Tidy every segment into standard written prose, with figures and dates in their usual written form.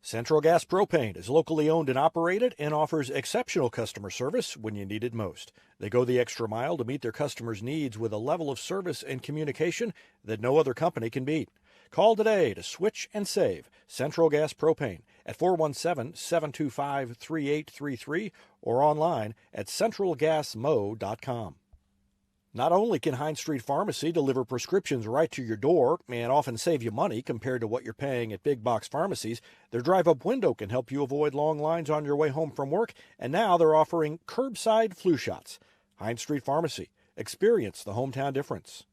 Central Gas Propane is locally owned and operated and offers exceptional customer service when you need it most. They go the extra mile to meet their customers' needs with a level of service and communication that no other company can beat. Call today to switch and save Central Gas Propane at 417-725-3833 or online at centralgasmo.com. Not only can Hines Street Pharmacy deliver prescriptions right to your door and often save you money compared to what you're paying at big box pharmacies, their drive-up window can help you avoid long lines on your way home from work, and now they're offering curbside flu shots. Hines Street Pharmacy. Experience the hometown difference.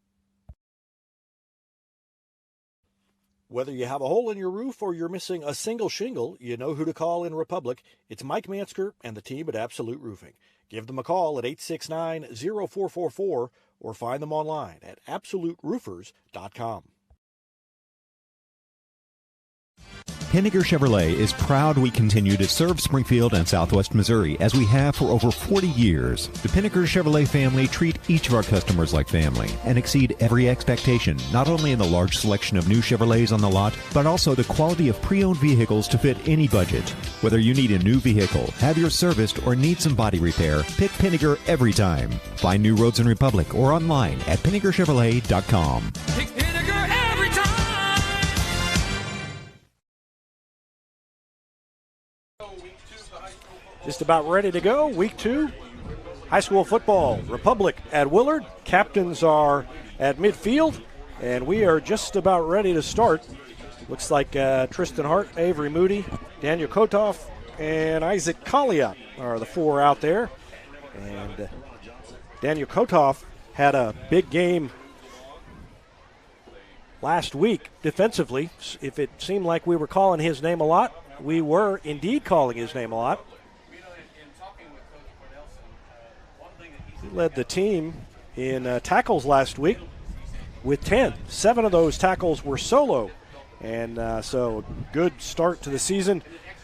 Whether you have a hole in your roof or you're missing a single shingle, you know who to call in Republic. It's Mike Mansker and the team at Absolute Roofing. Give them a call at 869-0444 or find them online at absoluteroofers.com. Pinniger Chevrolet is proud we continue to serve Springfield and Southwest Missouri as we have for over 40 years. The Pinniger Chevrolet family treat each of our customers like family and exceed every expectation, not only in the large selection of new Chevrolets on the lot, but also the quality of pre-owned vehicles to fit any budget. Whether you need a new vehicle, have yours serviced, or need some body repair, pick Pinniger every time. Find new roads in Republic or online at PinnigerChevrolet.com. Pick Pinniger every time! Just about ready to go. Week 2, high school football. Republic at Willard. Captains are at midfield, and we are just about ready to start. Looks like Tristan Hart, Avery Moody, Daniel Kotoff, and Isaac Colliot are the 4 out there. And Daniel Kotoff had a big game last week defensively. If it seemed like we were calling his name a lot, we were indeed calling his name a lot. He led the team in tackles last week with 10. 7 of those tackles were solo. And so a good start to the season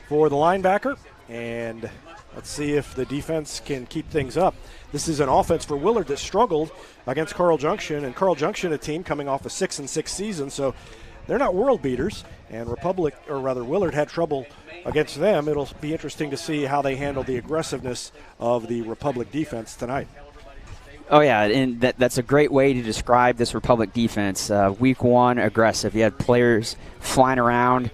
for the linebacker. And let's see if the defense can keep things up. This is an offense for Willard that struggled against Carl Junction. And Carl Junction, a team coming off a 6-6 season. So they're not world beaters. And Willard had trouble against them. It'll be interesting to see how they handle the aggressiveness of the Republic defense tonight. Oh, yeah, and that's a great way to describe this Republic defense. Week 1, aggressive. You had players flying around,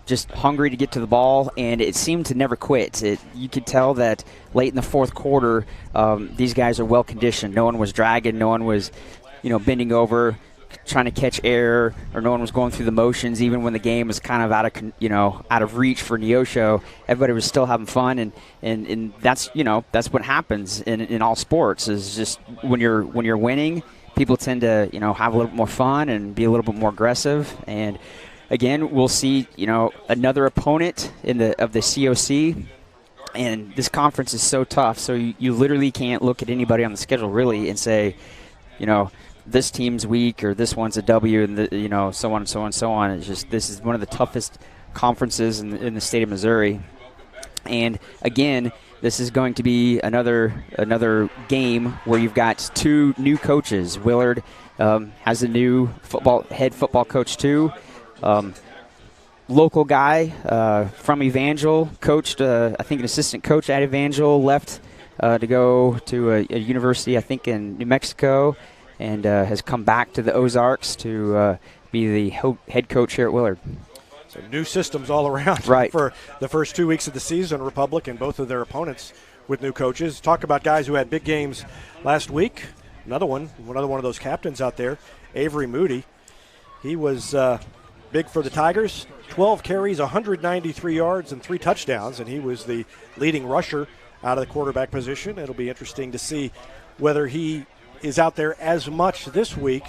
just hungry to get to the ball, and it seemed to never quit. You could tell that late in the fourth quarter, these guys are well-conditioned. No one was dragging. No one was, bending over, trying to catch air, or no one was going through the motions. Even when the game was kind of out of reach for Neosho, everybody was still having fun, and that's that's what happens in all sports. Is just when you're winning, people tend to have a little bit more fun and be a little bit more aggressive. And again, we'll see another opponent of the COC. And this conference is so tough, so you literally can't look at anybody on the schedule really and say, this team's weak or this one's a W, and so on and so on and so on. It's just this is one of the toughest conferences in the state of Missouri. And again, this is going to be another game where you've got 2 new coaches. Willard has a new head football coach too. Local guy from Evangel, coached I think an assistant coach at Evangel, left to go to a university I think in New Mexico. And has come back to the Ozarks to be the head coach here at Willard. So new systems all around right. For the first 2 weeks of the season. Republic and both of their opponents with new coaches. Talk about guys who had big games last week. Another one of those captains out there, Avery Moody. He was big for the Tigers. 12 carries, 193 yards, and 3 touchdowns, and he was the leading rusher out of the quarterback position. It'll be interesting to see whether he is out there as much this week.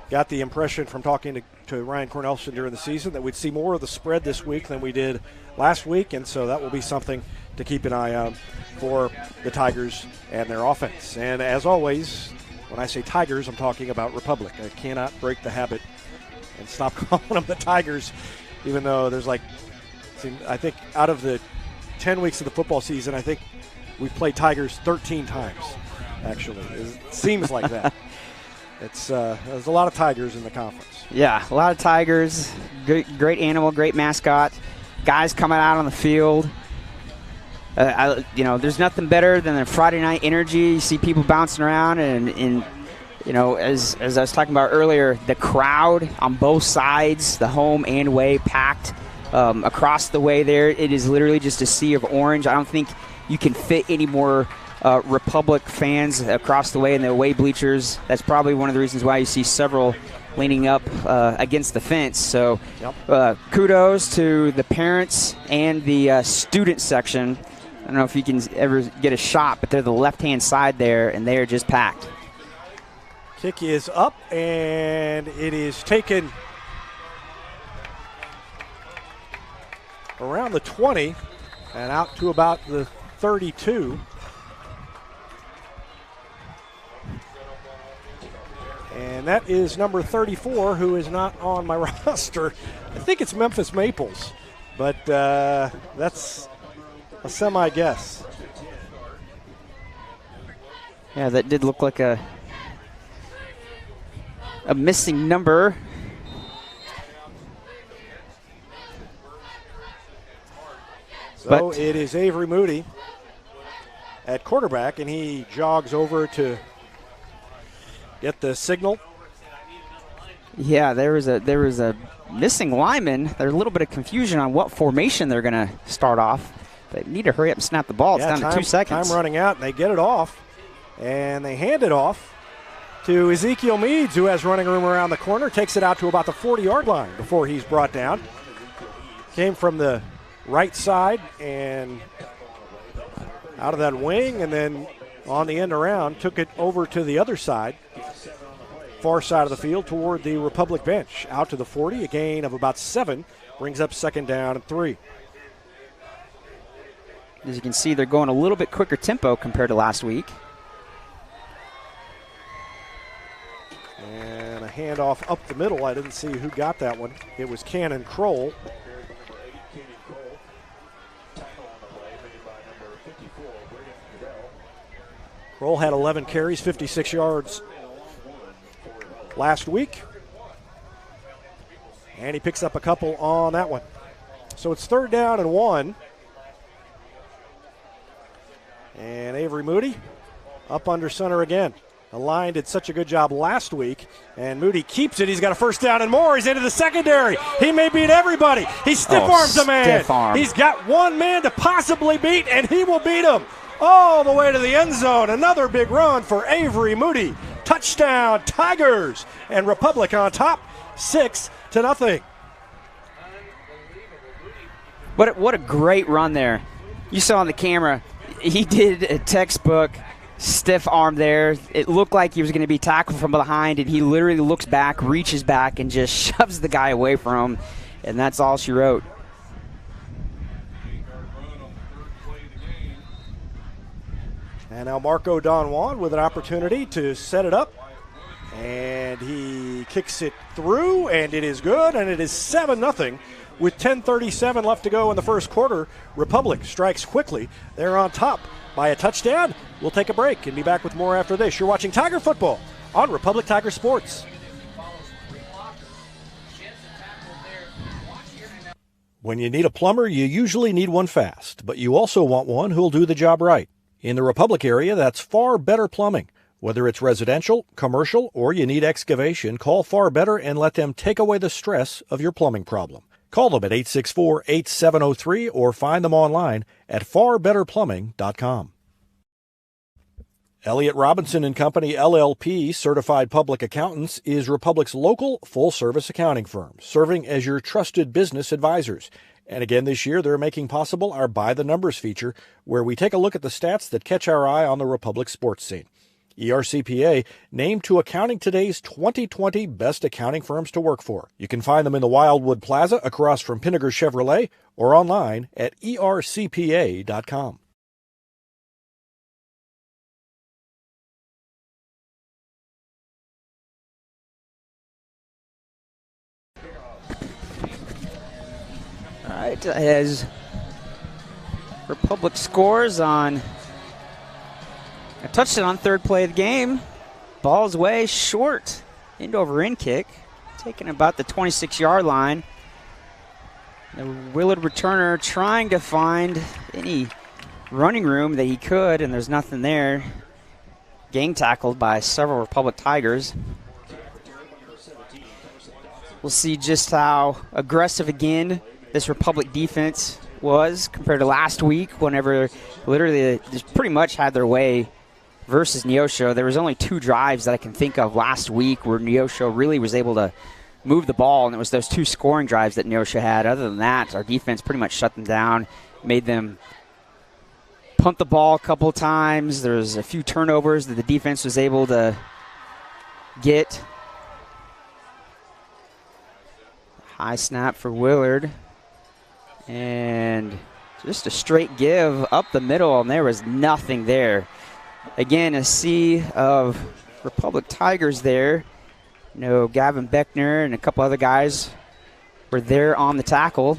Got the impression from talking to Ryan Cornelson during the season that we'd see more of the spread this week than we did last week, and so that will be something to keep an eye on for the Tigers and their offense. And as always, when I say Tigers, I'm talking about Republic. I cannot break the habit and stop calling them the Tigers, even though there's I think out of the 10 weeks of the football season, I think we've played Tigers 13 times. Actually, it seems like that. There's a lot of Tigers in the conference. Yeah, a lot of Tigers. Great animal, great mascot. guys coming out on the field. There's nothing better than a Friday night energy. You see people bouncing around, and as I was talking about earlier, the crowd on both sides, the home and away, packed across the way there. It is literally just a sea of orange. I don't think you can fit any more Republic fans across the way in the away bleachers. That's probably one of the reasons why you see several leaning up against the fence. So kudos to the parents and the student section. I don't know if you can ever get a shot, but they're the left-hand side there, and they are just packed. Kick is up, and it is taken around the 20 and out to about the 32. And that is number 34, who is not on my roster. I think it's Memphis Maples, but that's a semi-guess. Yeah, that did look like a missing number. So it is Avery Moody at quarterback, and he jogs over to get the signal. Yeah, there was a missing lineman. There's a little bit of confusion on what formation they're going to start off. They need to hurry up and snap the ball. It's down to 2 seconds. Time running out, and they get it off, and they hand it off to Ezekiel Meads, who has running room around the corner, takes it out to about the 40-yard line before he's brought down. Came from the right side and out of that wing, and then on the end around, took it over to the other side, far side of the field toward the Republic bench. Out to the 40, a gain of about 7, brings up 2nd down and 3. As you can see, they're going a little bit quicker tempo compared to last week. And a handoff up the middle. I didn't see who got that one. It was Cannon Kroll. Kroll had 11 carries, 56 yards last week. And he picks up a couple on that one. So it's 3rd down and 1. And Avery Moody up under center again. The line did such a good job last week, and Moody keeps it. He's got a 1st down and more. He's into the secondary. He may beat everybody. He stiff-arms a man. Stiff-arm. He's got one man to possibly beat, and he will beat him all the way to the end zone. Another big run for Avery Moody. Touchdown, Tigers, and Republic on top, 6-0. What a great run there. You saw on the camera, he did a textbook stiff arm there. It looked like he was going to be tackled from behind, and he literally looks back, reaches back, and just shoves the guy away from him, and that's all she wrote. And now Marco Don Juan with an opportunity to set it up, and he kicks it through, and it is good, and it is 7-0. With 10:37 left to go in the first quarter, Republic strikes quickly. They're on top by a touchdown. We'll take a break and be back with more after this. You're watching Tiger Football on Republic Tiger Sports. When you need a plumber, you usually need one fast, but you also want one who'll do the job right. In the Republic area, that's Far Better Plumbing. Whether it's residential, commercial, or you need excavation, call Far Better and let them take away the stress of your plumbing problem. Call them at 864-8703 or find them online at farbetterplumbing.com. Elliott Robinson and Company, LLP, Certified Public Accountants, is Republic's local full-service accounting firm, serving as your trusted business advisors. And again this year, they're making possible our By the Numbers feature, where we take a look at the stats that catch our eye on the Republic sports scene. ERCPA named to Accounting Today's 2020 Best Accounting Firms to Work For. You can find them in the Wildwood Plaza across from Pinnaker Chevrolet or online at ercpa.com. All right, as Republic scores on a touchdown on 3rd play of the game. Ball's way short. End over end kick. Taking about the 26-yard line. The Willard returner trying to find any running room that he could, and there's nothing there. Gang tackled by several Republic Tigers. We'll see just how aggressive again this Republic defense was compared to last week, whenever literally they just pretty much had their way versus Neosho. There was only 2 drives that I can think of last week where Neosho really was able to move the ball, and it was those 2 scoring drives that Neosho had. Other than that, our defense pretty much shut them down, made them punt the ball a couple of times. There's a few turnovers that the defense was able to get. High snap for Willard. And just a straight give up the middle, and there was nothing there. Again, a sea of Republic Tigers there. You know, Gavin Beckner and a couple other guys were there on the tackle.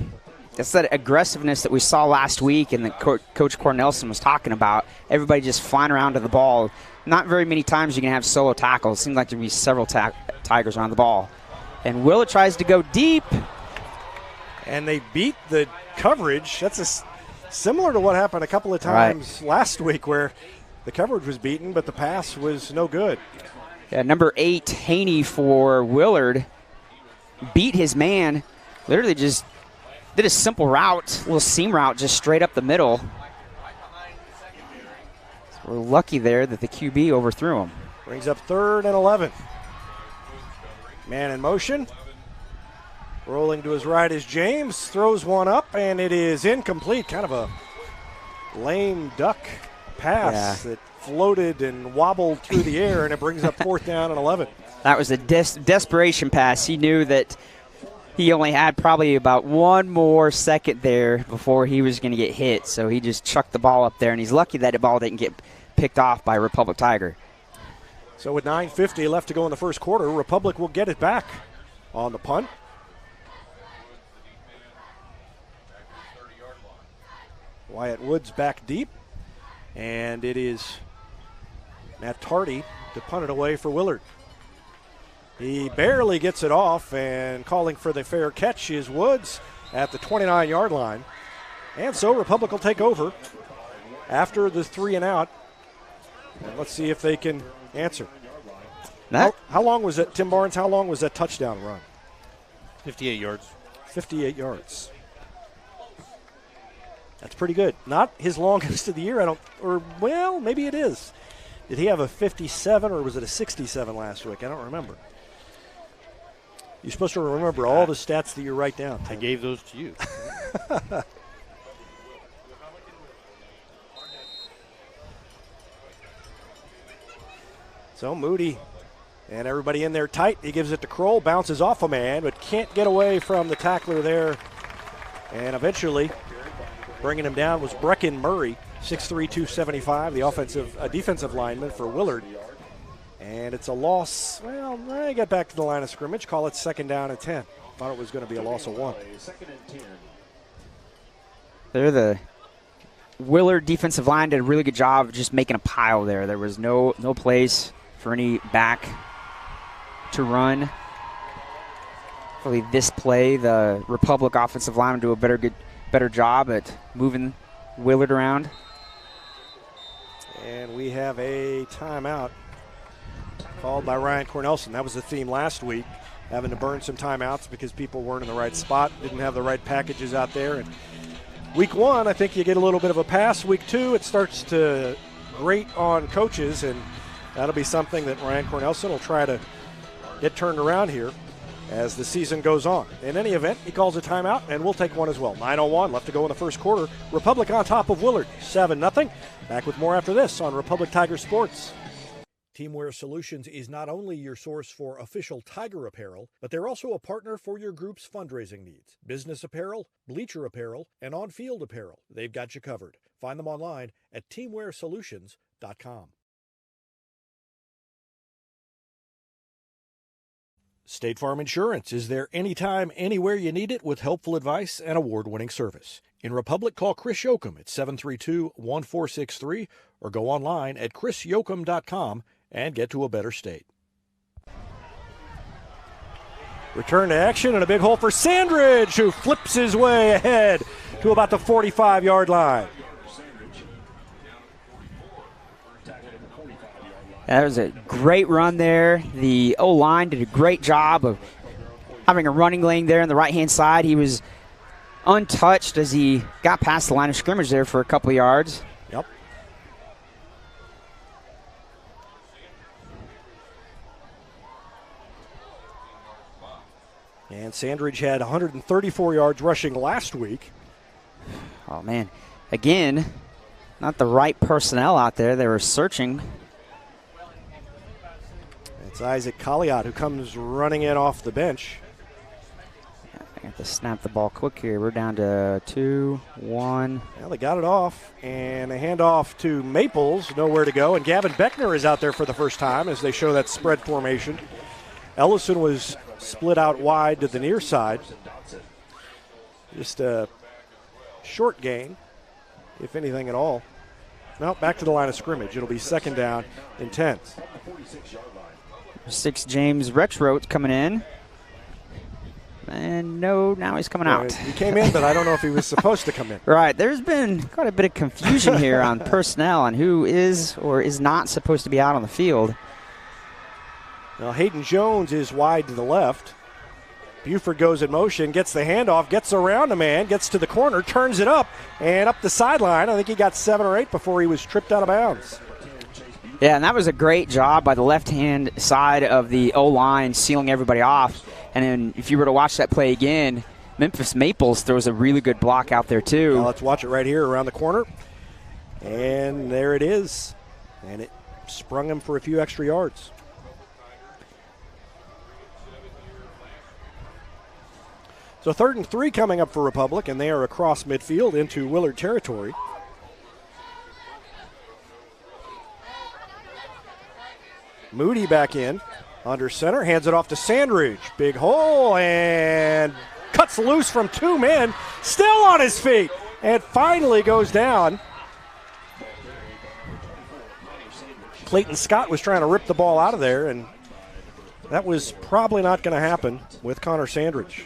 That's that aggressiveness that we saw last week and that Coach Cornelson was talking about. Everybody just flying around to the ball. Not very many times you can have solo tackles. It seems like there'd be several Tigers on the ball. And Willard tries to go deep. And they beat the coverage. That's similar to what happened a couple of times last week, where the coverage was beaten, but the pass was no good. Yeah, number 8, Haney for Willard, beat his man. Literally just did a simple route, little seam route, just straight up the middle. So we're lucky there that the QB overthrew him. Brings up 3rd and 11. Man in motion. Rolling to his right is James. Throws one up, and it is incomplete. Kind of a lame duck pass that floated and wobbled through the air, and it brings up 4th down and 11. That was a desperation pass. He knew that he only had probably about 1 more second there before he was going to get hit, so he just chucked the ball up there, and he's lucky that the ball didn't get picked off by Republic Tiger. So with 9:50 left to go in the first quarter, Republic will get it back on the punt. Wyatt Woods back deep, and it is Matt Tardy to punt it away for Willard. He barely gets it off, and calling for the fair catch is Woods at the 29-yard line. And so Republic will take over after the 3 and out. And let's see if they can answer. How long was it, Tim Barnes, how long was that touchdown run? 58 yards. 58 yards. That's pretty good. Not his longest of the year, well, maybe it is. Did he have a 57 or was it a 67 last week? I don't remember. You're supposed to remember all the stats that you write down, Tim. I gave those to you. So Moody and everybody in there tight. He gives it to Kroll, bounces off a man, but can't get away from the tackler there. And eventually bringing him down was Brecken Murray, 6'3", 275, the defensive lineman for Willard. And it's a loss. Well, I get back to the line of scrimmage. Call it 2nd down and 10. Thought it was going to be a loss of 1. They're the Willard defensive line did a really good job of just making a pile there. There was no place for any back to run. Hopefully this play, the Republic offensive line will do a better job at moving Willard around. And we have a timeout called by Ryan Cornelson. That was the theme last week, having to burn some timeouts because people weren't in the right spot, didn't have the right packages out there. And week 1, I think you get a little bit of a pass. Week 2, it starts to grate on coaches, and that'll be something that Ryan Cornelson will try to get turned around here as the season goes on. In any event, he calls a timeout, and we'll take one as well. 9:01 left to go in the first quarter. Republic on top of Willard, 7-0. Back with more after this on Republic Tiger Sports. Teamwear Solutions is not only your source for official Tiger apparel, but they're also a partner for your group's fundraising needs. Business apparel, bleacher apparel, and on-field apparel. They've got you covered. Find them online at teamwearsolutions.com. State Farm Insurance is there anytime, anywhere you need it with helpful advice and award-winning service. In Republic, call Chris Yoakum at 732-1463 or go online at chrisyoakum.com and get to a better state. Return to action and a big hole for Sandridge, who flips his way ahead to about the 45-yard line. That was a great run there. The O-line did a great job of having a running lane there on the right-hand side. He was untouched as he got past the line of scrimmage there for a couple of yards. Yep. And Sandridge had 134 yards rushing last week. Oh, man. Again, not the right personnel out there. They were searching. It's Isaac Colliot who comes running in off the bench. I have to snap the ball quick here. We're down to 2-1. Well, they got it off, and they hand off to Maples, nowhere to go. And Gavin Beckner is out there for the first time as they show that spread formation. Ellison was split out wide to the near side. Just a short gain, if anything at all. Now back to the line of scrimmage. It'll be second down and 10. 6 James Rexroth coming in. And no, now he's coming out. He came in, but I don't know if he was supposed to come in. Right. There's been quite a bit of confusion here on personnel and who is or is not supposed to be out on the field. Now Hayden Jones is wide to the left. Buford goes in motion, gets the handoff, gets around a man, gets to the corner, turns it up, and up the sideline. I think he got 7 or 8 before he was tripped out of bounds. Yeah, and that was a great job by the left-hand side of the O-line, sealing everybody off. And then if you were to watch that play again, Memphis Maples throws a really good block out there too. Now let's watch it right here around the corner. And there it is. And it sprung him for a few extra yards. So 3rd and 3 coming up for Republic, and they are across midfield into Willard territory. Moody back in, under center, hands it off to Sandridge. Big hole, and cuts loose from 2 men, still on his feet, and finally goes down. Clayton Scott was trying to rip the ball out of there, and that was probably not going to happen with Connor Sandridge.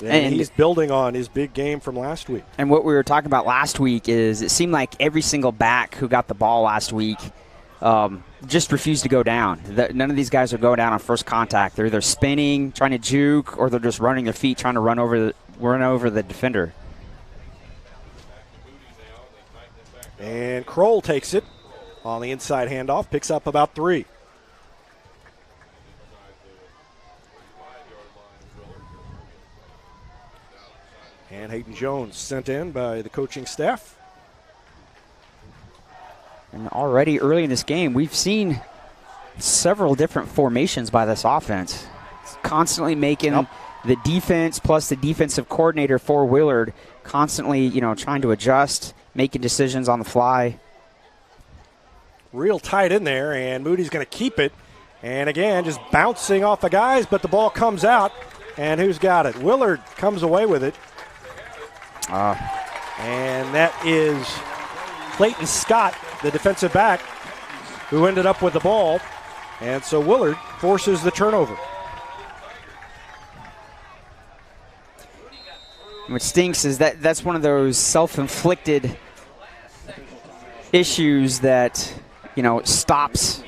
And he's building on his big game from last week. And what we were talking about last week is it seemed like every single back who got the ball last week just refused to go down. None of these guys are going down on first contact. They're either spinning, trying to juke, or they're just running their feet, trying to run over the defender. And Kroll takes it on the inside handoff, picks up about 3. And Hayden Jones sent in by the coaching staff. And already early in this game, we've seen several different formations by this offense. It's constantly making the defense plus the defensive coordinator for Willard constantly, trying to adjust, making decisions on the fly. Real tight in there, and Moody's going to keep it. And again, just bouncing off the guys, but the ball comes out. And who's got it? Willard comes away with it. And that is Clayton Scott, the defensive back, who ended up with the ball. And so Willard forces the turnover. What stinks is that's one of those self-inflicted issues that, stops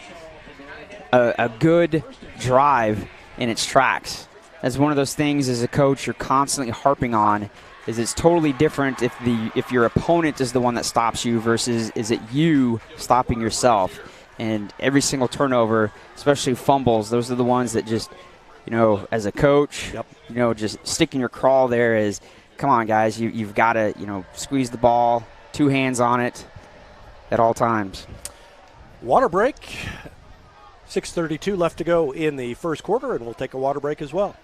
a good drive in its tracks. That's one of those things as a coach you're constantly harping on. Is it's totally different if your opponent is the one that stops you versus is it you stopping yourself. And every single turnover, especially fumbles, those are the ones that just, as a coach, just sticking your crawl there is, come on, guys, you've got to, squeeze the ball, 2 hands on it at all times. Water break. 6:32 left to go in the first quarter, and we'll take a water break as well.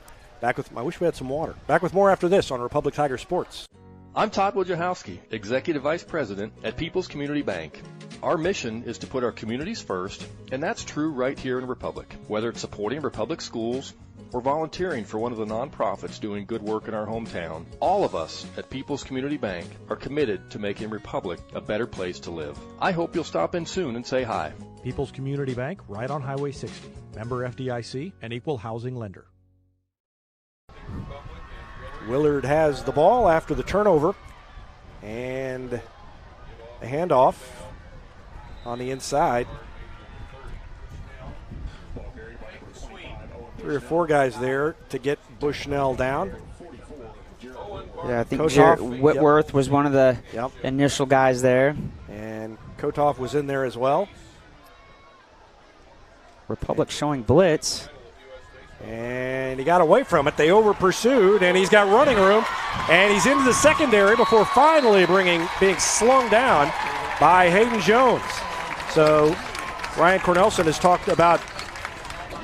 I wish we had some water. Back with more after this on Republic Tiger Sports. I'm Todd Wojciechowski, Executive Vice President at People's Community Bank. Our mission is to put our communities first, and that's true right here in Republic. Whether it's supporting Republic schools or volunteering for one of the nonprofits doing good work in our hometown, all of us at People's Community Bank are committed to making Republic a better place to live. I hope you'll stop in soon and say hi. People's Community Bank, right on Highway 60. Member FDIC, an equal housing lender. Willard has the ball after the turnover, and a handoff on the inside. 3 or 4 guys there to get Bushnell down. Yeah, I think Kotoff, Jarrett Whitworth was one of the initial guys there. And Kotoff was in there as well. Republic showing blitz. And he got away from it. They over-pursued, and he's got running room. And he's into the secondary before finally being slung down by Hayden Jones. So Ryan Cornelson has talked about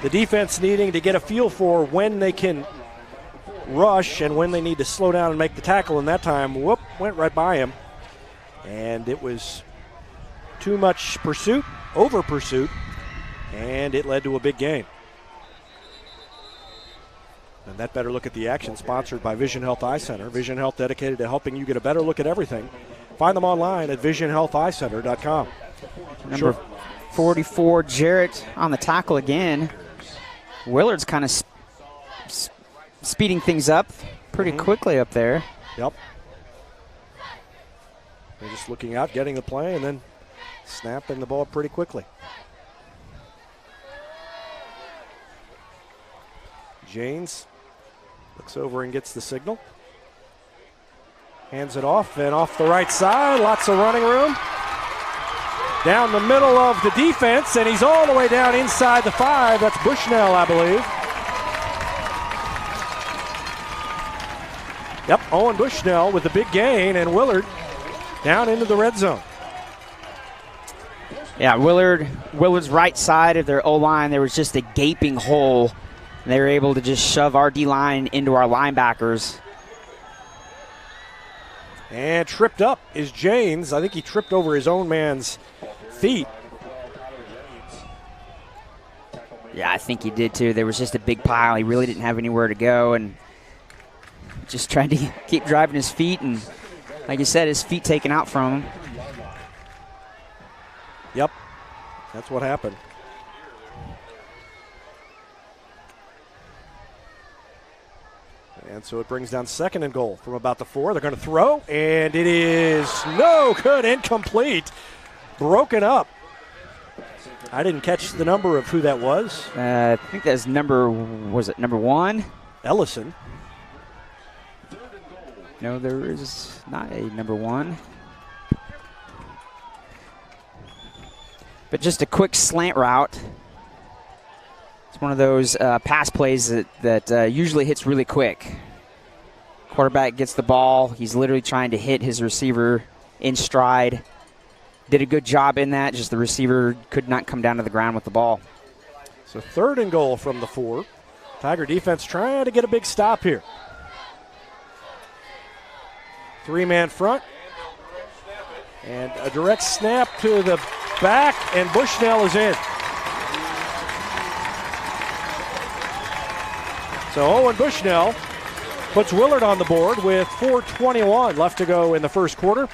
the defense needing to get a feel for when they can rush and when they need to slow down and make the tackle. And that time, went right by him. And it was too much pursuit, over-pursuit, and it led to a big gain. And that better look at the action, sponsored by Vision Health Eye Center. Vision Health, dedicated to helping you get a better look at everything. Find them online at visionhealtheyecenter.com. Number 44, Jarrett on the tackle again. Willard's kind of speeding things up pretty quickly up there. Yep. They're just looking out, getting the play, and then snapping the ball pretty quickly. Janes looks over and gets the signal. Hands it off, and off the right side, lots of running room. Down the middle of the defense, and he's all the way down inside the 5. That's Bushnell, I believe. Yep, Owen Bushnell with the big gain, and Willard down into the red zone. Yeah, Willard's right side of their O-line, there was just a gaping hole. They were able to just shove our D-line into our linebackers. And tripped up is Janes. I think he tripped over his own man's feet. Yeah, I think he did too. There was just a big pile. He really didn't have anywhere to go and just tried to keep driving his feet. And like you said, his feet taken out from him. Yep, that's what happened. And so it brings down 2nd and goal from about the 4. They're going to throw, and it is no good, incomplete, broken up. I didn't catch the number of who that was. I think that's number 1? Ellison. No, there is not a number 1. But just a quick slant route. It's one of those pass plays that usually hits really quick. Quarterback gets the ball. He's literally trying to hit his receiver in stride. Did a good job in that. Just the receiver could not come down to the ground with the ball. So 3rd and goal from the 4. Tiger defense trying to get a big stop here. 3-man front. And a direct snap to the back, and Bushnell is in. So Owen Bushnell puts Willard on the board with 4:21 left to go in the first quarter,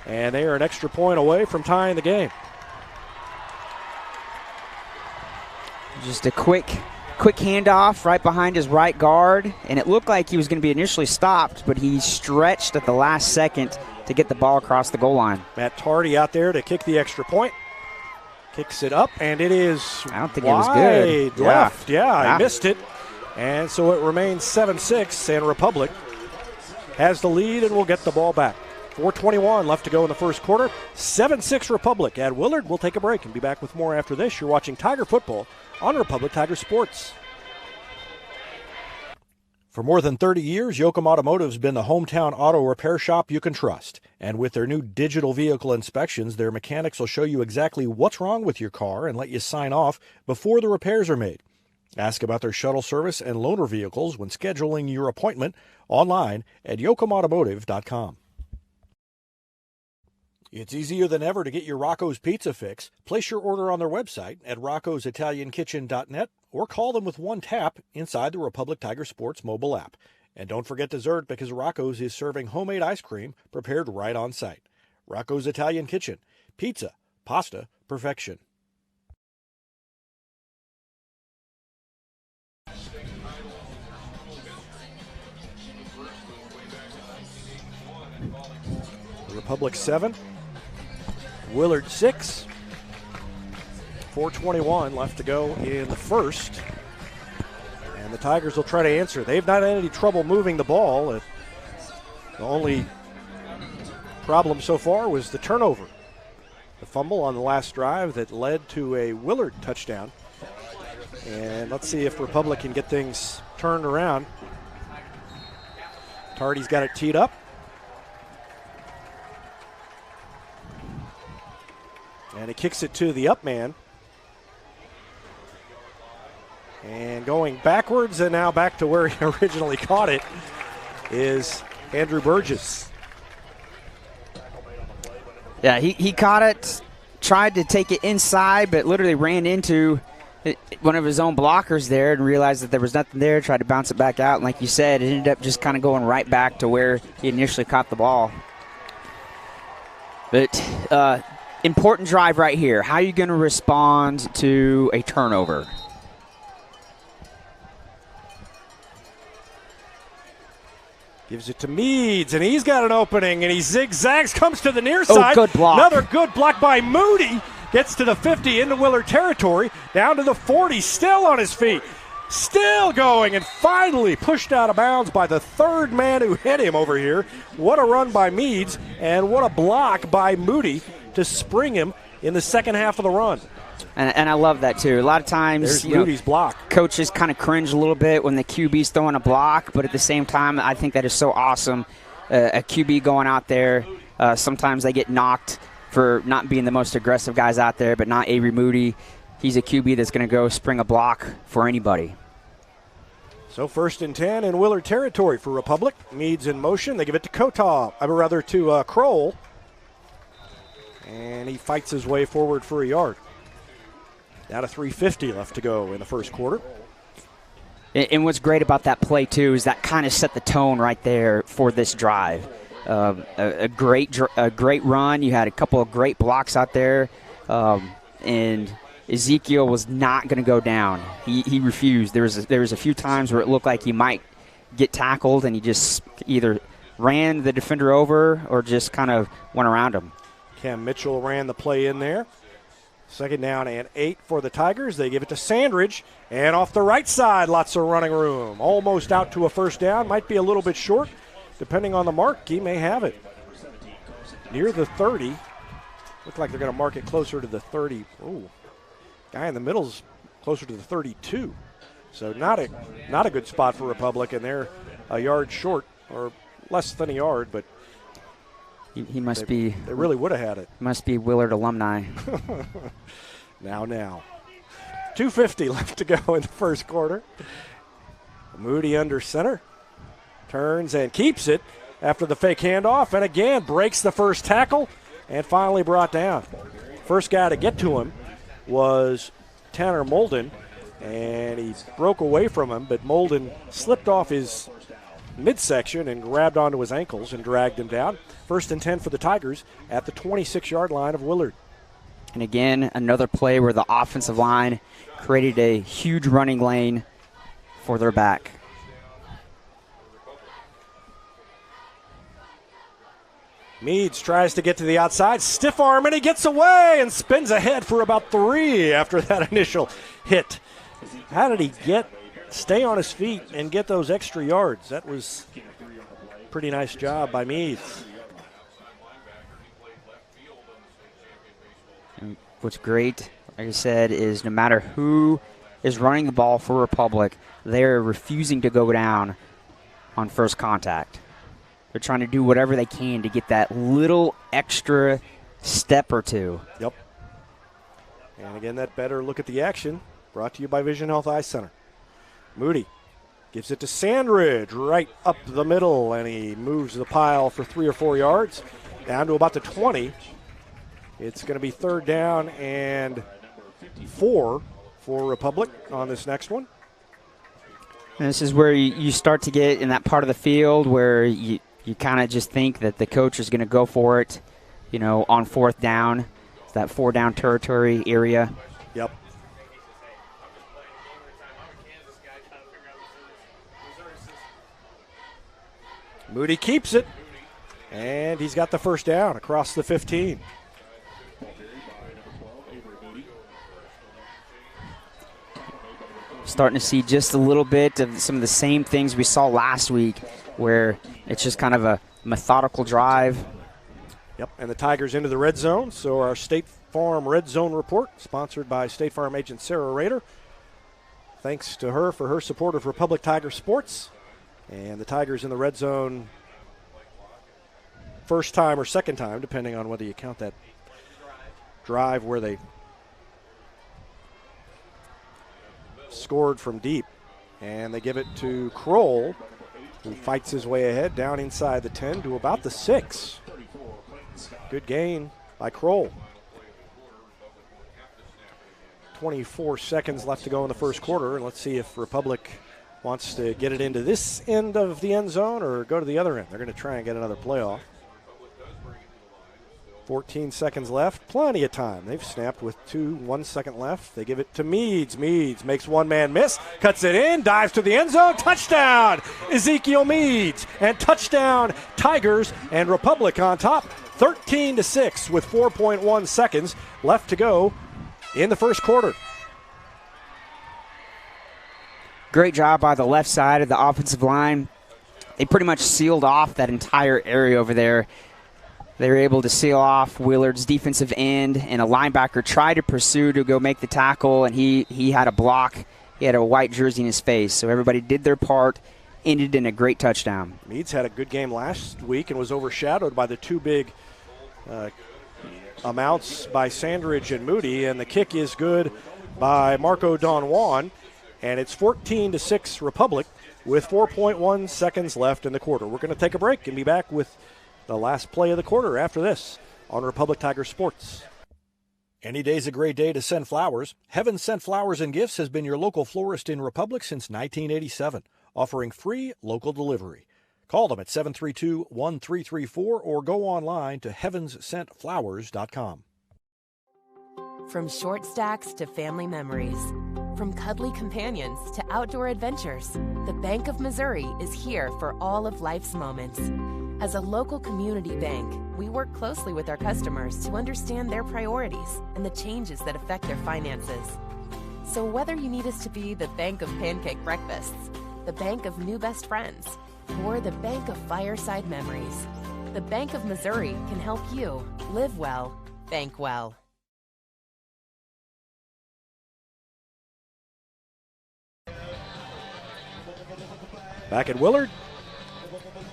and they are an extra point away from tying the game. Just a quick handoff right behind his right guard, and it looked like he was going to be initially stopped, but he stretched at the last second to get the ball across the goal line. Matt Tardy out there to kick the extra point. Kicks it up, and it is I don't think it was good. Left. Yeah, he missed it. And so it remains 7-6, and Republic has the lead and will get the ball back. 4:21 left to go in the first quarter. 7-6 Republic at Willard. We'll take a break and be back with more after this. You're watching Tiger Football on Republic Tiger Sports. For more than 30 years, Yoakum Automotive's been the hometown auto repair shop you can trust. And with their new digital vehicle inspections, their mechanics will show you exactly what's wrong with your car and let you sign off before the repairs are made. Ask about their shuttle service and loaner vehicles when scheduling your appointment online at yoakumautomotive.com. It's easier than ever to get your Rocco's Pizza fix. Place your order on their website at roccositaliankitchen.net or call them with one tap inside the Republic Tiger Sports mobile app. And don't forget dessert, because Rocco's is serving homemade ice cream prepared right on site. Rocco's Italian Kitchen. Pizza, pasta, perfection. Republic 7, Willard 6. 4:21 left to go in the first. And the Tigers will try to answer. They've not had any trouble moving the ball. The only problem so far was the turnover. The fumble on the last drive that led to a Willard touchdown. And let's see if Republic can get things turned around. Tardy's got it teed up. And he kicks it to the up man. And going backwards and now back to where he originally caught it is Andrew Burgess. Yeah, he caught it, tried to take it inside, but literally ran into one of his own blockers there and realized that there was nothing there, tried to bounce it back out. And like you said, it ended up just kind of going right back to where he initially caught the ball. But important drive right here. How are you going to respond to a turnover? Gives it to Meads, and he's got an opening, and he zigzags, comes to the near side. Good block. Another good block by Moody. Gets to the 50 into Willard territory, down to the 40, still on his feet. Still going, and finally pushed out of bounds by the third man who hit him over here. What a run by Meads, and what a block by Moody to spring him in the second half of the run. And I love that, too. A lot of times, there's Moody's block. Coaches kind of cringe a little bit when the QB's throwing a block, but at the same time, I think that is so awesome. A QB going out there, sometimes they get knocked for not being the most aggressive guys out there, but not Avery Moody. He's a QB that's going to go spring a block for anybody. So 1st and 10 in Willard territory for Republic. Meads in motion. They give it to to Kroll. And he fights his way forward for a yard. Down to 3:50 left to go in the first quarter. And what's great about that play, too, is that kind of set the tone right there for this drive. A great run. You had a couple of great blocks out there. And Ezekiel was not going to go down. He refused. There was a few times where it looked like he might get tackled, and he just either ran the defender over or just kind of went around him. Cam Mitchell ran the play in there. 2nd down and 8 for the Tigers. They give it to Sandridge, and off the right side, lots of running room. Almost out to a first down. Might be a little bit short. Depending on the mark, he may have it. Near the 30. Look like they're going to mark it closer to the 30. Ooh. Guy in the middle's closer to the 32. So not a good spot for Republic, and they're a yard short, or less than a yard, but he must be. They really would have had it. Must be Willard alumni. Now. 2:50 left to go in the first quarter. Moody under center. Turns and keeps it after the fake handoff, and again breaks the first tackle and finally brought down. First guy to get to him was Tanner Molden, and he broke away from him, but Molden slipped off his midsection and grabbed onto his ankles and dragged him down. 1st and 10 for the Tigers at the 26-yard line of Willard. And again, another play where the offensive line created a huge running lane for their back. Meads tries to get to the outside, stiff arm, and he gets away and spins ahead for about 3 after that initial hit. How did he stay on his feet and get those extra yards? That was a pretty nice job by Meads. And what's great, like I said, is no matter who is running the ball for Republic, they're refusing to go down on first contact. They're trying to do whatever they can to get that little extra step or two. Yep. And again, that better look at the action brought to you by Vision Health Eye Center. Moody gives it to Sandridge right up the middle, and he moves the pile for 3 or 4 yards down to about the 20. It's going to be 3rd down and 4 for Republic on this next one. And this is where you start to get in that part of the field where you kind of just think that the coach is going to go for it, on 4th down, that 4-down territory area. Yep. Moody keeps it. And he's got the first down across the 15. Starting to see just a little bit of some of the same things we saw last week, where it's just kind of a methodical drive. Yep, and the Tigers into the red zone. So our State Farm Red Zone Report, sponsored by State Farm agent Sarah Rader. Thanks to her for her support of Republic Tiger Sports. And the Tigers in the red zone first time or second time, depending on whether you count that drive where they scored from deep. And they give it to Kroll, who fights his way ahead down inside the 10 to about the 6. Good gain by Kroll. 24 seconds left to go in the first quarter, and let's see if Republic wants to get it into this end of the end zone or go to the other end. They're going to try and get another playoff. 14 seconds left, plenty of time. They've snapped with 1 second left. They give it to Meads. Meads makes one man miss, cuts it in, dives to the end zone, touchdown, Ezekiel Meads, and touchdown Tigers, and Republic on top, 13-6 with 4.1 seconds left to go in the first quarter. Great job by the left side of the offensive line. They pretty much sealed off that entire area over there. They were able to seal off Willard's defensive end, and a linebacker tried to pursue to go make the tackle, and he had a block. He had a white jersey in his face. So everybody did their part, ended in a great touchdown. Meads had a good game last week and was overshadowed by the two big amounts by Sandridge and Moody, and the kick is good by Marco Don Juan, and it's 14-6 Republic with 4.1 seconds left in the quarter. We're going to take a break and be back with the last play of the quarter after this on Republic Tiger Sports. Any day's a great day to send flowers. Heaven Sent Flowers and Gifts has been your local florist in Republic since 1987, offering free local delivery. Call them at 732-1334 or go online to heavenssentflowers.com. From short stacks to family memories, from cuddly companions to outdoor adventures, the Bank of Missouri is here for all of life's moments. As a local community bank, we work closely with our customers to understand their priorities and the changes that affect their finances. So whether you need us to be the bank of pancake breakfasts, the bank of new best friends, or the bank of fireside memories, the Bank of Missouri can help you live well, bank well. Back at Willard,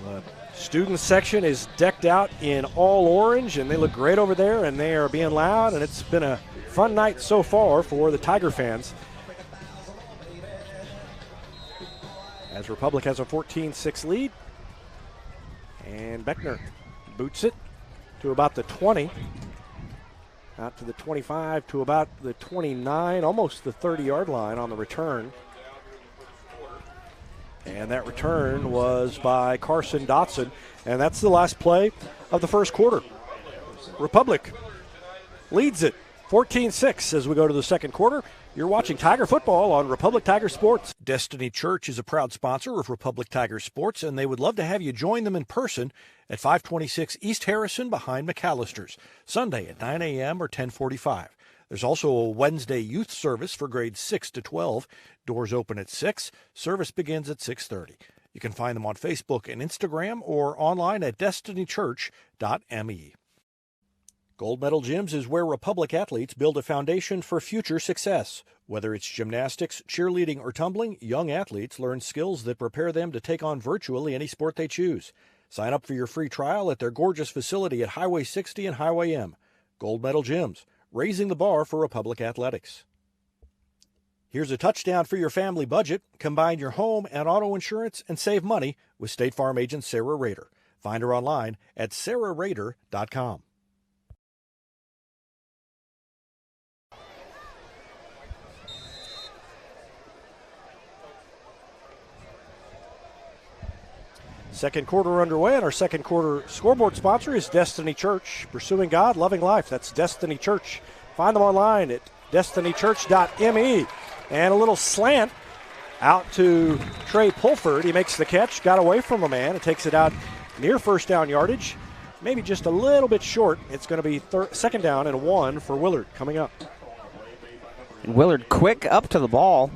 the student section is decked out in all orange, and they look great over there, and they are being loud, and it's been a fun night so far for the Tiger fans. As Republic has a 14-6 lead, and Beckner boots it to about the 20, out to the 25, to about the 29, almost the 30-yard line on the return. And that return was by Carson Dotson. And that's the last play of the first quarter. Republic leads it 14-6 as we go to the second quarter. You're watching Tiger football on Republic Tiger Sports. Destiny Church is a proud sponsor of Republic Tiger Sports, and they would love to have you join them in person at 526 East Harrison behind McAllister's, Sunday at 9 a.m. or 10:45. There's also a Wednesday youth service for grades 6 to 12. Doors open at 6. Service begins at 6:30. You can find them on Facebook and Instagram or online at destinychurch.me. Gold Medal Gyms is where Republic athletes build a foundation for future success. Whether it's gymnastics, cheerleading, or tumbling, young athletes learn skills that prepare them to take on virtually any sport they choose. Sign up for your free trial at their gorgeous facility at Highway 60 and Highway M. Gold Medal Gyms, raising the bar for Republic athletics. Here's a touchdown for your family budget. Combine your home and auto insurance and save money with State Farm agent Sarah Rader. Find her online at sarahrader.com. Second quarter underway, and our second quarter scoreboard sponsor is Destiny Church. Pursuing God, loving life. That's Destiny Church. Find them online at destinychurch.me. And a little slant out to Trey Pulford. He makes the catch, got away from a man, and takes it out near first down yardage maybe just a little bit short. It's going to be second down and 1 for Willard coming up. And Willard quick up to the ball.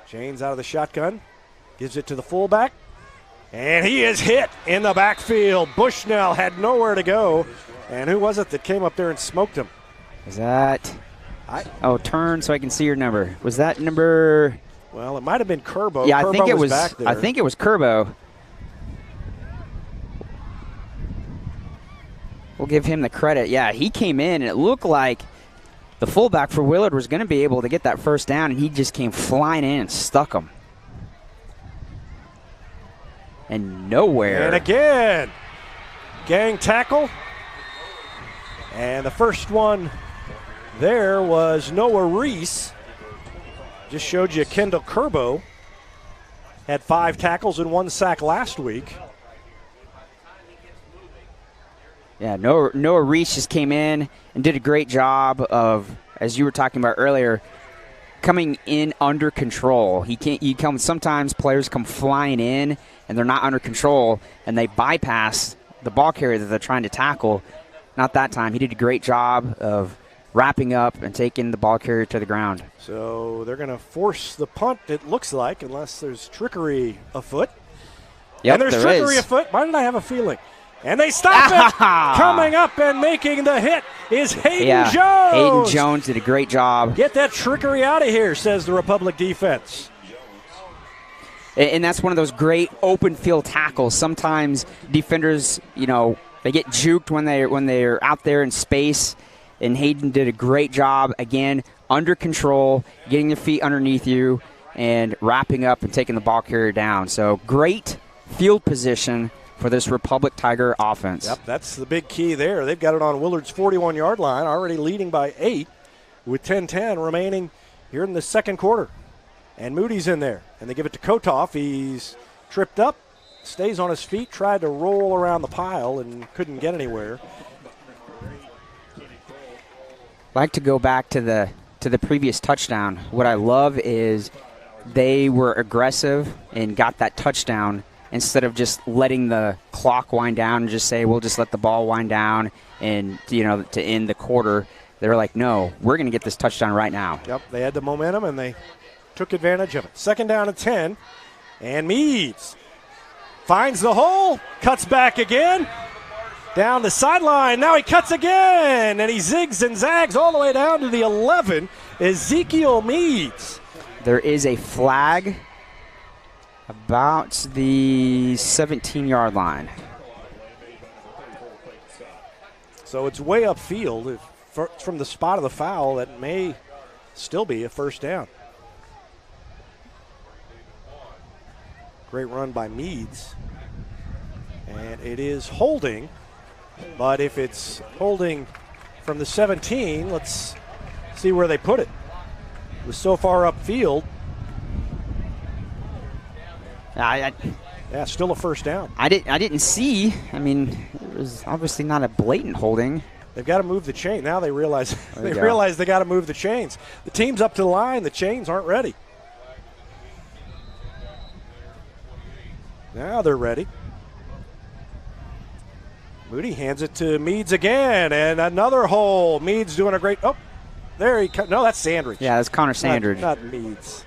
James out of the shotgun, gives it to the fullback, and he is hit in the backfield. Bushnell had nowhere to go, and who was it that came up there and smoked him? Is that? Turn so I can see your number. Was that number? Well, it might have been Kerbo. Yeah, Kerbo I think it was. Back there. I think it was Kerbo. We'll give him the credit. Yeah, he came in, and it looked like the fullback for Willard was going to be able to get that first down, and he just came flying in and stuck him. And nowhere. And again, gang tackle. And the first one there was Noah Reese. Just showed you Kendall Kerbo had 5 tackles and 1 sack last week. Yeah, Noah Reese just came in and did a great job of, as you were talking about earlier, coming in under control. Sometimes players come flying in and they're not under control and they bypass the ball carrier that they're trying to tackle. Not that time. He did a great job of wrapping up and taking the ball carrier to the ground. So they're going to force the punt, it looks like, unless there's trickery afoot. Yep, and there's there trickery is. afoot. Why did I have a feeling? And they stop it. Coming up and making the hit is Hayden Jones. Hayden Jones did a great job. Get that trickery out of here, says the Republic defense. And that's one of those great open field tackles. Sometimes defenders, they get juked when they're out there in space. And Hayden did a great job, again, under control, getting your feet underneath you, and wrapping up and taking the ball carrier down. So great field position for this Republic Tiger offense. Yep, that's the big key there. They've got it on Willard's 41-yard line, already leading by 8 with 10-10 remaining here in the second quarter. And Moody's in there, and they give it to Kotoff. He's tripped up, stays on his feet, tried to roll around the pile and couldn't get anywhere. I'd like to go back to the previous touchdown. What I love is they were aggressive and got that touchdown instead of just letting the clock wind down and just say, we'll just let the ball wind down and, to end the quarter. They were like, no, we're going to get this touchdown right now. Yep, they had the momentum and they took advantage of it. Second down and 10, and Meads finds the hole, cuts back again. Down the sideline. Now he cuts again, and he zigs and zags all the way down to the 11. Ezekiel Meads. There is a flag about the 17-yard line. So it's way upfield. From the spot of the foul, that may still be a first down. Great run by Meads. And it is holding. But if it's holding from the 17, let's see where they put it. It was so far upfield. Yeah, still a first down. I didn't see. I mean, it was obviously not a blatant holding. They've got to move the chain. Now they realize they got to move the chains. The team's up to the line. The chains aren't ready. Now they're ready. Moody hands it to Meads again, and another hole. Meads doing a great. Oh, there he. No, that's Sandridge. Yeah, that's Connor Sandridge. Not Meads.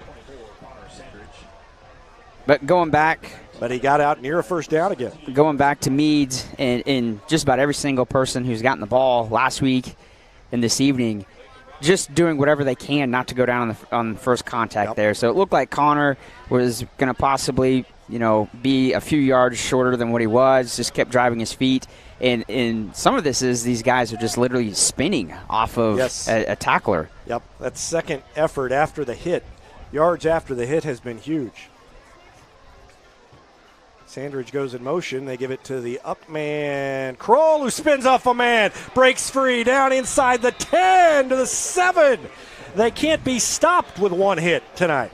But going back. But he got out near a first down again. Going back to Meads and just about every single person who's gotten the ball last week and this evening, just doing whatever they can not to go down on the first contact there. So it looked like Connor was going to possibly, be a few yards shorter than what he was, just kept driving his feet. And some of this is these guys are just literally spinning off of a tackler. Yep, that second effort after the hit, yards after the hit, has been huge. Sandridge goes in motion. They give it to the up man, Kroll, who spins off a man, breaks free down inside the 10 to the 7. They can't be stopped with one hit tonight.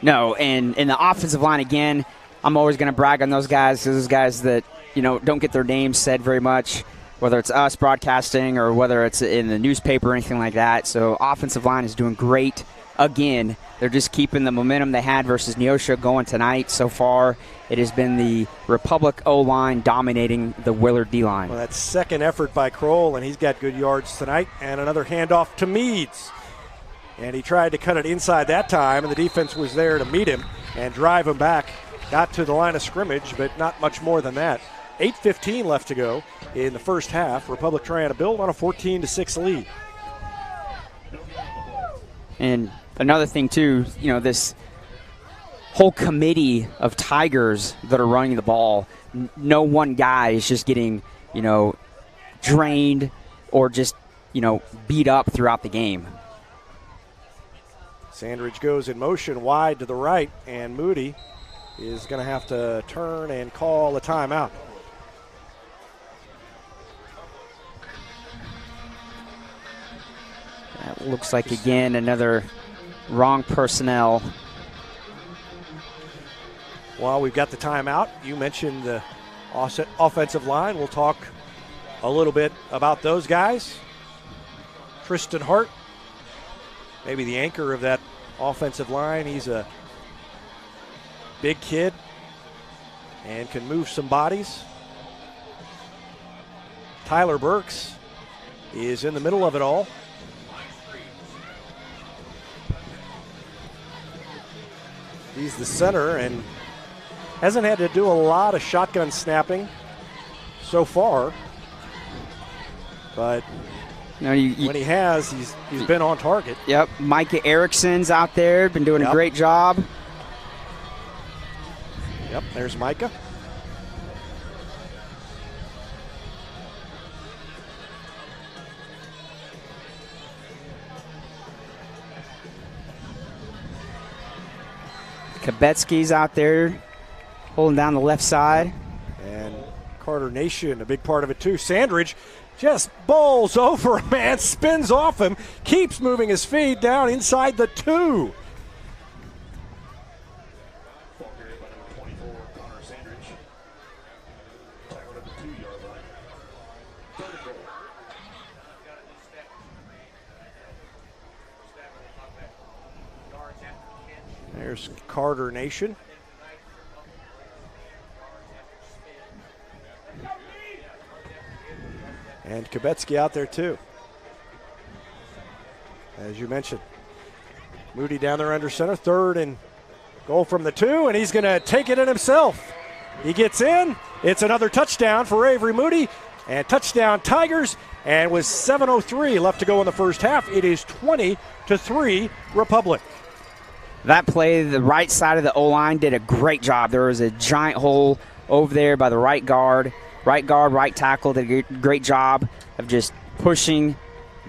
No, and in the offensive line, again, I'm always going to brag on those guys that, don't get their names said very much, whether it's us broadcasting or whether it's in the newspaper or anything like that. So offensive line is doing great again. They're just keeping the momentum they had versus Neosho going tonight. So far, it has been the Republic O-line dominating the Willard D-line. Well, that's second effort by Kroll, and he's got good yards tonight. And another handoff to Meads. And he tried to cut it inside that time, and the defense was there to meet him and drive him back. Got to the line of scrimmage, but not much more than that. 8:15 left to go in the first half. Republic trying to build on a 14-6 lead. And another thing, too, this whole committee of Tigers that are running the ball, no one guy is just getting, drained or just, beat up throughout the game. Sandridge goes in motion wide to the right, and Moody is going to have to turn and call a timeout. That looks like, again, another wrong personnel. While we've got the timeout, you mentioned the offensive line. We'll talk a little bit about those guys. Tristan Hart, maybe the anchor of that offensive line. He's a big kid and can move some bodies. Tyler Burks is in the middle of it all. He's the center and hasn't had to do a lot of shotgun snapping so far. But when he has, he's been on target. Yep, Micah Erickson's out there, been doing a great job. Yep, there's Micah. Kabetsky's out there holding down the left side. And Carter Nation, a big part of it too. Sandridge just bowls over a man, spins off him, keeps moving his feet down inside the 2. There's Carter Nation. And Kabetsky out there too. As you mentioned, Moody down there under center, third and goal from the 2, and he's going to take it in himself. He gets in. It's another touchdown for Avery Moody, and touchdown Tigers. And with 7:03 left to go in the first half, it is 20-3 Republic. That play, the right side of the O-line did a great job. There was a giant hole over there by the right guard. Right guard, right tackle did a great job of just pushing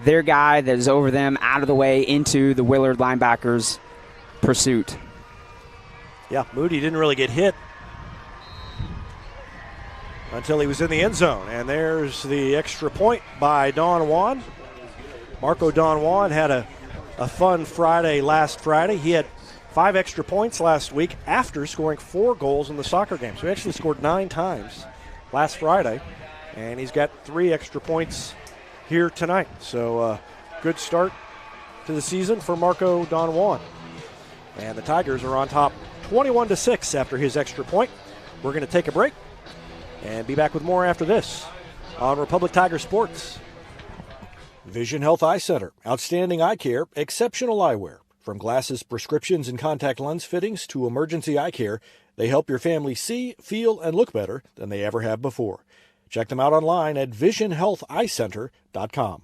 their guy that is over them out of the way into the Willard linebackers' pursuit. Yeah, Moody didn't really get hit until he was in the end zone. And there's the extra point by Don Juan. Marco Don Juan had a fun Friday last Friday. He had 5 extra points last week after scoring 4 goals in the soccer game. So he actually scored 9 times last Friday, and he's got 3 extra points here tonight. So good start to the season for Marco Don Juan. And the Tigers are on top 21-6 after his extra point. We're going to take a break and be back with more after this on Republic Tiger Sports. Vision Health Eye Center, outstanding eye care, exceptional eyewear. From glasses, prescriptions, and contact lens fittings to emergency eye care, they help your family see, feel, and look better than they ever have before. Check them out online at visionhealtheyecenter.com.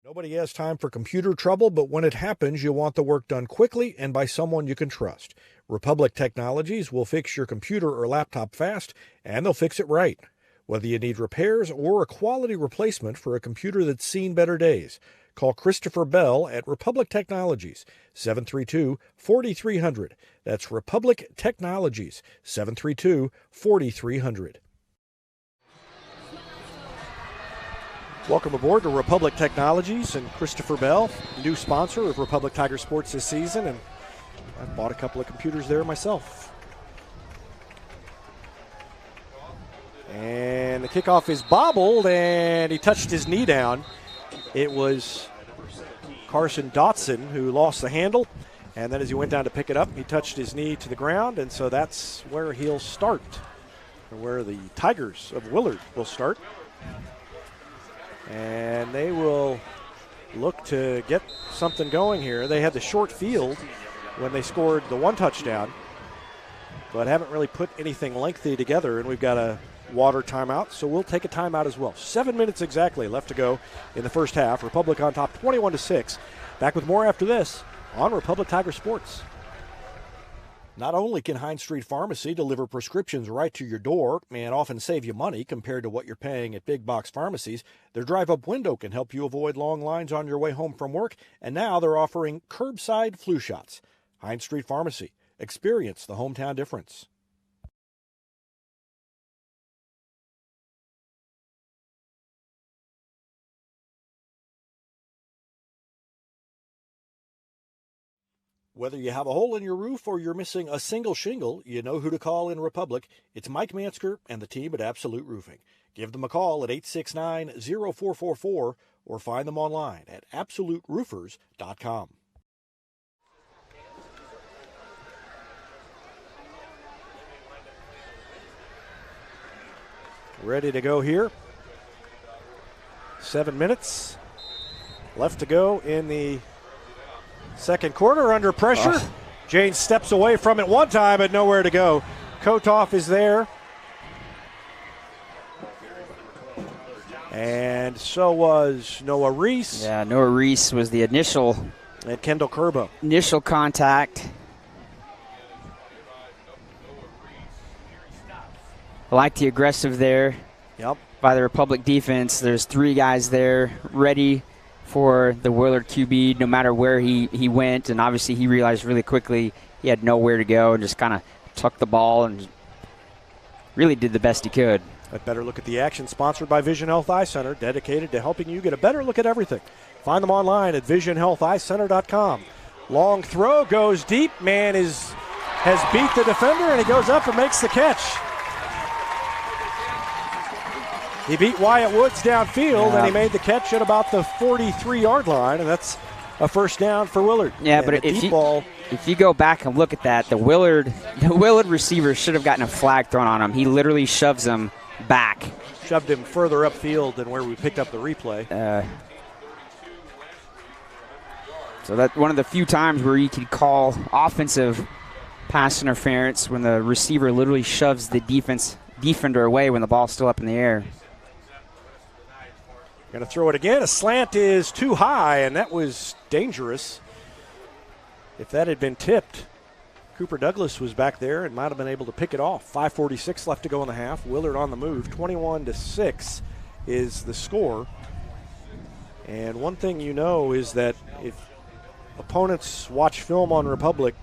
Nobody has time for computer trouble, but when it happens, you want the work done quickly and by someone you can trust. Republic Technologies will fix your computer or laptop fast, and they'll fix it right. Whether you need repairs or a quality replacement for a computer that's seen better days, call Christopher Bell at Republic Technologies, 732-4300. That's Republic Technologies, 732-4300. Welcome aboard to Republic Technologies and Christopher Bell, new sponsor of Republic Tiger Sports this season, and I've bought a couple of computers there myself. And the kickoff is bobbled, and he touched his knee down. It was Carson Dotson, who lost the handle. And then as he went down to pick it up, he touched his knee to the ground. And so that's where he'll start, or where the Tigers of Willard will start. And they will look to get something going here. They had the short field when they scored the one touchdown, but haven't really put anything lengthy together, and we've got a water timeout, so we'll take a timeout as well. 7 minutes exactly left to go in the first half. Republic on top 21-6. Back with more after this on Republic Tiger Sports. Not only can Hines Street Pharmacy deliver prescriptions right to your door and often save you money compared to what you're paying at big box pharmacies, their drive-up window can help you avoid long lines on your way home from work, and now they're offering curbside flu shots. Hines Street Pharmacy. Experience the hometown difference. Whether you have a hole in your roof or you're missing a single shingle, you know who to call in Republic. It's Mike Mansker and the team at Absolute Roofing. Give them a call at 869-0444 or find them online at absoluteroofers.com. Ready to go here. 7 minutes left to go in the second quarter. Under pressure. James steps away from it one time, but nowhere to go. Kotoff is there. And so was Noah Reese. Yeah, Noah Reese was the initial. And Kendall Kerbo. Initial contact. I like the aggressive there. Yep. By the Republic defense. There's three guys there ready for the Willard QB no matter where he went. And obviously he realized really quickly he had nowhere to go and just kind of tucked the ball and really did the best he could. A better look at the action, sponsored by Vision Health Eye Center, dedicated to helping you get a better look at everything. Find them online at visionhealtheyecenter.com. Long throw goes deep. Man has beat the defender, and he goes up and makes the catch. He beat Wyatt Woods downfield, and he made the catch at about the 43-yard line, and that's a first down for Willard. Yeah, and but if you go back and look at that, the Willard receiver should have gotten a flag thrown on him. He literally shoves him back. Shoved him further upfield than where we picked up the replay. So that's one of the few times where you could call offensive pass interference when the receiver literally shoves the defender away when the ball's still up in the air. Going to throw it again. A slant is too high, and that was dangerous. If that had been tipped, Cooper Douglas was back there and might have been able to pick it off. 5:46 left to go in the half. Willard on the move. 21-6 is the score. And one thing you know is that if opponents watch film on Republic,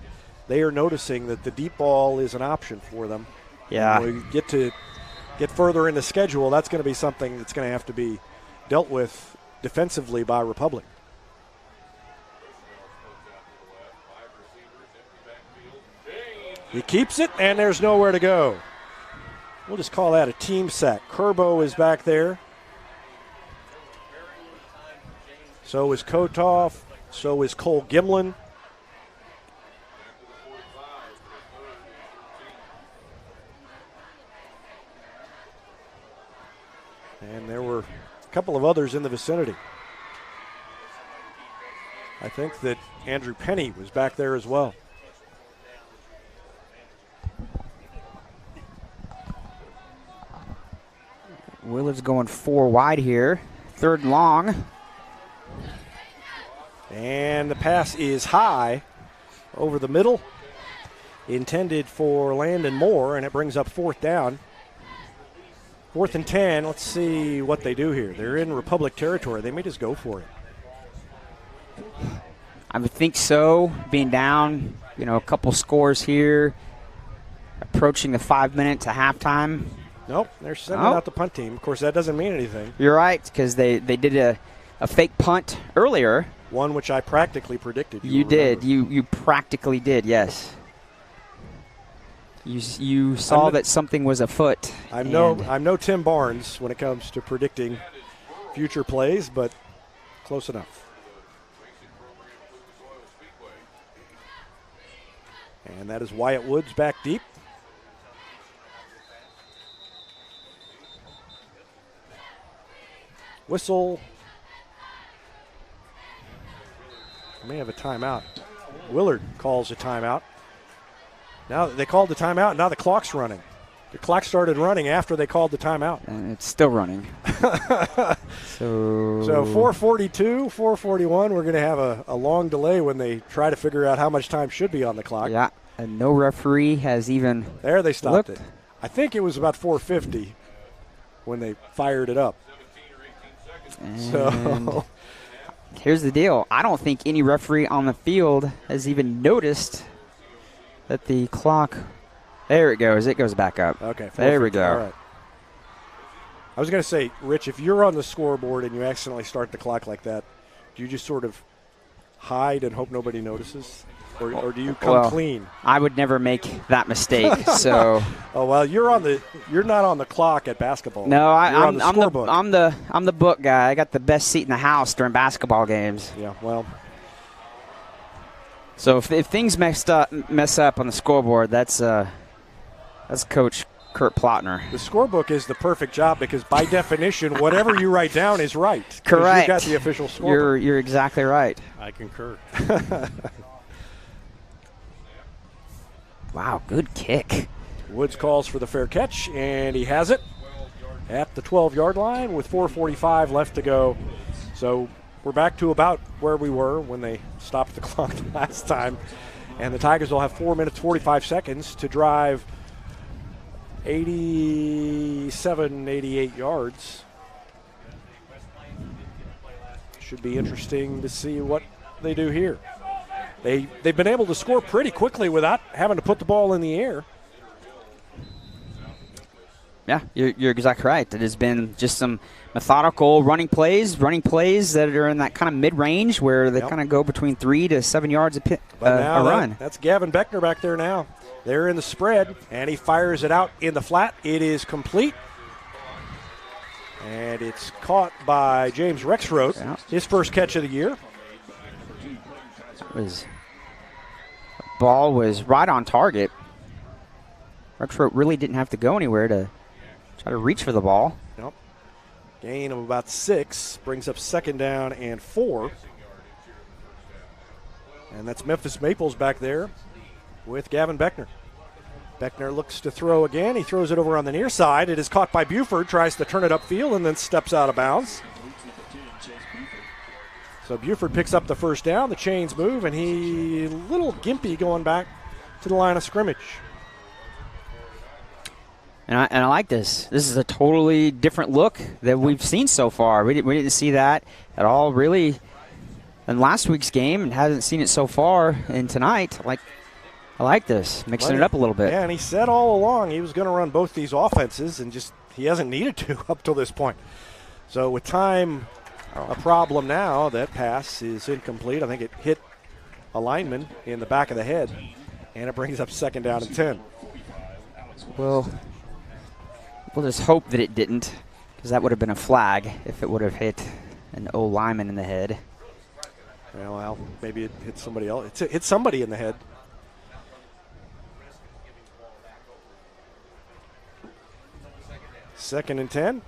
they are noticing that the deep ball is an option for them. Yeah. When we get further in the schedule, that's going to be something that's going to have to be dealt with defensively by Republic. He keeps it, and there's nowhere to go. We'll just call that a team sack. Kerbo is back there. So is Kotoff. So is Cole Gimlin. And there were a couple of others in the vicinity. I think that Andrew Penny was back there as well. Willard's going 4 wide here. 3rd and long. And the pass is high over the middle. Intended for Landon Moore, and it brings up 4th down. 4th and 10. Let's see what they do here. They're in Republic territory. They may just go for it. I would think so. Being down, a couple scores here. Approaching the 5 minutes to halftime. Nope, they're sending out the punt team. Of course, that doesn't mean anything. You're right, because they did a fake punt earlier. One which I practically predicted. You did. You practically did, yes. You saw that something was afoot. I'm no Tim Barnes when it comes to predicting future plays, but close enough. And that is Wyatt Woods back deep. Whistle. May have a timeout. Willard calls a timeout. Now they called the timeout, now the clock's running. The clock started running after they called the timeout. And it's still running. So 4:42, 4:41, we're going to have a long delay when they try to figure out how much time should be on the clock. Yeah, and no referee has even There they stopped looked. it. I think it was about 4:50 when they fired it up. And So here's the deal. I don't think any referee on the field has even noticed that the clock. There it goes. It goes back up. okay, There we 4:50. go. All right. I was going to say, Rich, if you're on the scoreboard and you accidentally start the clock like that, do you just sort of hide and hope nobody notices? Or do you come clean? I would never make that mistake. So Oh well, you're not on the clock at basketball. no, You're on the scorebook. I'm the book guy. I got the best seat in the house during basketball games. Yeah, well, So if things mess up on the scoreboard, that's Coach Kurt Plotner. the scorebook is the perfect job because by definition, whatever you write down is right. 'Cause Correct. You got the official scorebook. You're exactly right. I concur. Wow, good kick. Woods calls for the fair catch, and he has it at the 12-yard line with 4:45 left to go. So we're back to about where we were when they stopped the clock last time. And the Tigers will have 4 minutes, 45 seconds to drive 87, 88 yards. Should be interesting to see what they do here. They've been able to score pretty quickly without having to put the ball in the air. Yeah, you're exactly right. It has been just some methodical running plays that are in that kind of mid-range where they kind of go between 3 to 7 yards a run. That's Gavin Beckner back there now. They're in the spread, and he fires it out in the flat. It is complete. And it's caught by James Rexroth, his first catch of the year. Ball was right on target. Rexroth really didn't have to go anywhere to try to reach for the ball. Nope. Gain of about 6 brings up 2nd down and 4. And that's Memphis Maples back there with Gavin Beckner. Beckner looks to throw again. He throws it over on the near side. It is caught by Buford, tries to turn it upfield, and then steps out of bounds. So Buford picks up the first down. The chains move, and he a little gimpy going back to the line of scrimmage. And I like this. This is a totally different look that we've seen so far. We didn't see that at all really in last week's game and haven't seen it so far in tonight. I like this, mixing it up a little bit. Yeah, and he said all along he was going to run both these offenses, and just he hasn't needed to up till this point. So with time a problem now, that pass is incomplete. I think it hit a lineman in the back of the head, and it brings up 2nd down and 10. Well, we'll just hope that it didn't, because that would have been a flag if it would have hit an O lineman in the head. Well, maybe it hit somebody else. It hit somebody in the head. Second and 10.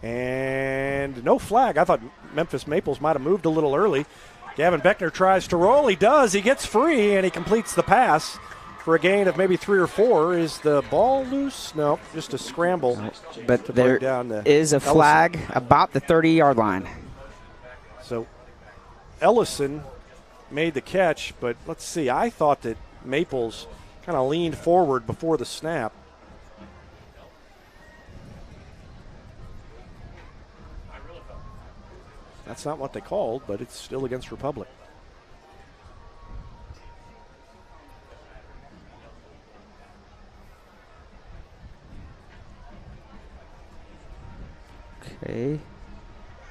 And no flag. I thought Memphis Maples might have moved a little early. Gavin Beckner tries to roll. He does. He gets free, and he completes the pass for a gain of maybe 3 or 4. Is the ball loose? No, just a scramble. But there is a flag about the 30-yard line. So Ellison made the catch, but let's see. I thought that Maples kind of leaned forward before the snap. That's not what they called, but it's still against Republic. Okay.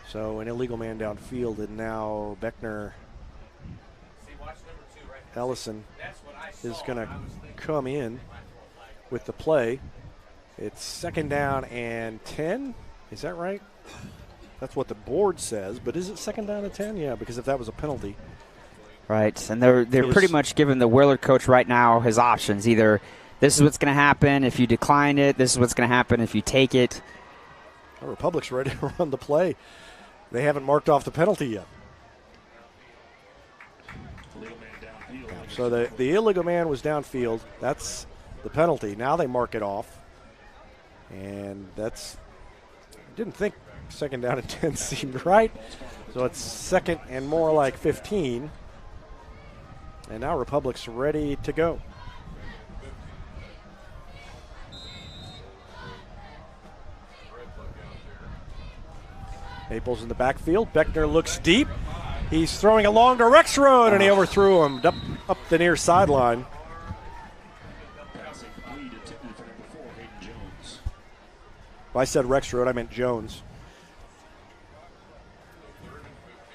So an illegal man downfield, and now Beckner, Ellison is going to come in with the play. It's 2nd down and 10. Is that right? That's what the board says, but is it 2nd down and 10? Yeah, because if that was a penalty, Right, and they're pretty much giving the Willard coach right now his options. Either this is what's going to happen if you decline it, this is what's going to happen if you take it. The Republic's ready to run the play. They haven't marked off the penalty yet. So the illegal man was downfield. That's the penalty. Now they mark it off. And that's, I didn't think second down and 10 seemed right. So it's second and more like 15. And now Republic's ready to go. Maples in the backfield. Beckner looks deep. He's throwing along to Rexroad, and he overthrew him up the near sideline. If I said Rexroad, I meant Jones.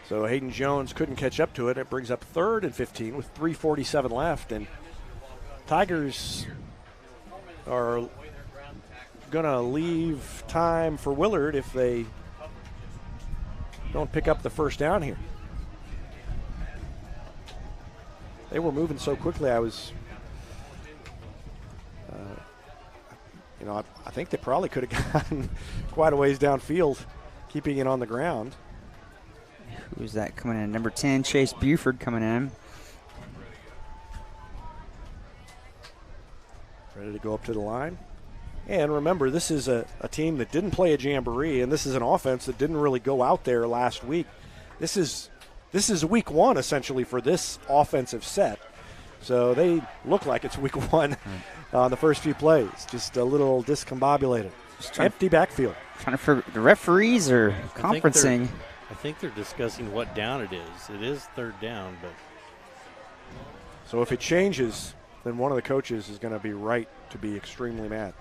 So Hayden Jones couldn't catch up to it. It brings up 3rd and 15 with 3:47 left. And Tigers are going to leave time for Willard if they don't pick up the first down here. They were moving so quickly, I was, I think they probably could have gotten quite a ways downfield, keeping it on the ground. Who's that coming in? Number 10, Chase Buford coming in. Ready to go up to the line. And remember, this is a team that didn't play a jamboree, and this is an offense that didn't really go out there last week. This is week one, essentially, for this offensive set. So they look like it's week one on the first few plays. Just a little discombobulated. Empty backfield. Trying to the referees are conferencing. I think they're discussing what down it is. It is 3rd down, but. So if it changes, then one of the coaches is going to be right to be extremely mad.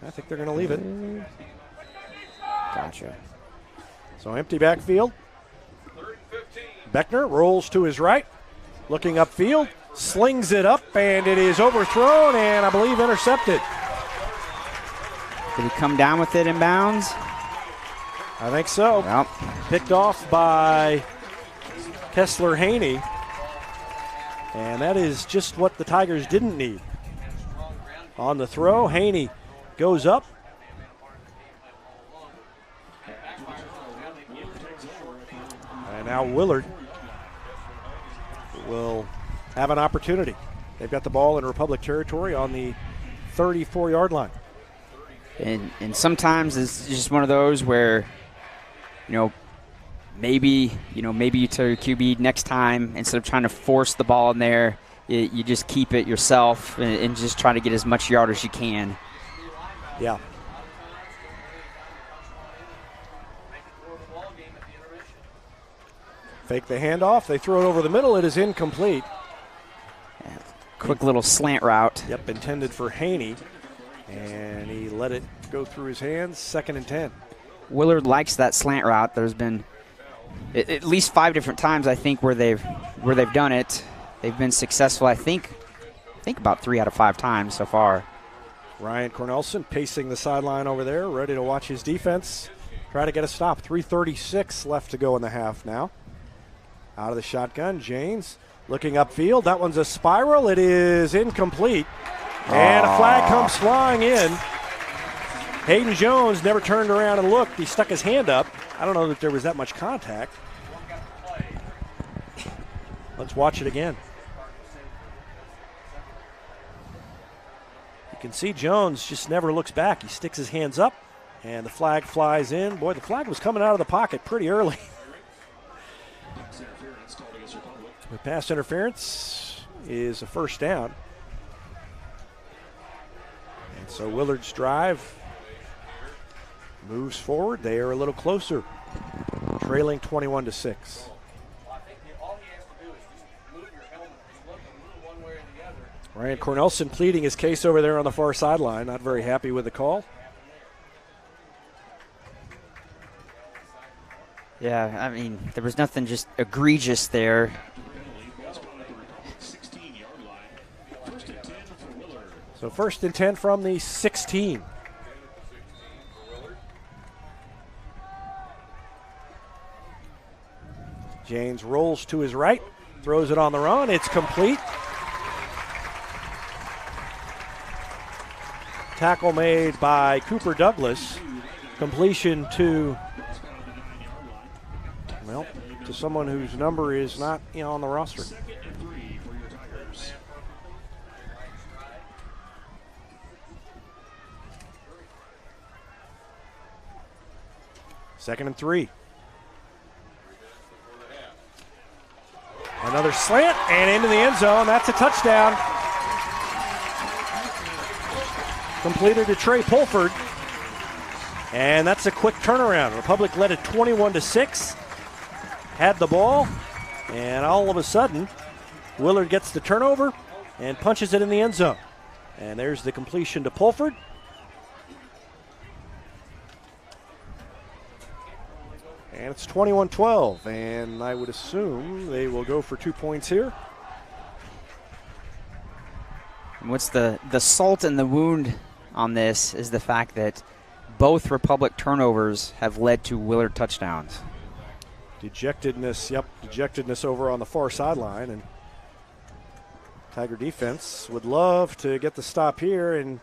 I think they're going to leave it. Gotcha. So empty backfield. Beckner rolls to his right, looking upfield, slings it up, and it is overthrown and I believe intercepted. Did he come down with it in bounds? I think so. Well, picked off by Kessler Haney. And that is just what the Tigers didn't need. On the throw, Haney goes up. And now Willard will have an opportunity. They've got the ball in Republic territory on the 34-yard line. And sometimes it's just one of those where, maybe you tell your QB next time, instead of trying to force the ball in there, you just keep it yourself and just try to get as much yard as you can. Yeah. Fake the handoff. They throw it over the middle. It is incomplete. Quick little slant route. Yep, intended for Haney. And he let it go through his hands. 2nd and 10. Willard likes that slant route. There's been at least 5 different times, I think, where they've done it. They've been successful, I think about 3 out of 5 times so far. Ryan Cornelson pacing the sideline over there, ready to watch his defense try to get a stop. 3:36 left to go in the half now. Out of the shotgun, James looking upfield. That one's a spiral. It is incomplete. And a flag comes flying in. Hayden Jones never turned around and looked. He stuck his hand up. I don't know that there was that much contact. Let's watch it again. You can see Jones just never looks back. He sticks his hands up, and the flag flies in. Boy, the flag was coming out of the pocket pretty early. The pass interference is a first down. And so Willard's drive moves forward. They are a little closer, trailing 21-6. Ryan Cornelson pleading his case over there on the far sideline. Not very happy with the call. Yeah, I mean, there was nothing just egregious there. So 1st and 10 from the 16. James rolls to his right, throws it on the run. It's complete. Tackle made by Cooper Douglas. Completion to, well, to someone whose number is not on the roster. Second and 3. Another slant and into the end zone. That's a touchdown. Completed to Trey Pulford. And that's a quick turnaround. Republic led it 21-6. Had the ball. And all of a sudden, Willard gets the turnover and punches it in the end zone. And there's the completion to Pulford. And it's 21-12, and I would assume they will go for 2 points here. What's the salt in the wound on this is the fact that both Republic turnovers have led to Willard touchdowns. Dejectedness over on the far sideline, and Tiger defense would love to get the stop here and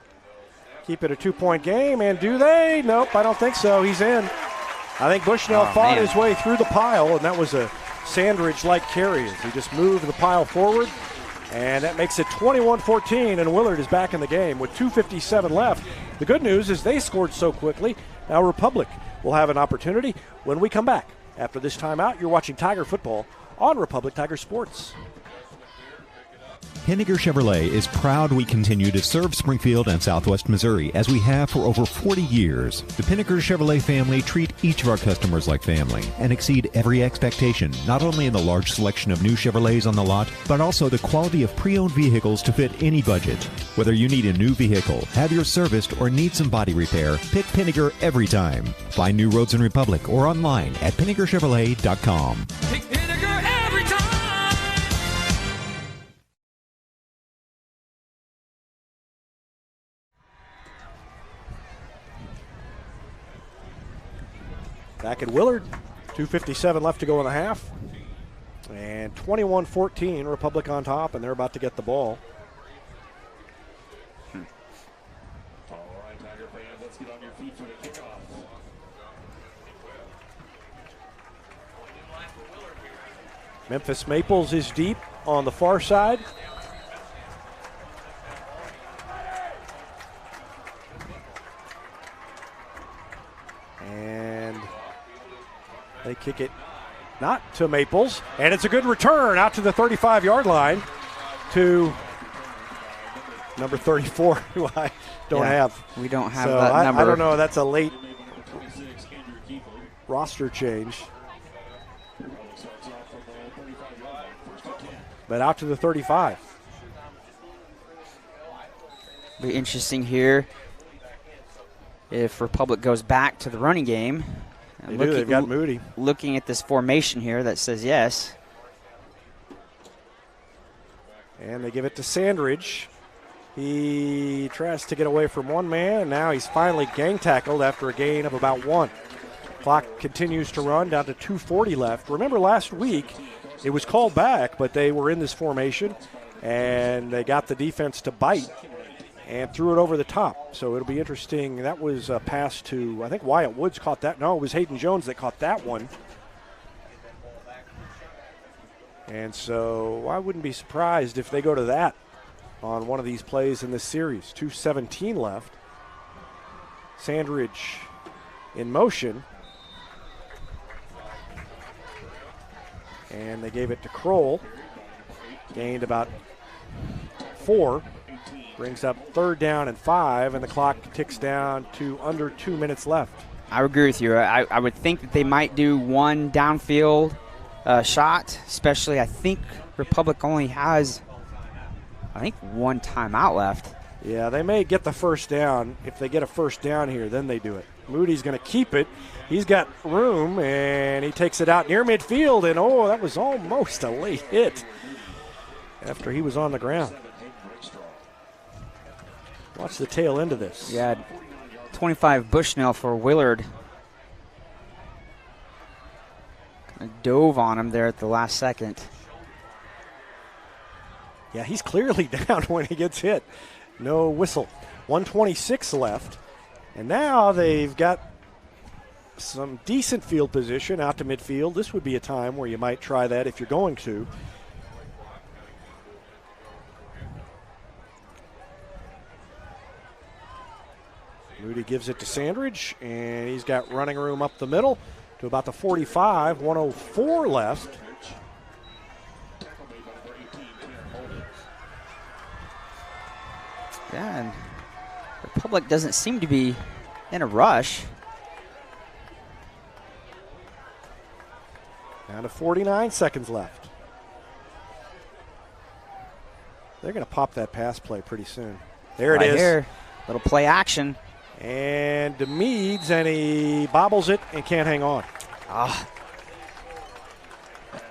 keep it a 2-point game, and do they? Nope, I don't think so. He's in. I think Bushnell fought his way through the pile, and that was a Sandridge-like carry. He just moved the pile forward, and that makes it 21-14, and Willard is back in the game with 2:57 left. The good news is they scored so quickly. Now Republic will have an opportunity when we come back. After this timeout, you're watching Tiger football on Republic Tiger Sports. Henniger Chevrolet is proud we continue to serve Springfield and Southwest Missouri as we have for over 40 years. The Pinnaker Chevrolet family treat each of our customers like family and exceed every expectation, not only in the large selection of new Chevrolets on the lot, but also the quality of pre-owned vehicles to fit any budget. Whether you need a new vehicle, have yours serviced, or need some body repair, pick Pinnaker every time. Find new roads in Republic or online at PinnakerChevrolet.com. Pick Vinegar every time. Back at Willard, 2:57 left to go in the half. And 21-14, Republic on top, and they're about to get the ball. All right, Tiger fans, let's get on your feet for the kickoff. Memphis Maples is deep on the far side. And they kick it not to Maples, and it's a good return out to the 35-yard line to number 34, who I don't have. We don't have So that number. I don't know. That's a late roster change. But out to the 35. Be interesting here if Republic goes back to the running game. They do. They've got Moody. Looking at this formation here that says yes. And they give it to Sandridge. He tries to get away from one man, and now he's finally gang tackled after a gain of about 1. Clock continues to run down to 2:40 left. Remember last week it was called back, but they were in this formation, and they got the defense to bite and threw it over the top. So it'll be interesting. That was a pass to, I think Wyatt Woods caught that. No, it was Hayden Jones that caught that one. And so I wouldn't be surprised if they go to that on one of these plays in this series. 2:17 left. Sandridge in motion. And they gave it to Kroll. Gained about 4. Brings up 3rd down and 5, and the clock ticks down to under 2 minutes left. I agree with you. I would think that they might do one downfield shot, especially I think Republic only has, one timeout left. Yeah, they may get the first down. If they get a first down here, then they do it. Moody's going to keep it. He's got room, and he takes it out near midfield, and that was almost a late hit after he was on the ground. Watch the tail end of this. Yeah, 25 Bushnell for Willard. Dove on him there at the last second. Yeah, he's clearly down when he gets hit. No whistle. 126 left. And now they've got some decent field position out to midfield. This would be a time where you might try that if you're going to. Moody gives it to Sandridge, and he's got running room up the middle to about the 45. 104 left. Yeah, and Republic doesn't seem to be in a rush. Down to 49 seconds left. They're going to pop that pass play pretty soon. There it is. Here. Little play action. And to Meads, and he bobbles it and can't hang on.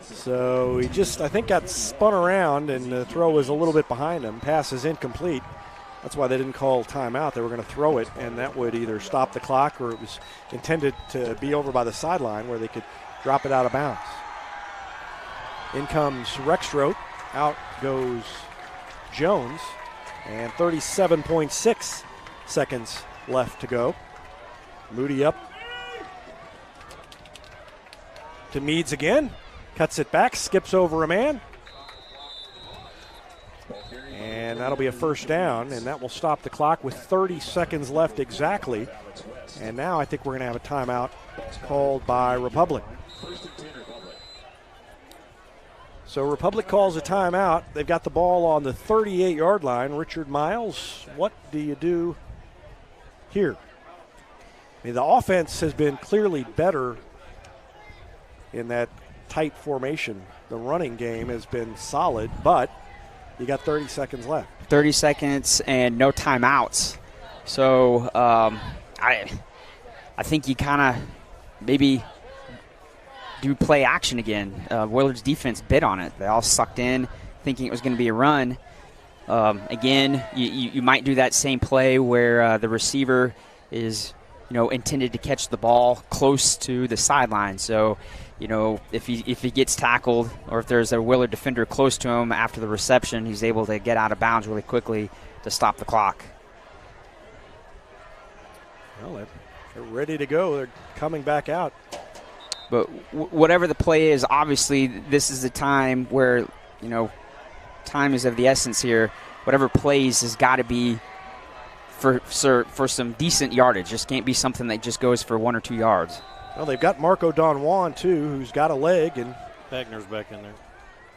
So he just, I think, got spun around, and the throw was a little bit behind him. Pass is incomplete. That's why they didn't call timeout. They were going to throw it, and that would either stop the clock or it was intended to be over by the sideline where they could drop it out of bounds. In comes Rexroth. Out goes Jones. And 37.6 seconds left to go. Moody up to Meads again. Cuts it back, skips over a man. And that'll be a first down, and that will stop the clock with 30 seconds left exactly. And now I think we're going to have a timeout called by Republic. So Republic calls a timeout. They've got the ball on the 38-yard line. Richard Miles, what do you do here? I mean, the offense has been clearly better in that tight formation. The running game has been solid, but you got 30 seconds left. 30 seconds and no timeouts. So I think you kind of maybe do play action again. Willard's defense bid on it. They all sucked in thinking it was going to be a run. Again, you might do that same play where the receiver is, intended to catch the ball close to the sideline. So, if he gets tackled or if there's a Willard defender close to him after the reception, he's able to get out of bounds really quickly to stop the clock. Well, they're ready to go. They're coming back out. But whatever the play is, obviously this is the time where, time is of the essence here. Whatever plays has got to be for some decent yardage. Just can't be something that just goes for 1 or 2 yards. Well, they've got Marco Don Juan, too, who's got a leg. And Beckner's back in there.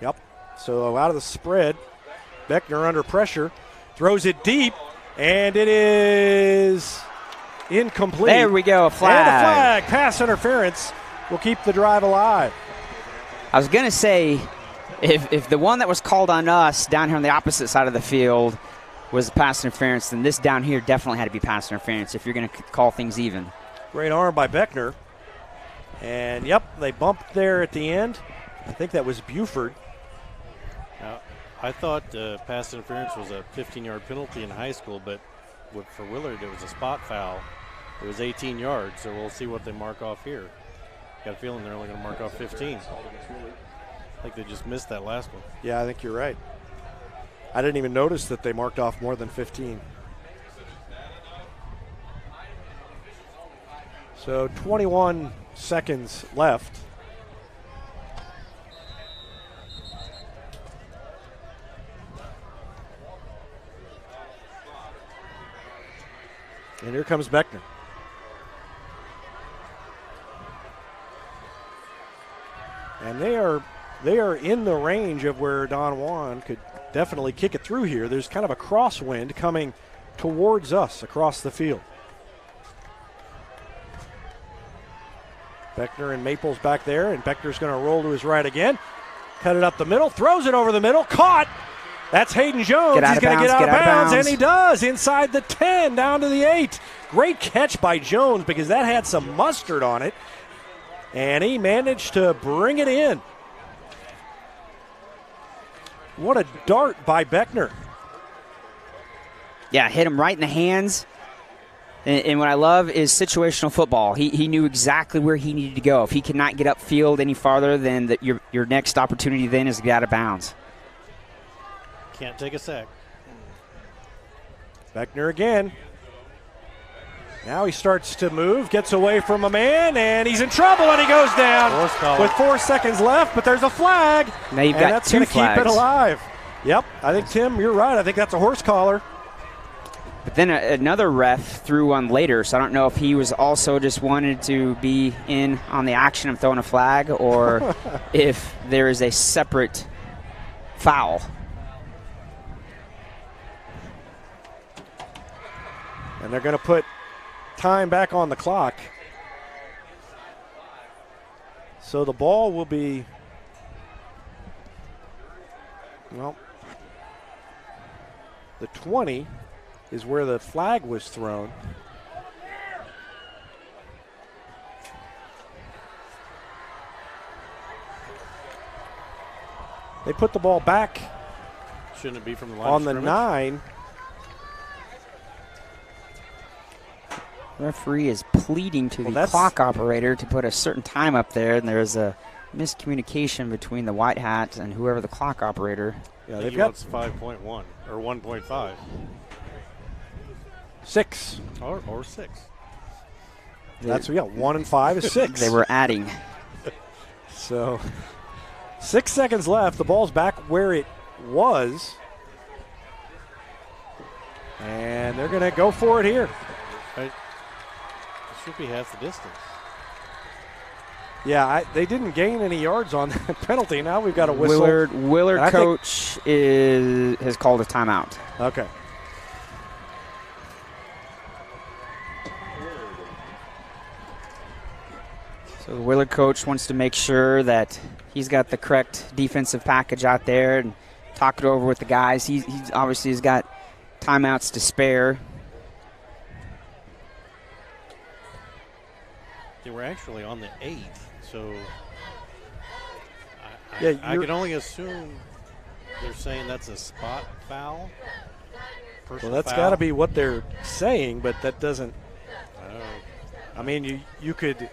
Yep. So out of the spread, Beckner under pressure, throws it deep, and it is incomplete. There we go, a flag. And a flag. Pass interference will keep the drive alive. I was going to say, if the one that was called on us down here on the opposite side of the field was pass interference, then this down here definitely had to be pass interference if you're going to call things even. Great arm by Beckner. And, yep, they bumped there at the end. I think that was Buford. Now, I thought pass interference was a 15-yard penalty in high school, but for Willard it was a spot foul. It was 18 yards, so we'll see what they mark off here. Got a feeling they're only going to mark off 15. I think they just missed that last one. Yeah, I think you're right. I didn't even notice that they marked off more than 15. So 21 seconds left. And here comes Beckner. And they are in the range of where Don Juan could definitely kick it through here. There's kind of a crosswind coming towards us across the field. Beckner and Maples back there, and Beckner's going to roll to his right again. Cut it up the middle, throws it over the middle, caught. That's Hayden Jones. He's going to get out of bounds, and he does, inside the 10, down to the 8. Great catch by Jones because that had some mustard on it, and he managed to bring it in. What a dart by Beckner. Yeah, hit him right in the hands. And what I love is situational football. He knew exactly where he needed to go. If he could not get upfield any farther, then your next opportunity then is to get out of bounds. Can't take a sack. Beckner again. Now he starts to move, gets away from a man, and he's in trouble, and he goes down with 4 seconds left, but there's a flag. Now you've and got that's two going to keep flags. it alive. Yep, I think, Tim, you're right. I think that's a horse collar. But then another ref threw one later, so I don't know if he was also just wanted to be in on the action of throwing a flag or if there is a separate foul. And they're going to put time back on the clock. So the ball will be, well, the 20 is where the flag was thrown. They put the ball back Shouldn't it be from the line on of the scrimmage? 9. Referee is pleading to the clock operator to put a certain time up there, and there's a miscommunication between the white hat and whoever the clock operator. Yeah, They've got 5.1 or 1.5. 6. Or 6. That's, 1 and 5 is 6. They were adding. So 6 seconds left. The ball's back where it was. And they're going to go for it here. It should be half the distance. Yeah, they didn't gain any yards on that penalty. Now we've got a whistle. Willard coach has called a timeout. Okay. So the Willard coach wants to make sure that he's got the correct defensive package out there and talk it over with the guys. He obviously has got timeouts to spare. They were actually on the 8th, so Yeah, I can only assume they're saying that's a spot foul. Well, that's got to be what they're saying, but that doesn't. I mean, you could.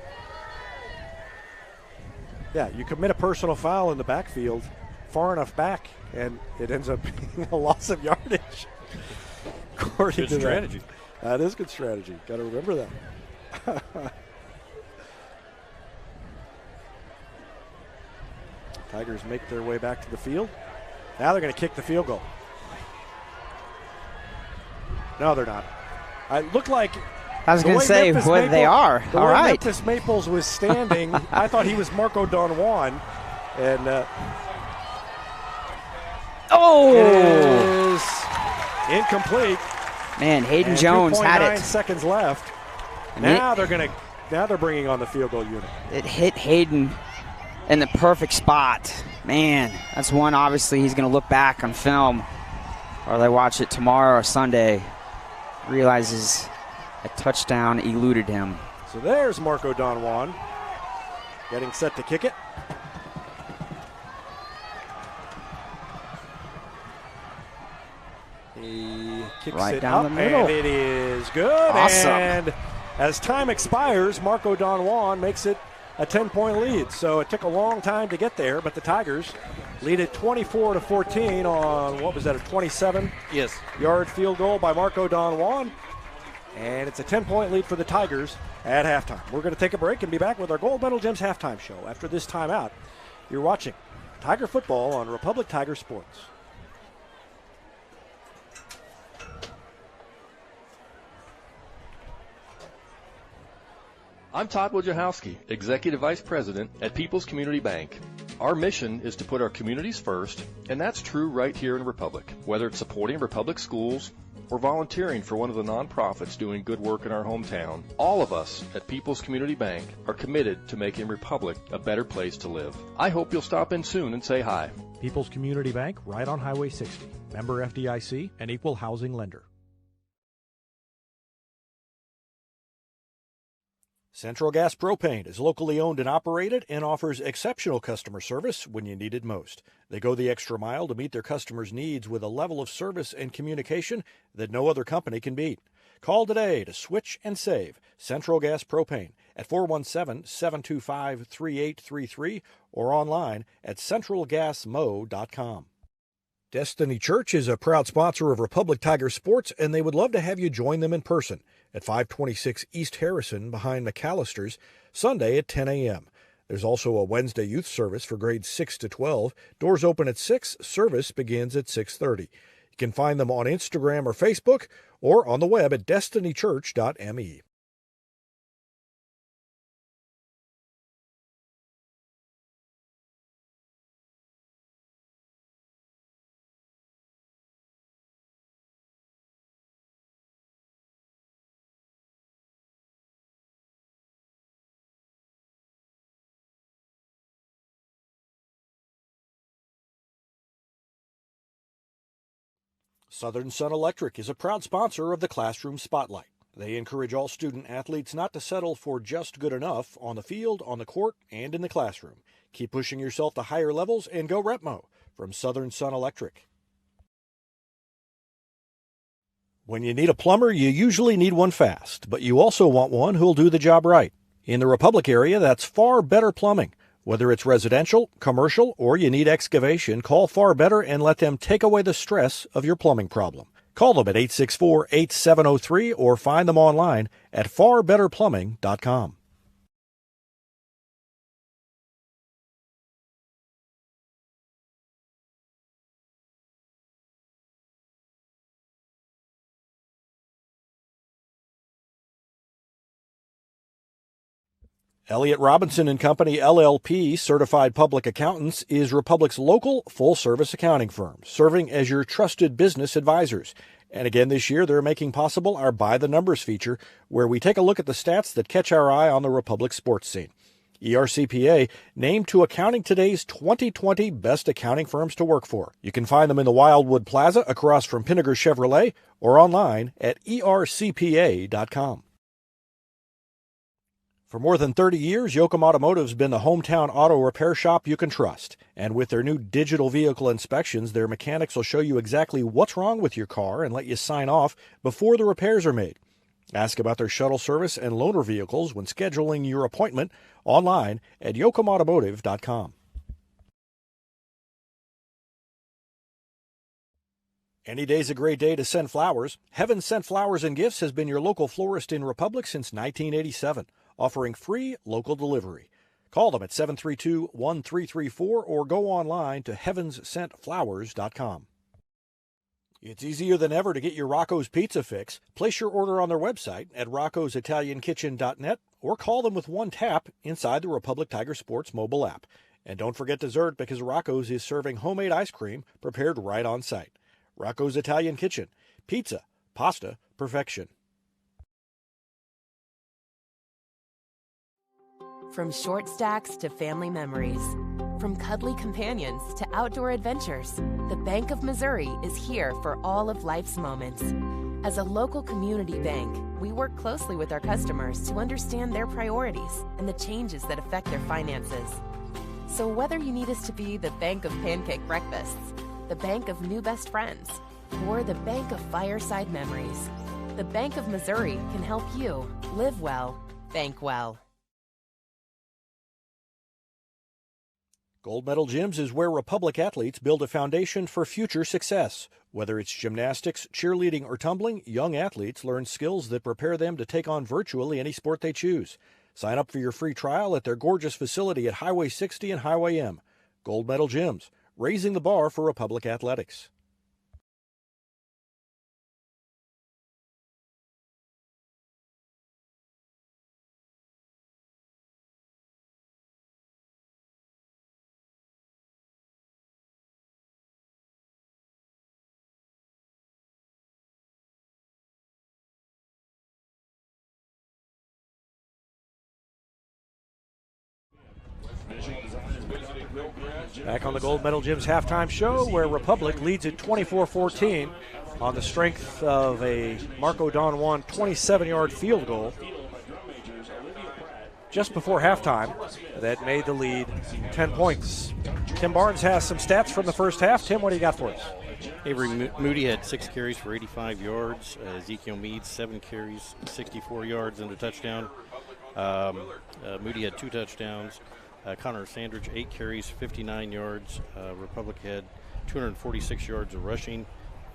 Yeah, you commit a personal foul in the backfield far enough back, and it ends up being a loss of yardage. According to strategy. That is good strategy. Got to remember that. Tigers make their way back to the field. Now they're going to kick the field goal. No, they're not. It looked like. I was going to say what they are. The All way right. Memphis Maples was standing, I thought he was Marco Don Juan. And it is incomplete. Man, Hayden and Jones had 2.9 it. seconds left. Now they're bringing on the field goal unit. It hit Hayden in the perfect spot. Man, that's one obviously he's going to look back on film, or they watch it tomorrow or Sunday, realizes a touchdown eluded him. So there's Marco Don Juan getting set to kick it. He kicks Right it down up, the middle. and it is good. Awesome. And as time expires, Marco Don Juan makes it a 10-point lead. So it took a long time to get there, but the Tigers lead it 24-14 on, what was that, a 27-yard field goal by Marco Don Juan. And it's a 10-point lead for the Tigers at halftime. We're going to take a break and be back with our Gold Medal Gems halftime show. After this timeout, you're watching Tiger Football on Republic Tiger Sports. I'm Todd Wojciechowski, Executive Vice President at People's Community Bank. Our mission is to put our communities first, and that's true right here in Republic. Whether it's supporting Republic schools or volunteering for one of the nonprofits doing good work in our hometown, all of us at People's Community Bank are committed to making Republic a better place to live. I hope you'll stop in soon and say hi. People's Community Bank, right on Highway 60. Member FDIC, an equal housing lender. Central Gas Propane is locally owned and operated and offers exceptional customer service when you need it most. They go the extra mile to meet their customers' needs with a level of service and communication that no other company can beat. Call today to switch and save Central Gas Propane at 417-725-3833 or online at centralgasmo.com. Destiny Church is a proud sponsor of Republic Tiger Sports, and they would love to have you join them in person at 526 East Harrison behind McAllister's, Sunday at 10 a.m. There's also a Wednesday youth service for grades 6 to 12. Doors open at 6. Service begins at 6:30. You can find them on Instagram or Facebook or on the web at destinychurch.me. Southern Sun Electric is a proud sponsor of the Classroom Spotlight. They encourage all student athletes not to settle for just good enough on the field, on the court, and in the classroom. Keep pushing yourself to higher levels and go Repmo from Southern Sun Electric. When you need a plumber, you usually need one fast, but you also want one who'll do the job right. In the Republic area, that's Far Better Plumbing. Whether it's residential, commercial, or you need excavation, call Far Better and let them take away the stress of your plumbing problem. Call them at 864-8703 or find them online at farbetterplumbing.com. Elliott Robinson and Company, LLP, Certified Public Accountants, is Republic's local full-service accounting firm, serving as your trusted business advisors. And again this year, they're making possible our By the Numbers feature, where we take a look at the stats that catch our eye on the Republic sports scene. ERCPA named to Accounting Today's 2020 Best Accounting Firms to Work For. You can find them in the Wildwood Plaza across from Pinnaker Chevrolet or online at ercpa.com. For more than 30 years, Yoakum Automotive's been the hometown auto repair shop you can trust. And with their new digital vehicle inspections, their mechanics will show you exactly what's wrong with your car and let you sign off before the repairs are made. Ask about their shuttle service and loaner vehicles when scheduling your appointment online at yoakumautomotive.com. Any day's a great day to send flowers. Heaven Sent Flowers and Gifts has been your local florist in Republic since 1987. Offering free local delivery. Call them at 732-1334 or go online to heavenssentflowers.com. It's easier than ever to get your Rocco's Pizza fix. Place your order on their website at roccositaliankitchen.net or call them with one tap inside the Republic Tiger Sports mobile app. And don't forget dessert, because Rocco's is serving homemade ice cream prepared right on site. Rocco's Italian Kitchen. Pizza, pasta, perfection. From short stacks to family memories, from cuddly companions to outdoor adventures, the Bank of Missouri is here for all of life's moments. As a local community bank, we work closely with our customers to understand their priorities and the changes that affect their finances. So whether you need us to be the bank of pancake breakfasts, the bank of new best friends, or the bank of fireside memories, the Bank of Missouri can help you live well, bank well. Gold Medal Gyms is where Republic athletes build a foundation for future success. Whether it's gymnastics, cheerleading, or tumbling, young athletes learn skills that prepare them to take on virtually any sport they choose. Sign up for your free trial at their gorgeous facility at Highway 60 and Highway M. Gold Medal Gyms, raising the bar for Republic athletics. Back on the Gold Medal Gyms halftime show, where Republic leads at 24-14 on the strength of a Marco Don Juan 27-yard field goal just before halftime that made the lead 10 points. Tim Barnes has some stats from the first half. Tim, what do you got for us? Avery Moody had 6 carries for 85 yards. Ezekiel Meade, 7 carries, 64 yards and a touchdown. Moody had 2 touchdowns. Connor Sandridge, 8 carries, 59 yards. Republic had 246 yards of rushing.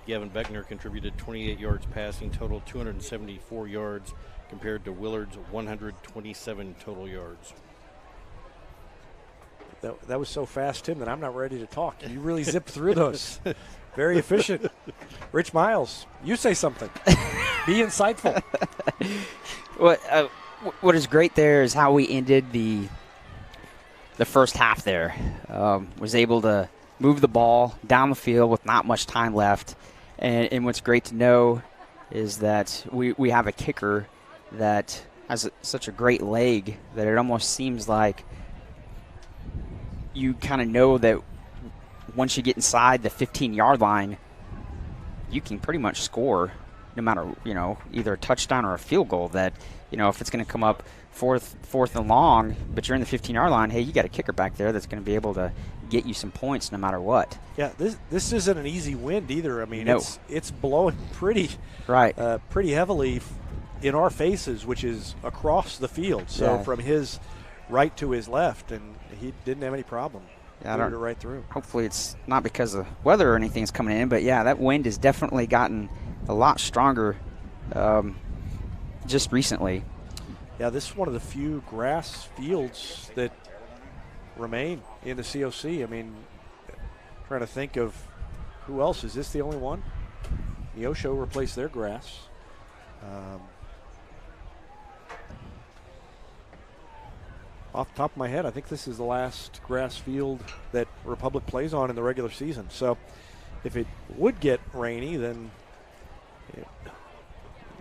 Gavin Beckner contributed 28 yards passing, total 274 yards compared to Willard's 127 total yards. That was so fast, Tim, that I'm not ready to talk. You really zipped through those. Very efficient. Rich Miles, you say something. Be insightful. What is great there is how we ended the first half there. Was able to move the ball down the field with not much time left. And what's great to know is that we have a kicker that has such a great leg that it almost seems like you kind of know that once you get inside the 15-yard line, you can pretty much score no matter, either a touchdown or a field goal. That, if it's going to come up fourth and long, but you're in the 15-yard line, hey, you got a kicker back there that's going to be able to get you some points no matter what. Yeah, this isn't an easy wind either. I mean, no. It's blowing pretty heavily in our faces, which is across the field. So from his right to his left, and he didn't have any problem. Yeah, it right through. Hopefully it's not because of weather or anything's coming in, but yeah, that wind has definitely gotten a lot stronger just recently. Yeah, this is one of the few grass fields that remain in the COC. I mean, trying to think of who else. Is this the only one? Neosho replaced their grass. Off the top of my head, I think this is the last grass field that Republic plays on in the regular season. So if it would get rainy, then it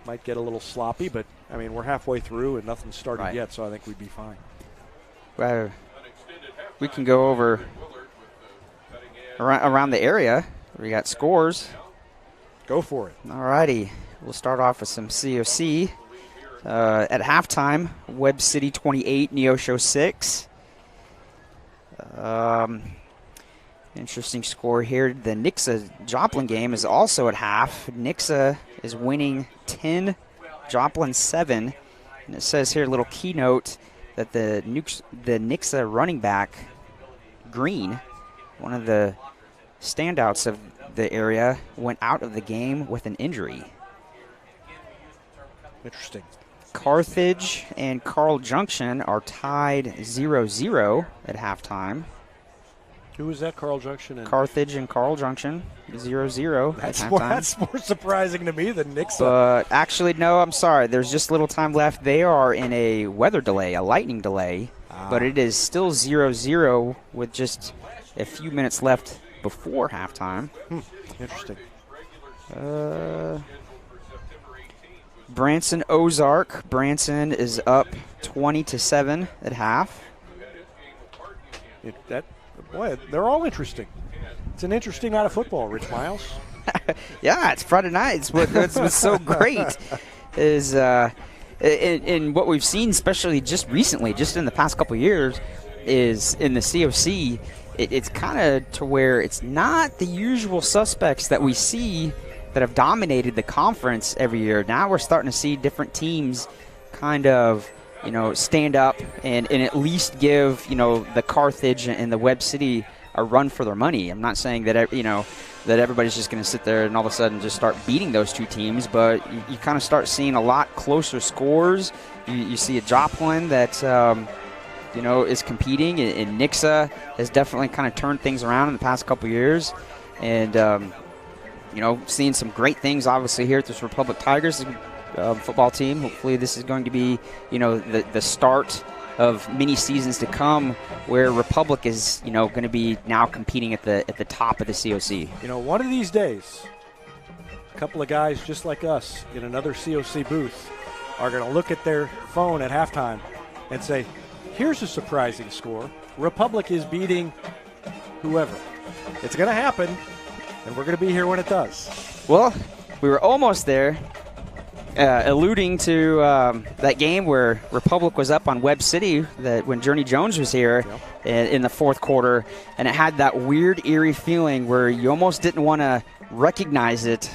might get a little sloppy. But, I mean, we're halfway through and nothing's started yet, so I think we'd be fine. Well, we can go over around the area. We got scores. Go for it. All righty. We'll start off with some COC. At halftime, Webb City 28, Neosho 6. Interesting score here. The Nixa-Joplin game is also at half. Nixa is winning 10, Joplin 7. And it says here, a little keynote, that the Nixa running back, Green, one of the standouts of the area, went out of the game with an injury. Interesting. Carthage and Carl Junction are tied 0-0 at halftime. Who was that, Carl Junction? Carthage and Carl Junction, 0-0 at halftime. That's more surprising to me than Nixa. But actually, no, I'm sorry. There's just little time left. They are in a weather delay, a lightning delay. But it is still 0-0 with just a few minutes left before halftime. Interesting. Branson Ozark. Branson is up 20-7 at half. Boy, they're all interesting. It's an interesting night of football, Rich Miles. Yeah, it's Friday night. What's so great is in what we've seen, especially just recently, just in the past couple of years, is in the COC, it's kind of to where it's not the usual suspects that we see that have dominated the conference every year. Now we're starting to see different teams kind of, stand up and at least give, the Carthage and the Webb City a run for their money. I'm not saying that, that everybody's just going to sit there and all of a sudden just start beating those two teams, but you kind of start seeing a lot closer scores. You see a Joplin that, is competing, and Nixa has definitely kind of turned things around in the past couple years. And, seeing some great things, obviously, here at this Republic Tigers football team. Hopefully this is going to be, the start of many seasons to come where Republic is, going to be now competing at the top of the COC. One of these days, a couple of guys just like us in another COC booth are going to look at their phone at halftime and say, here's a surprising score. Republic is beating whoever. It's going to happen. And we're going to be here when it does. Well, we were almost there. alluding to that game where Republic was up on Webb City when Journey Jones was here in the fourth quarter, and it had that weird, eerie feeling where you almost didn't want to recognize it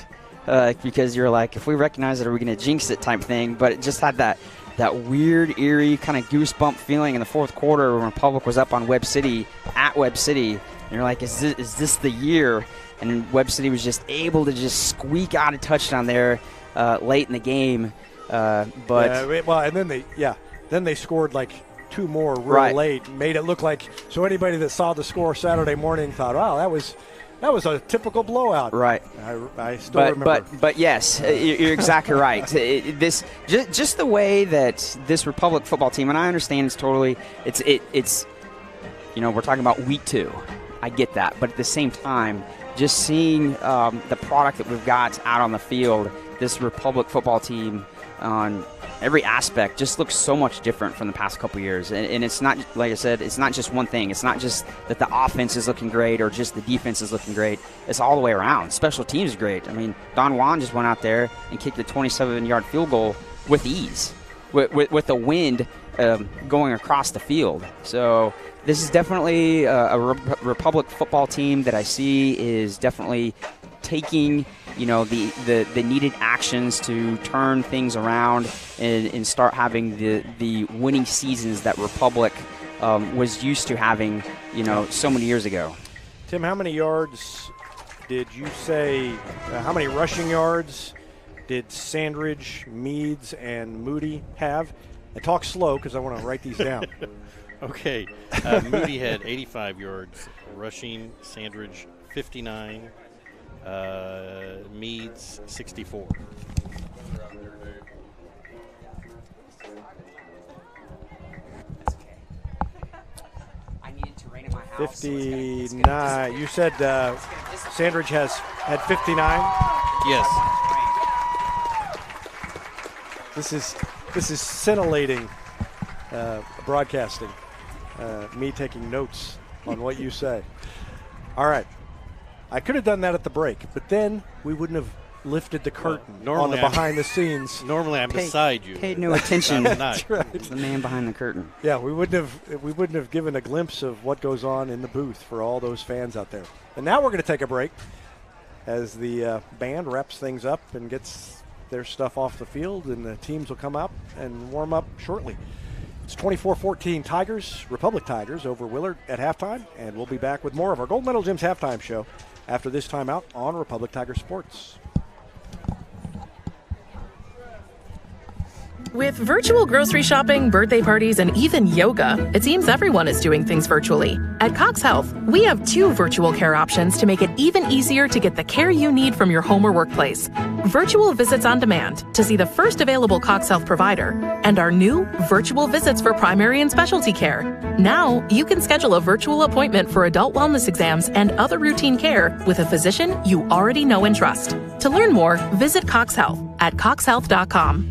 because you're like, if we recognize it, are we going to jinx it type thing? But it just had that weird, eerie kind of goosebump feeling in the fourth quarter when Republic was up on Webb City, at Webb City, and you're like, is this the year? And Webb City was just able to just squeak out a touchdown there late in the game, then they scored like two more real late, made it look like, so anybody that saw the score Saturday morning thought, wow, that was a typical blowout. Right. I still remember. But yes, you're exactly right. This just the way that this Republic football team, and I understand it's we're talking about week 2. I get that, but at the same time, just seeing the product that we've got out on the field, this Republic football team on every aspect just looks so much different from the past couple years. And it's not, like I said, it's not just one thing. It's not just that the offense is looking great or just the defense is looking great. It's all the way around. Special teams is great. I mean, Don Juan just went out there and kicked a 27-yard field goal with ease, with the wind going across the field. So this is definitely a Republic football team that I see is definitely taking the needed actions to turn things around and start having the winning seasons that Republic was used to having so many years ago. Tim, how many yards did you say, how many rushing yards did Sandridge, Meads, and Moody have? And talk slow because I want to write these down. Okay. Moody had 85 yards rushing, Sandridge 59, Meads 64. I needed to rain at my house. 59. You said Sandridge had 59? Yes. This is scintillating broadcasting. Me taking notes on what you say. All right. I could have done that at the break, but then we wouldn't have lifted the curtain on the behind the scenes. Normally I'm beside you. Paid no attention to That's right. the man behind the curtain. Yeah, we wouldn't have given a glimpse of what goes on in the booth for all those fans out there. And now we're going to take a break as the band wraps things up and gets their stuff off the field, and the teams will come up and warm up shortly. It's 24-14 Republic Tigers over Willard at halftime, and we'll be back with more of our Gold Medal Gyms halftime show after this timeout on Republic Tiger Sports. With virtual grocery shopping, birthday parties, and even yoga, it seems everyone is doing things virtually. At Cox Health, we have 2 virtual care options to make it even easier to get the care you need from your home or workplace. Virtual Visits on Demand to see the first available Cox Health provider, and our new Virtual Visits for Primary and Specialty Care. Now, you can schedule a virtual appointment for adult wellness exams and other routine care with a physician you already know and trust. To learn more, visit Cox Health at coxhealth.com.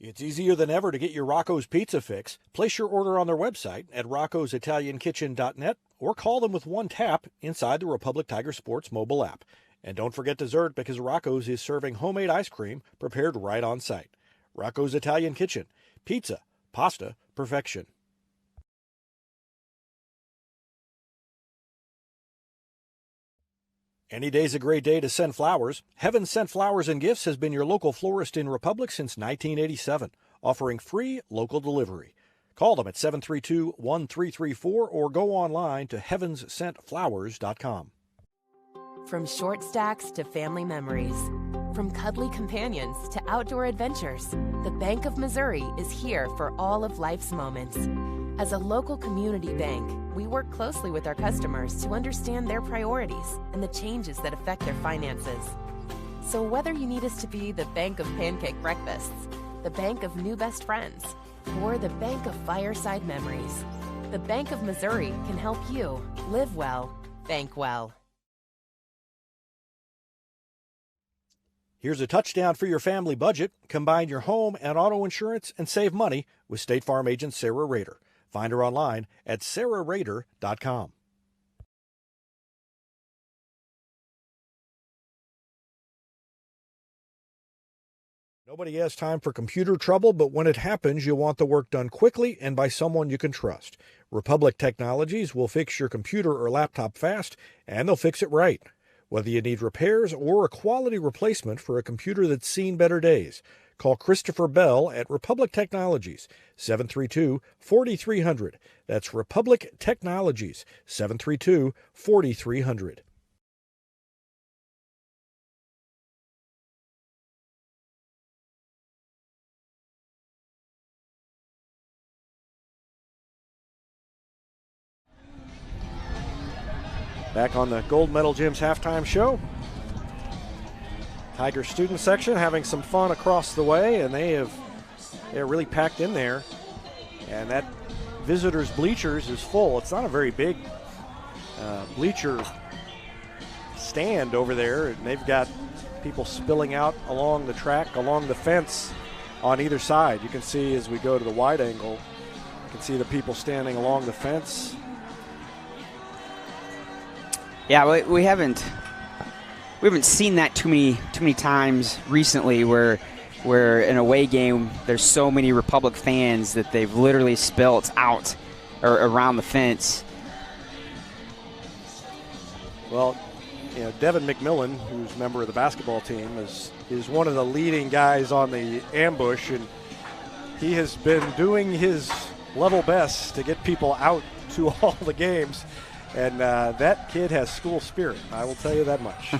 It's easier than ever to get your Rocco's Pizza fix. Place your order on their website at roccositaliankitchen.net or call them with one tap inside the Republic Tiger Sports mobile app. And don't forget dessert, because Rocco's is serving homemade ice cream prepared right on site. Rocco's Italian Kitchen. Pizza, pasta, perfection. Any day's a great day to send flowers. Heaven Sent Flowers and Gifts has been your local florist in Republic since 1987, offering free local delivery. Call them at 732-1334 or go online to heavenssentflowers.com. From short stacks to family memories, from cuddly companions to outdoor adventures, the Bank of Missouri is here for all of life's moments. As a local community bank, we work closely with our customers to understand their priorities and the changes that affect their finances. So whether you need us to be the bank of pancake breakfasts, the bank of new best friends, or the bank of fireside memories, the Bank of Missouri can help you live well, bank well. Here's a touchdown for your family budget. Combine your home and auto insurance and save money with State Farm agent Sarah Rader. Find her online at sarahrader.com. Nobody has time for computer trouble, but when it happens, you want the work done quickly and by someone you can trust. Republic Technologies will fix your computer or laptop fast, and they'll fix it right. Whether you need repairs or a quality replacement for a computer that's seen better days, call Christopher Bell at Republic Technologies, 732-4300. That's Republic Technologies, 732-4300. Back on the Gold Medal Gym's halftime show. Tiger student section having some fun across the way, and they're really packed in there. And that visitors' bleachers is full. It's not a very big bleacher stand over there, and they've got people spilling out along the track, along the fence on either side. You can see as we go to the wide angle, you can see the people standing along the fence. Yeah, we haven't seen that too many times recently where in a away game there's so many Republic fans that they've literally spilt out or around the fence. Well, you know, Devin McMillan, who's a member of the basketball team, is one of the leading guys on the ambush, and he has been doing his level best to get people out to all the games. And that kid has school spirit, I will tell you that much.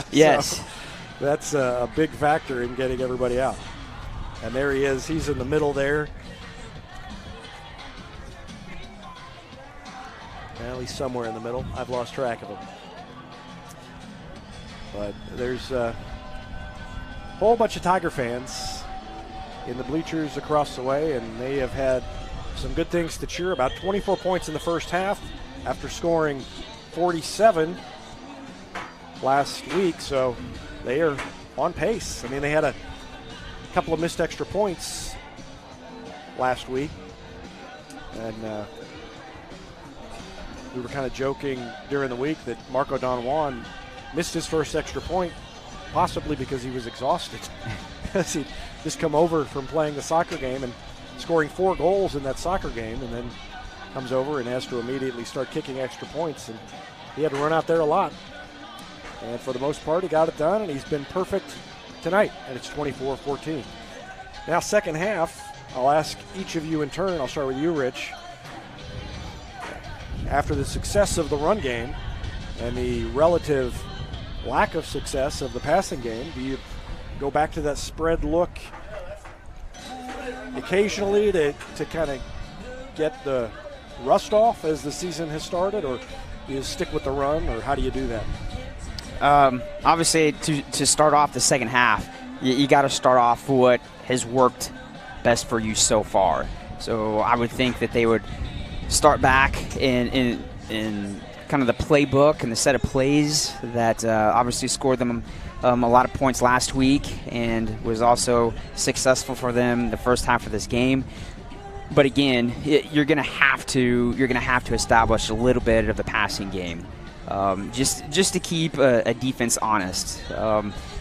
Yes. So that's a big factor in getting everybody out. And there he is. He's in the middle there. Well, he's somewhere in the middle. I've lost track of him. But there's a whole bunch of Tiger fans in the bleachers across the way, and they have had some good things to cheer about. 24 points in the first half after scoring 47 last week, so they are on pace. I mean, they had a couple of missed extra points last week, and we were kind of joking during the week that Marco Don Juan missed his first extra point, possibly because he was exhausted. Because he'd just come over from playing the soccer game and scoring 4 goals in that soccer game, and then comes over and has to immediately start kicking extra points. And he had to run out there a lot. And for the most part, he got it done, and he's been perfect tonight, and it's 24-14. Now, second half, I'll ask each of you in turn. I'll start with you, Rich. After the success of the run game and the relative lack of success of the passing game, do you go back to that spread look occasionally to kind of get the rust off as the season has started, or do you stick with the run, or how do you do that? Obviously, to start off the second half, you got to start off what has worked best for you so far. So I would think that they would start back in kind of the playbook and the set of plays that obviously scored them a lot of points last week and was also successful for them the first half of this game. But again, you're going to have to establish a little bit of the passing game, just to keep a defense honest.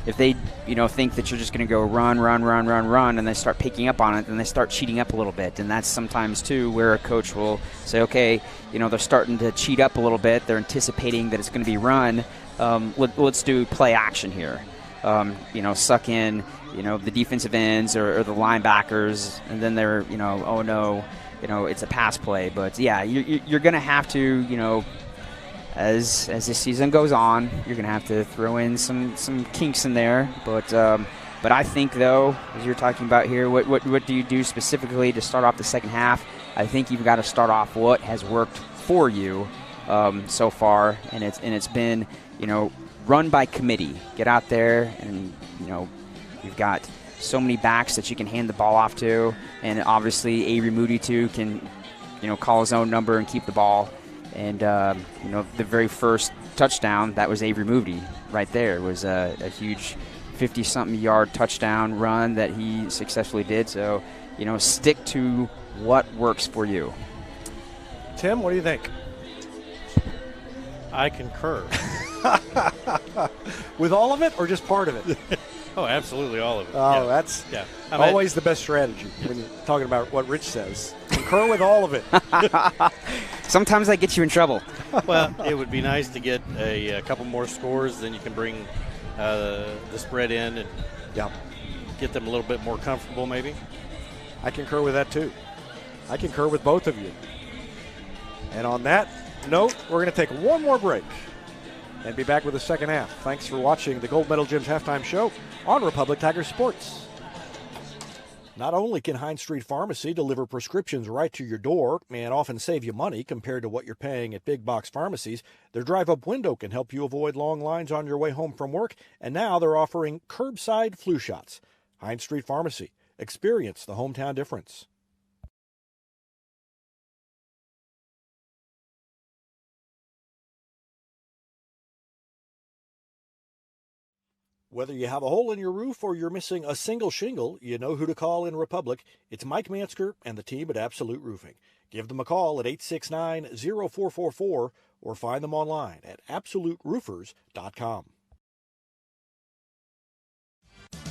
If they think that you're just going to go run, and they start picking up on it, then they start cheating up a little bit. And that's sometimes too where a coach will say, okay, they're starting to cheat up a little bit. They're anticipating that it's going to be run. Let's do play action here. Suck in, the defensive ends or the linebackers, and then they're, oh no, it's a pass play. But yeah, you're going to have to, as the season goes on, you're going to have to throw in some kinks in there. But I think, though, as you're talking about here, what do you do specifically to start off the second half? I think you've got to start off what has worked for you so far, and it's been, run by committee. Get out there and, you've got so many backs that you can hand the ball off to. And obviously Avery Moody, too, can, call his own number and keep the ball. And, the very first touchdown, that was Avery Moody right there. It was a huge 50-something yard touchdown run that he successfully did. So, stick to what works for you. Tim, what do you think? I concur. With all of it or just part of it? Oh, absolutely all of it. Oh, yeah. that's always the best strategy when you're talking about what Rich says. Concur with all of it. Sometimes that gets you in trouble. Well, it would be nice to get a couple more scores, then you can bring the spread in and get them a little bit more comfortable maybe. I concur with that too. I concur with both of you. And on that note, we're going to take one more break and be back with the second half. Thanks for watching the Gold Medal Gym's halftime show on Republic Tiger Sports. Not only can Hines Street Pharmacy deliver prescriptions right to your door and often save you money compared to what you're paying at big box pharmacies, their drive-up window can help you avoid long lines on your way home from work, and now they're offering curbside flu shots. Hines Street Pharmacy. Experience the hometown difference. Whether you have a hole in your roof or you're missing a single shingle, you know who to call in Republic. It's Mike Mansker and the team at Absolute Roofing. Give them a call at 869-0444 or find them online at absoluteroofers.com.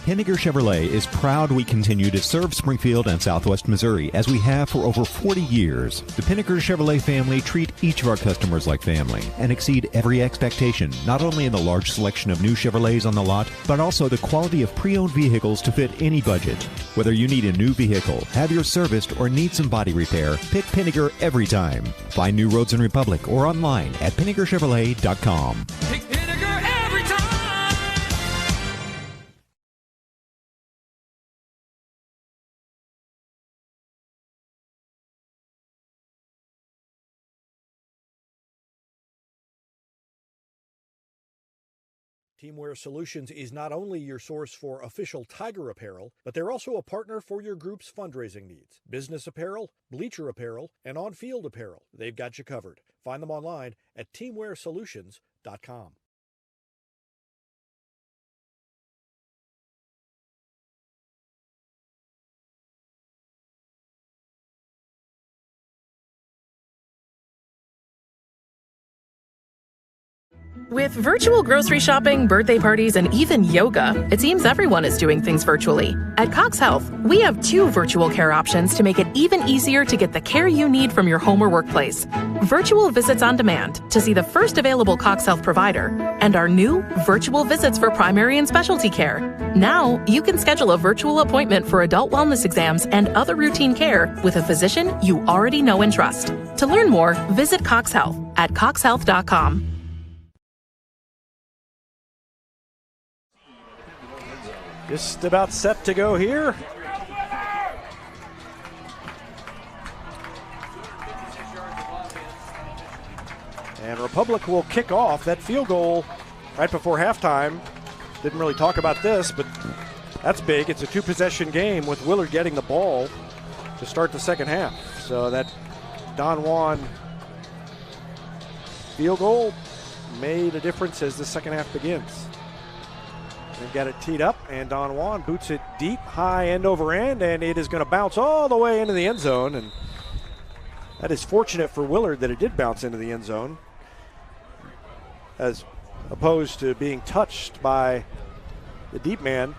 Penninger Chevrolet is proud we continue to serve Springfield and Southwest Missouri as we have for over 40 years. The Penninger Chevrolet family treat each of our customers like family and exceed every expectation, not only in the large selection of new Chevrolets on the lot, but also the quality of pre-owned vehicles to fit any budget. Whether you need a new vehicle, have yours serviced, or need some body repair, pick Penninger every time. Find new roads in Republic or online at PenningerChevrolet.com. Pick Pinnaker every time. Teamwear Solutions is not only your source for official Tiger apparel, but they're also a partner for your group's fundraising needs. Business apparel, bleacher apparel, and on-field apparel. They've got you covered. Find them online at teamwearsolutions.com. With virtual grocery shopping, birthday parties, and even yoga, it seems everyone is doing things virtually. At Cox Health, we have 2 virtual care options to make it even easier to get the care you need from your home or workplace. Virtual visits on demand to see the first available Cox Health provider, and our new virtual visits for primary and specialty care. Now, you can schedule a virtual appointment for adult wellness exams and other routine care with a physician you already know and trust. To learn more, visit Cox Health at coxhealth.com. Just about set to go here. And Republic will kick off that field goal right before halftime. Didn't really talk about this, but that's big. It's a 2-possession game with Willard getting the ball to start the second half. So that Don Juan field goal made a difference as the second half begins. They've got it teed up, and Don Juan boots it deep, high, end over end, and it is going to bounce all the way into the end zone. And that is fortunate for Willard that it did bounce into the end zone, as opposed to being touched by the deep man.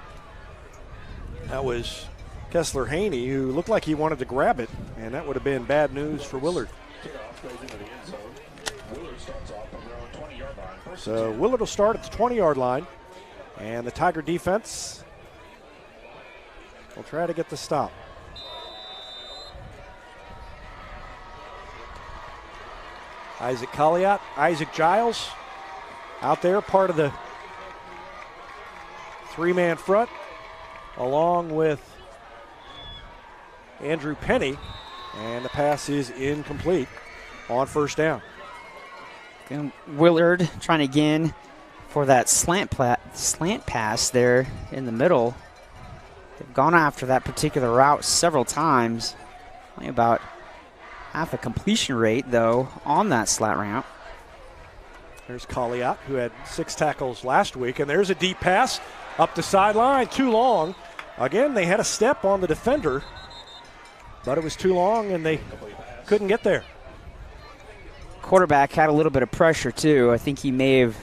That was Kessler Haney, who looked like he wanted to grab it, and that would have been bad news for Willard. So Willard will start at the 20-yard line. And the Tiger defense will try to get the stop. Isaac Colliot, Isaac Giles out there, part of the 3-man front, along with Andrew Penny. And the pass is incomplete on first down. Willard trying to again for that slant pass there in the middle. They've gone after that particular route several times. Only about half a completion rate, though, on that slant route. There's Colliot, who had 6 tackles last week, and there's a deep pass up the sideline, too long. Again, they had a step on the defender, but it was too long, and they couldn't get there. Quarterback had a little bit of pressure, too. I think he may have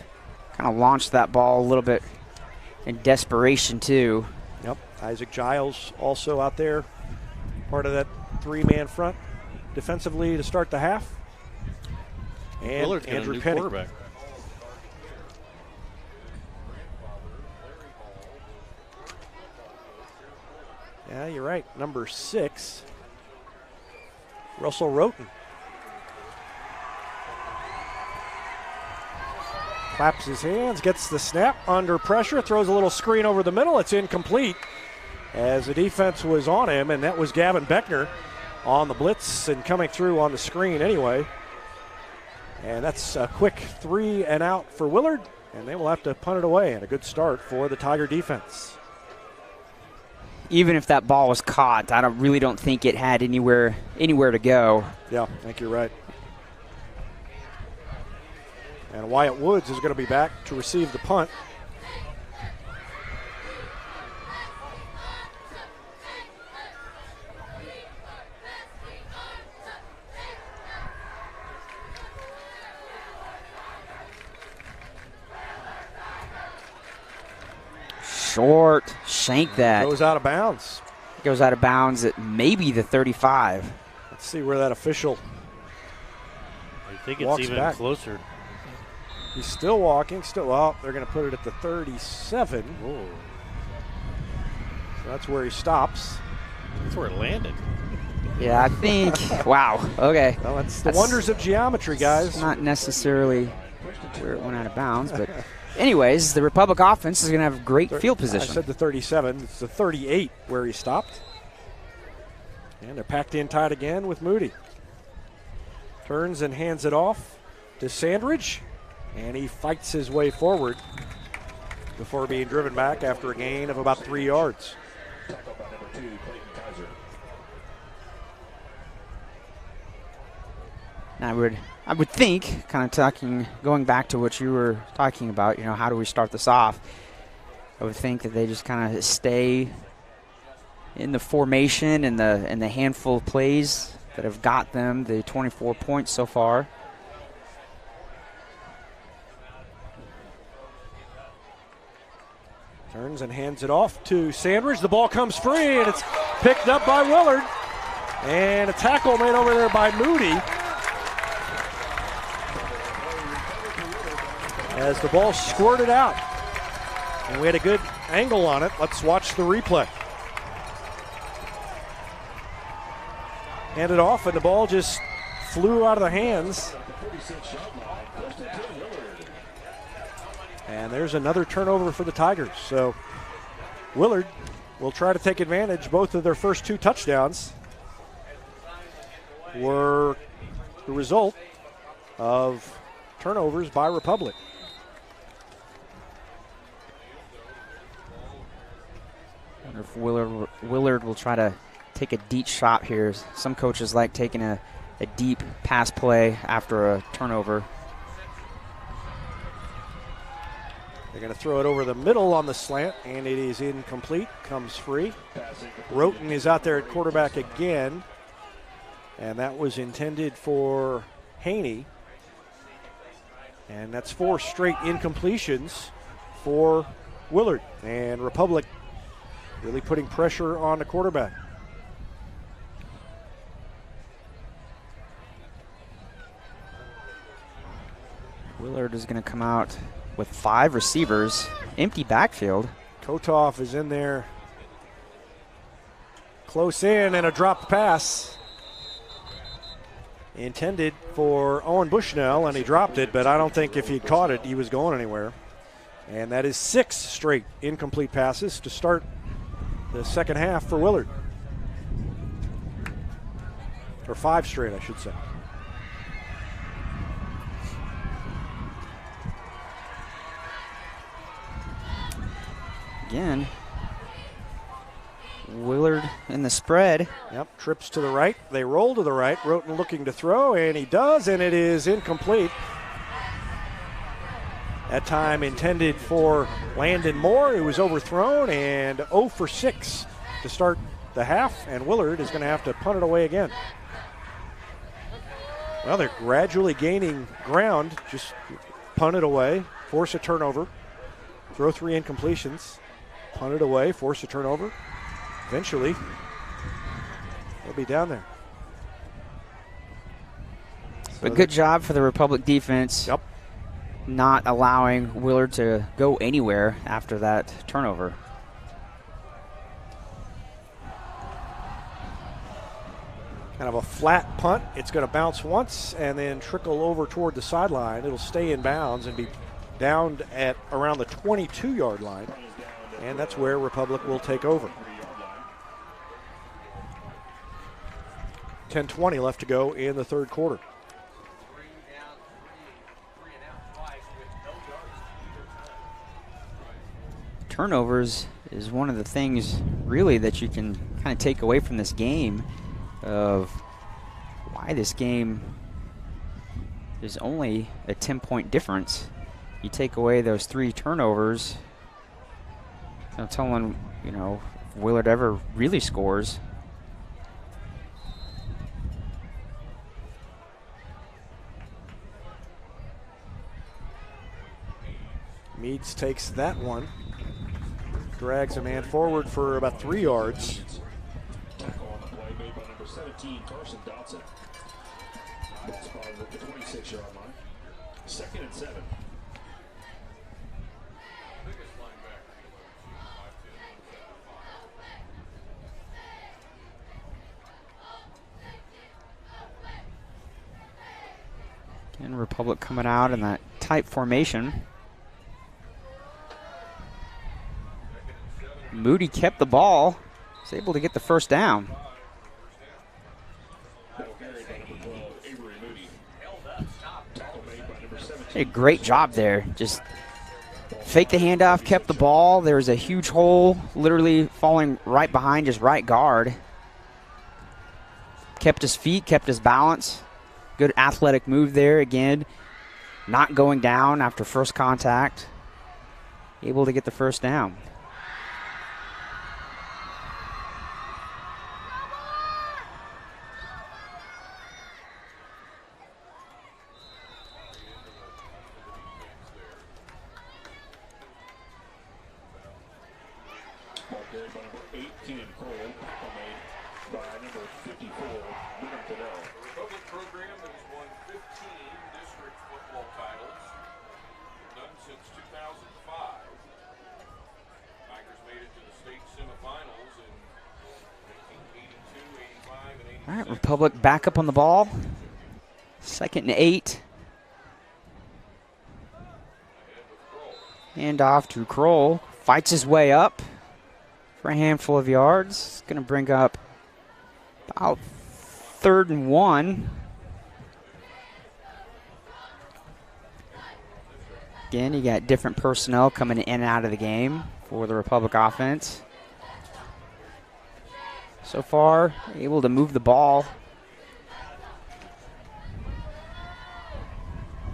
kind of launched that ball a little bit in desperation, too. Yep, Isaac Giles also out there, part of that 3-man front defensively to start the half. And Willard's got Andrew a new Penny. quarterback. Yeah, you're right. Number 6, Russell Roten. Claps his hands, gets the snap under pressure, throws a little screen over the middle. It's incomplete as the defense was on him, and that was Gavin Beckner on the blitz and coming through on the screen anyway. And that's a quick 3 and out for Willard, and they will have to punt it away, and a good start for the Tiger defense. Even if that ball was caught, I really don't think it had anywhere to go. Yeah, I think you're right. And Wyatt Woods is going to be back to receive the punt. Short, shank that. Goes out of bounds. Goes out of bounds at maybe the 35. Let's see where that official I think it's walks even back. closer. He's still walking. Well, they're going to put it at the 37. Whoa. So that's where he stops. That's where it landed. Yeah, I think, wow, okay. Well, that's the wonders of geometry, guys. Not necessarily where it went out of bounds, but anyways, the Republic offense is going to have great field position. I said the 37. It's the 38 where he stopped. And they're packed in tight again with Moody. Turns and hands it off to Sandridge, and he fights his way forward before being driven back after a gain of about 3 yards. I would think, kind of going back to what you were talking about, how do we start this off? I would think that they just kind of stay in the formation and the handful of plays that have got them the 24 points so far. Turns and hands it off to Sandridge. The ball comes free, and it's picked up by Willard. And a tackle made over there by Moody. As the ball squirted out. And we had a good angle on it. Let's watch the replay. Handed off, and the ball just flew out of the hands. And there's another turnover for the Tigers. So Willard will try to take advantage. Both of their first 2 touchdowns were the result of turnovers by Republic. I wonder if Willard will try to take a deep shot here. Some coaches like taking a deep pass play after a turnover. They're going to throw it over the middle on the slant, and it is incomplete. Comes free. Roten is out there at quarterback again, and that was intended for Haney. And that's 4 straight incompletions for Willard. And Republic really putting pressure on the quarterback. Willard is going to come out with 5 receivers, empty backfield. Kotoff is in there. Close in, and a dropped pass. Intended for Owen Bushnell, and he dropped it, but I don't think if he'd caught it, he was going anywhere. And that is 6 straight incomplete passes to start the second half for Willard. Or 5 straight, I should say. Again, Willard in the spread. Yep, trips to the right. They roll to the right. Roten looking to throw, and he does, and it is incomplete. That time intended for Landon Moore, who was overthrown, and 0 for 6 to start the half, and Willard is going to have to punt it away again. Well, they're gradually gaining ground. Just punt it away, force a turnover, throw 3 incompletions, punt it away, force a turnover. Eventually, they'll be down there. But good job for the Republic defense. Yep. Not allowing Willard to go anywhere after that turnover. Kind of a flat punt. It's going to bounce once and then trickle over toward the sideline. It'll stay in bounds and be downed at around the 22-yard line. And that's where Republic will take over. 10:20 left to go in the third quarter. Turnovers is one of the things really that you can kind of take away from this game of why this game is only a 10-point difference. You take away those 3 turnovers, no telling, you know, if Willard ever really scores. Meads takes that one. Drags a man forward for about 3 yards. Tackle on the play made by number 17, Carson Dotson. Ball spotted at the 26-yard line. 2nd and 7. Again, Republic coming out in that tight formation. Moody kept the ball. Was able to get the first down. A great job there. Just faked the handoff, kept the ball. There was a huge hole literally falling right behind his right guard. Kept his feet, kept his balance. Good athletic move there again. Not going down after first contact. Able to get the first down. All right, Republic back up on the ball. 2nd and 8. Hand off to Kroll. Fights his way up for a handful of yards. Going to bring up about 3rd and 1. Again, you got different personnel coming in and out of the game for the Republic offense. So far, able to move the ball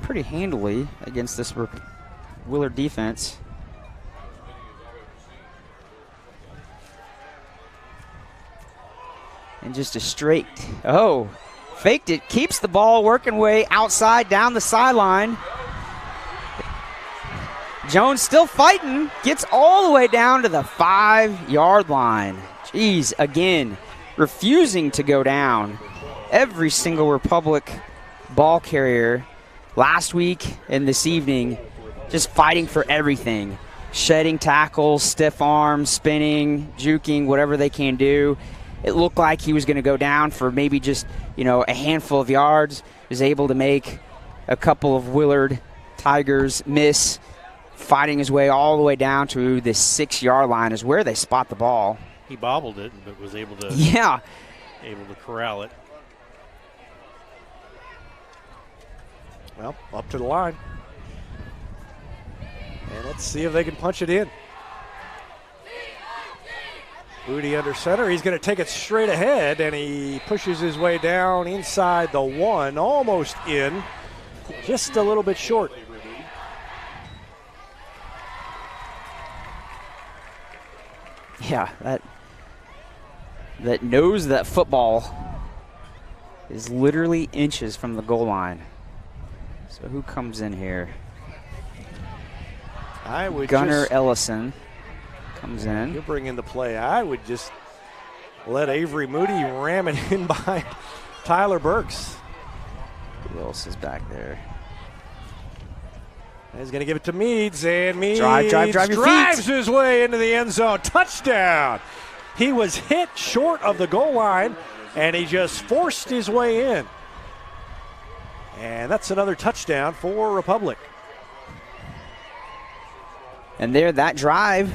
pretty handily against this Willard defense. And just a straight, faked it, keeps the ball working way outside down the sideline. Jones still fighting, gets all the way down to the 5-yard line. Jeez, again, refusing to go down. Every single Republic ball carrier last week and this evening just fighting for everything. Shedding tackles, stiff arms, spinning, juking, whatever they can do. It looked like he was going to go down for maybe just, a handful of yards. Was able to make a couple of Willard Tigers miss. Fighting his way all the way down to the 6-yard line is where they spot the ball. He bobbled it, but was able to able to corral it. Well, up to the line. And let's see if they can punch it in. Moody under center. He's going to take it straight ahead, and he pushes his way down inside the 1, almost in, just a little bit short. Yeah, that knows that football is literally inches from the goal line. So who comes in here? Gunnar Ellison comes in. He'll bring in the play. I would just let Avery Moody ram it in behind Tyler Burks. Who else is back there? He's going to give it to Meads, and Meads drives his way into the end zone. Touchdown! He was hit short of the goal line, and he just forced his way in. And that's another touchdown for Republic. And there, that drive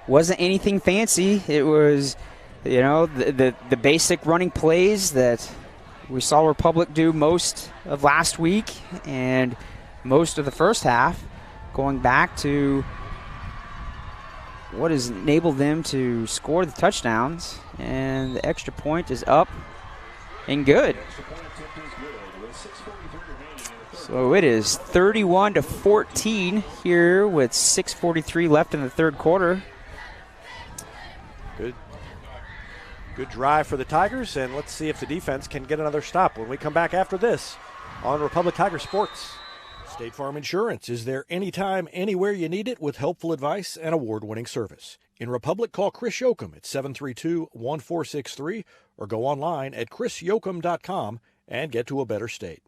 wasn't anything fancy. It was, the basic running plays that we saw Republic do most of last week and most of the first half, going back to what has enabled them to score the touchdowns. And the extra point is up and good. So it is 31-14 here with 6:43 left in the third quarter. Good drive for the Tigers, and let's see if the defense can get another stop when we come back after this on Republic Tiger Sports. State Farm Insurance is there anytime, anywhere you need it with helpful advice and award-winning service. In Republic, call Chris Yoakum at 732-1463 or go online at chrisyoakum.com and get to a better state.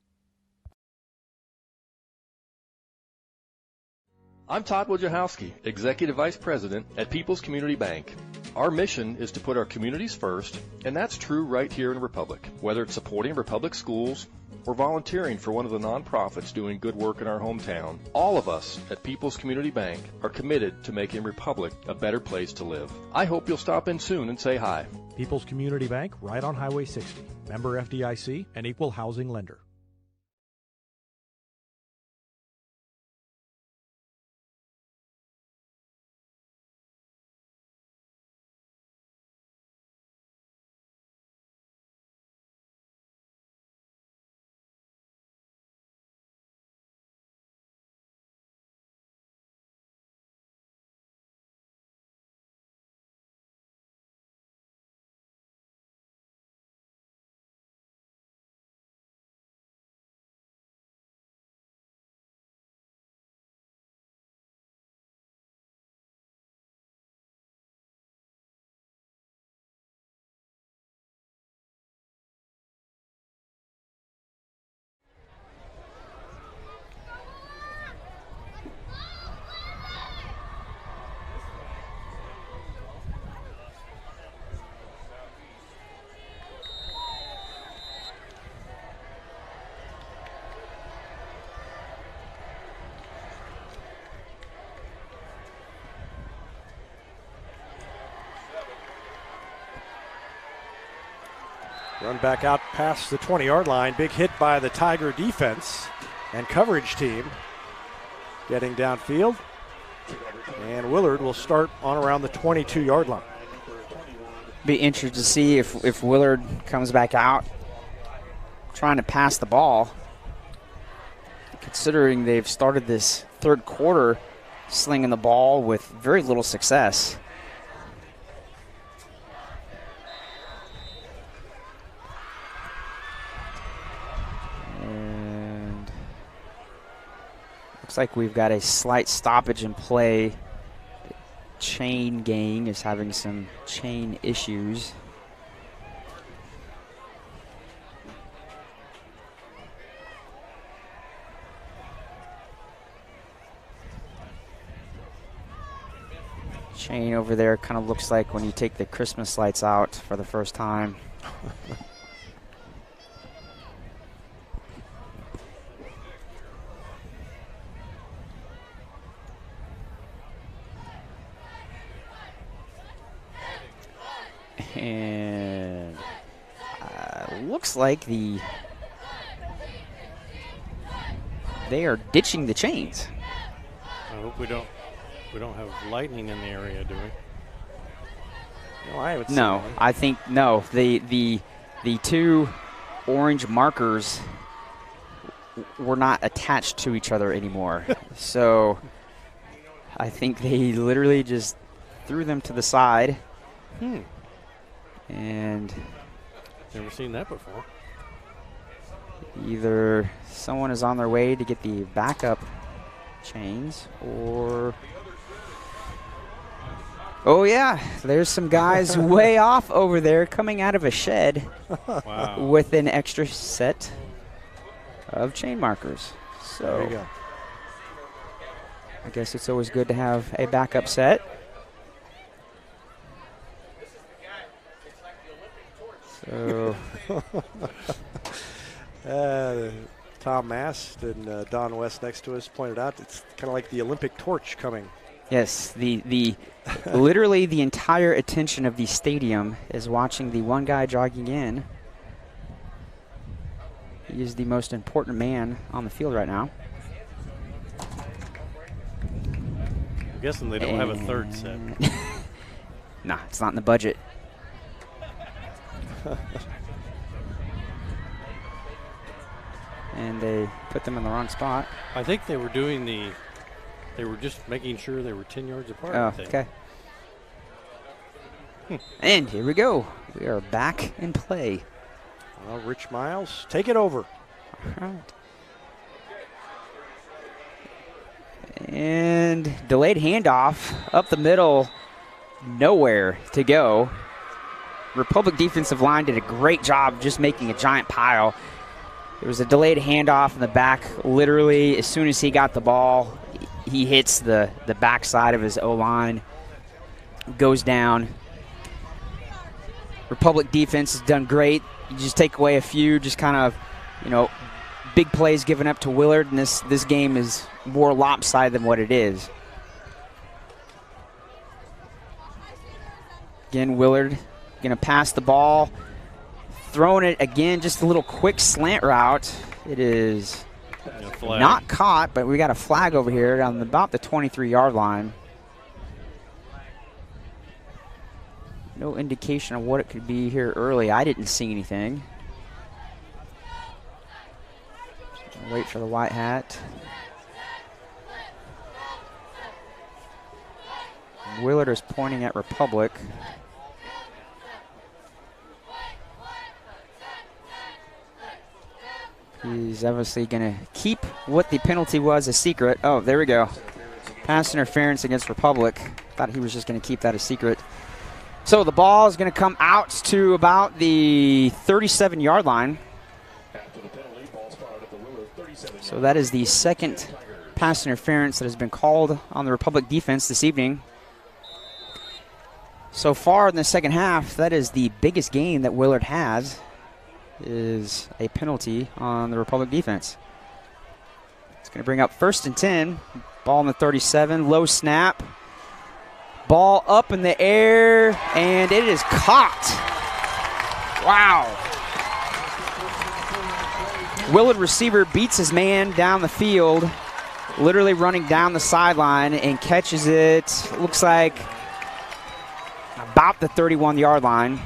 I'm Todd Wojciechowski, Executive Vice President at People's Community Bank. Our mission is to put our communities first, and that's true right here in Republic. Whether it's supporting Republic schools or volunteering for one of the nonprofits doing good work in our hometown, all of us at People's Community Bank are committed to making Republic a better place to live. I hope you'll stop in soon and say hi. People's Community Bank, right on Highway 60. Member FDIC, an equal housing lender. Run back out past the 20-yard line. Big hit by the Tiger defense and coverage team getting downfield. And Willard will start on around the 22-yard line. Be interested to see if Willard comes back out trying to pass the ball, considering they've started this third quarter slinging the ball with very little success. Looks like we've got a slight stoppage in play. The chain gang is having some chain issues. Chain over there kind of looks like when you take the Christmas lights out for the first time. And looks like they are ditching the chains. I hope we don't have lightning in the area, do we? No, I haven't No, seen one. I think no. The two orange markers were not attached to each other anymore. So I think they literally just threw them to the side. And Never seen that before. either someone is on their way to get the backup chains, or oh yeah, there's some guys way off over there coming out of a shed with an extra set of chain markers. So There you go. I guess it's always good to have a backup set. So Tom Mast and Don West next to us pointed out it's kind of like the Olympic torch coming. yes, the literally the entire attention of the stadium is watching the one guy jogging in. He is the most important man on the field right now. I'm guessing they don't have a third set. Nah, it's not in the budget. And they put them in the wrong spot. I think they were doing they were just making sure they were 10 yards apart. Oh, I think. okay. And here we go. We are back in play. Well, Rich Miles, take it over. All right. And delayed handoff up the middle, nowhere to go. Republic defensive line did a great job just making a giant pile. There was a delayed handoff in the back. Literally, as soon as he got the ball, he hits the backside of his O-line, goes down. Republic defense has done great. You just take away a few, just kind of, big plays given up to Willard, and this game is more lopsided than what it is. Again, Willard going to pass the ball, throwing it again, just a little quick slant route. It is not caught, but we got a flag over here on about the 23-yard line. No indication of what it could be here early. I didn't see anything. Wait for the white hat. Willard is pointing at Republic. He's obviously going to keep what the penalty was a secret. Oh, there we go. Pass interference against Republic. Thought he was just going to keep that a secret. So the ball is going to come out to about the 37-yard line. So that is the second pass interference that has been called on the Republic defense this evening. So far in the second half, that is the biggest gain that Willard has, is a penalty on the Republic defense. It's going to bring up 1st and 10. Ball on the 37, low snap. Ball up in the air, and it is caught. Wow. Willard receiver beats his man down the field, literally running down the sideline, and catches it, looks like, about the 31-yard line.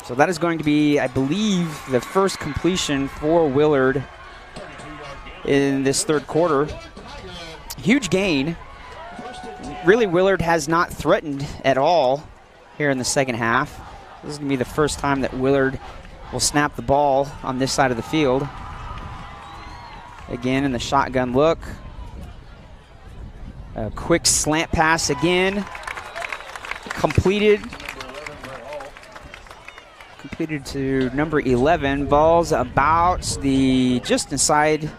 So that is going to be, I believe, the first completion for Willard in this third quarter. Huge gain. Really, Willard has not threatened at all here in the second half. This is going to be the first time that Willard will snap the ball on this side of the field. Again, in the shotgun look. A quick slant pass again. Completed to number 11. Ball's about just inside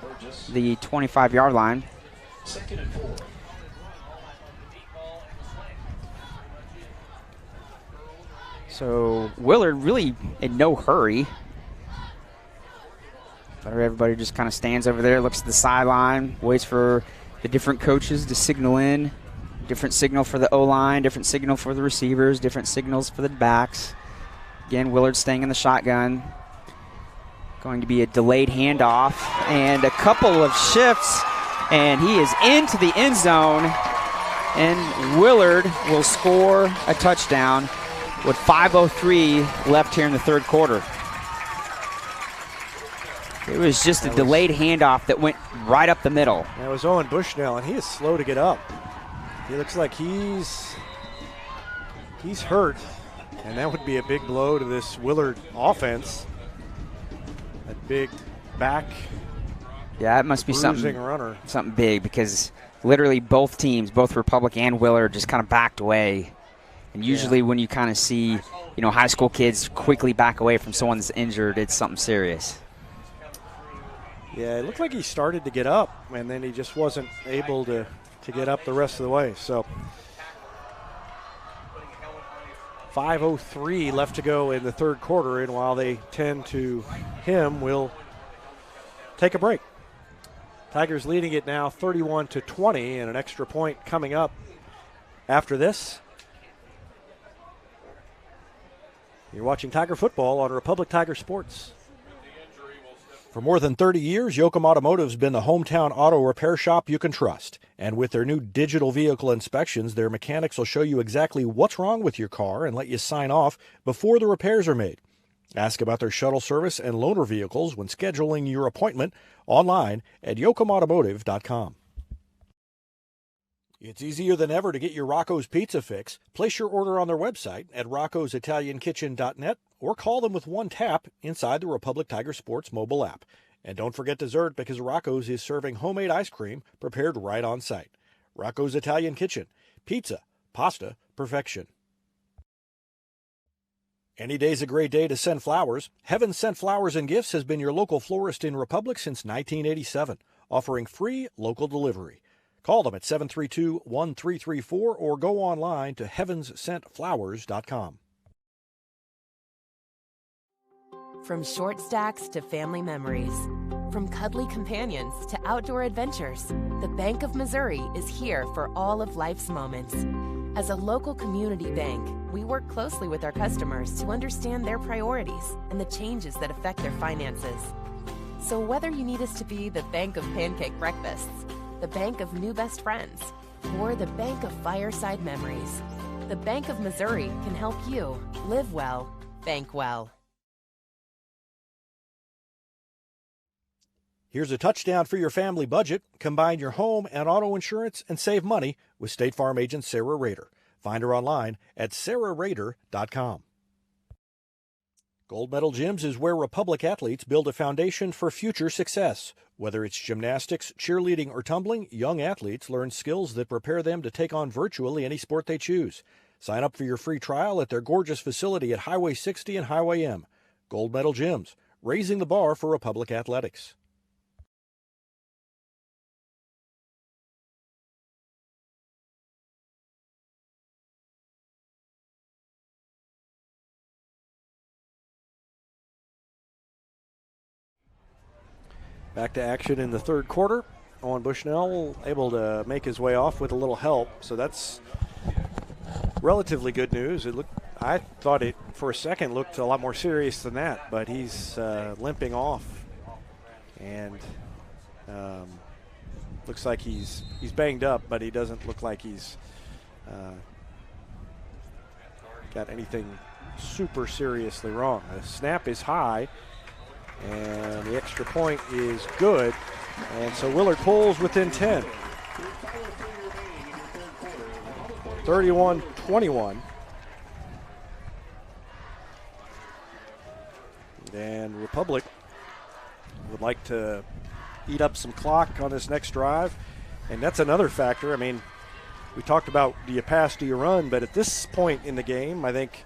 the 25-yard line. So Willard really in no hurry. Everybody just kind of stands over there, looks at the sideline, waits for the different coaches to signal in. Different signal for the O-line, different signal for the receivers, different signals for the backs. Again, Willard staying in the shotgun. Going to be a delayed handoff and a couple of shifts, and he is into the end zone, and Willard will score a touchdown. with 5:03 left here in the third quarter. It was just a delayed handoff that went right up the middle. That was Owen Bushnell, and he is slow to get up. He looks like he's hurt, and that would be a big blow to this Willard offense. That big back. Yeah, it must be something big, because literally both teams, both Republic and Willard, just kind of backed away. And usually when you kind of see, high school kids quickly back away from someone that's injured, it's something serious. Yeah, it looked like he started to get up, and then he just wasn't able to get up the rest of the way. So 5:03 left to go in the third quarter, and while they tend to him, we'll take a break. Tigers leading it now 31-20, and an extra point coming up after this. You're watching Tiger football on Republic Tiger Sports. For more than 30 years, Yoakum Automotive's been the hometown auto repair shop you can trust. And with their new digital vehicle inspections, their mechanics will show you exactly what's wrong with your car and let you sign off before the repairs are made. Ask about their shuttle service and loaner vehicles when scheduling your appointment online at yoakumautomotive.com. It's easier than ever to get your Rocco's Pizza fix. Place your order on their website at roccositaliankitchen.net or call them with one tap inside the Republic Tiger Sports mobile app. And don't forget dessert, because Rocco's is serving homemade ice cream prepared right on site. Rocco's Italian Kitchen. Pizza, pasta, perfection. Any day's a great day to send flowers. Heaven Sent Flowers and Gifts has been your local florist in Republic since 1987, offering free local delivery. Call them at 732-1334 or go online to heavenssentflowers.com. From short stacks to family memories, from cuddly companions to outdoor adventures, the Bank of Missouri is here for all of life's moments. As a local community bank, we work closely with our customers to understand their priorities and the changes that affect their finances. So whether you need us to be the bank of pancake breakfasts, the bank of new best friends, or the bank of fireside memories, the Bank of Missouri can help you live well, bank well. Here's a touchdown for your family budget. Combine your home and auto insurance and save money with State Farm agent Sarah Rader. Find her online at sarahrader.com. Gold Medal Gyms is where Republic athletes build a foundation for future success. Whether it's gymnastics, cheerleading, or tumbling, young athletes learn skills that prepare them to take on virtually any sport they choose. Sign up for your free trial at their gorgeous facility at Highway 60 and Highway M. Gold Medal Gyms, raising the bar for Republic athletics. Back to action in the third quarter. Owen Bushnell able to make his way off with a little help, so that's relatively good news. I thought it for a second looked a lot more serious than that, but he's limping off, and looks like he's banged up, but he doesn't look like he's got anything super seriously wrong. The snap is high, and the extra point is good. And so Willard pulls within 10. 31-21. And Republic would like to eat up some clock on this next drive. And that's another factor. I mean, we talked about do you pass, do you run? But at this point in the game, I think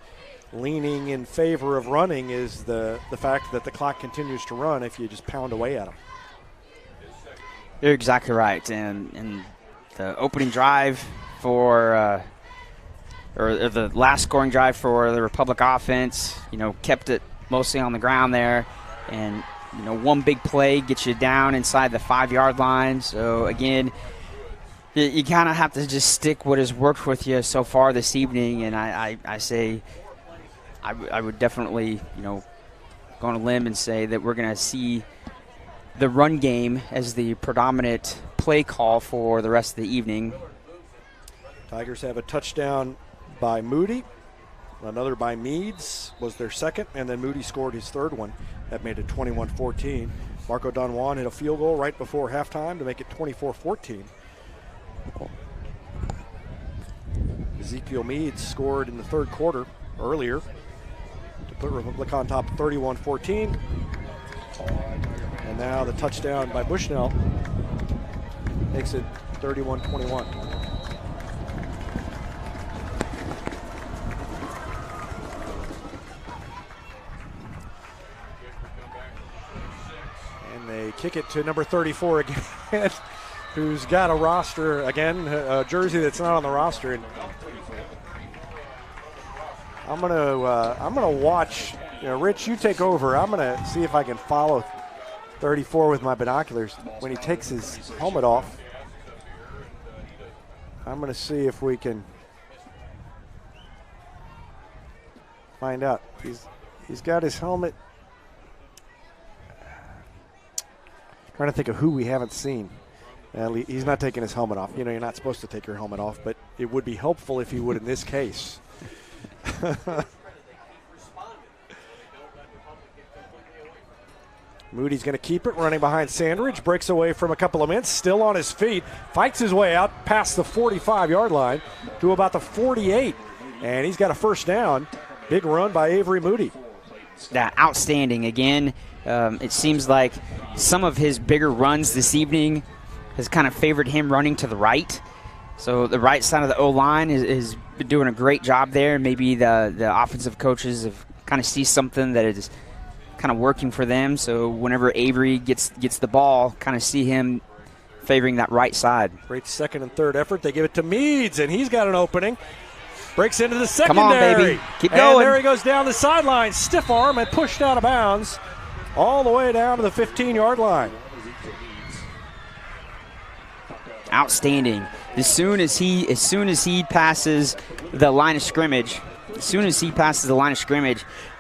leaning in favor of running is the fact that the clock continues to run if you just pound away at them. You're exactly right. And the opening drive or the last scoring drive for the Republic offense, kept it mostly on the ground there. And, one big play gets you down inside the 5-yard line. So, again, you kind of have to just stick what has worked with you so far this evening. And I say I would definitely, go on a limb and say that we're going to see the run game as the predominant play call for the rest of the evening. Tigers have a touchdown by Moody, Another by Meads was their second, and then Moody scored his third one. That made it 21-14. Marco Don Juan hit a field goal right before halftime to make it 24-14. Ezekiel Meads scored in the third quarter earlier to put Republic on top 31-14. And now the touchdown by Bushnell makes it 31-21. And they kick it to number 34 again, who's got a roster, again, a jersey that's not on the roster. And I'm gonna watch. Rich, you take over. I'm gonna see if I can follow 34 with my binoculars when he takes his helmet off. I'm gonna see if we can find out. He's got his helmet. Trying to think of who we haven't seen. He's not taking his helmet off. You're not supposed to take your helmet off, but it would be helpful if he would in this case. Moody's going to keep it, running behind Sandridge, breaks away from a couple of minutes, still on his feet, fights his way out past the 45-yard line to about the 48, and he's got a first down. Big run by Avery Moody. Outstanding again. It seems like some of his bigger runs this evening has kind of favored him running to the right. So the right side of the O-line is been doing a great job there. Maybe the offensive coaches have kind of see something that is kind of working for them. So whenever Avery gets the ball, kind of see him favoring that right side. Great second and third effort. They give it to Meads, and he's got an opening. Breaks into the secondary. Come on, baby. Keep going. And there he goes down the sideline. Stiff arm and pushed out of bounds all the way down to the 15-yard line. Outstanding. As soon as he passes the line of scrimmage,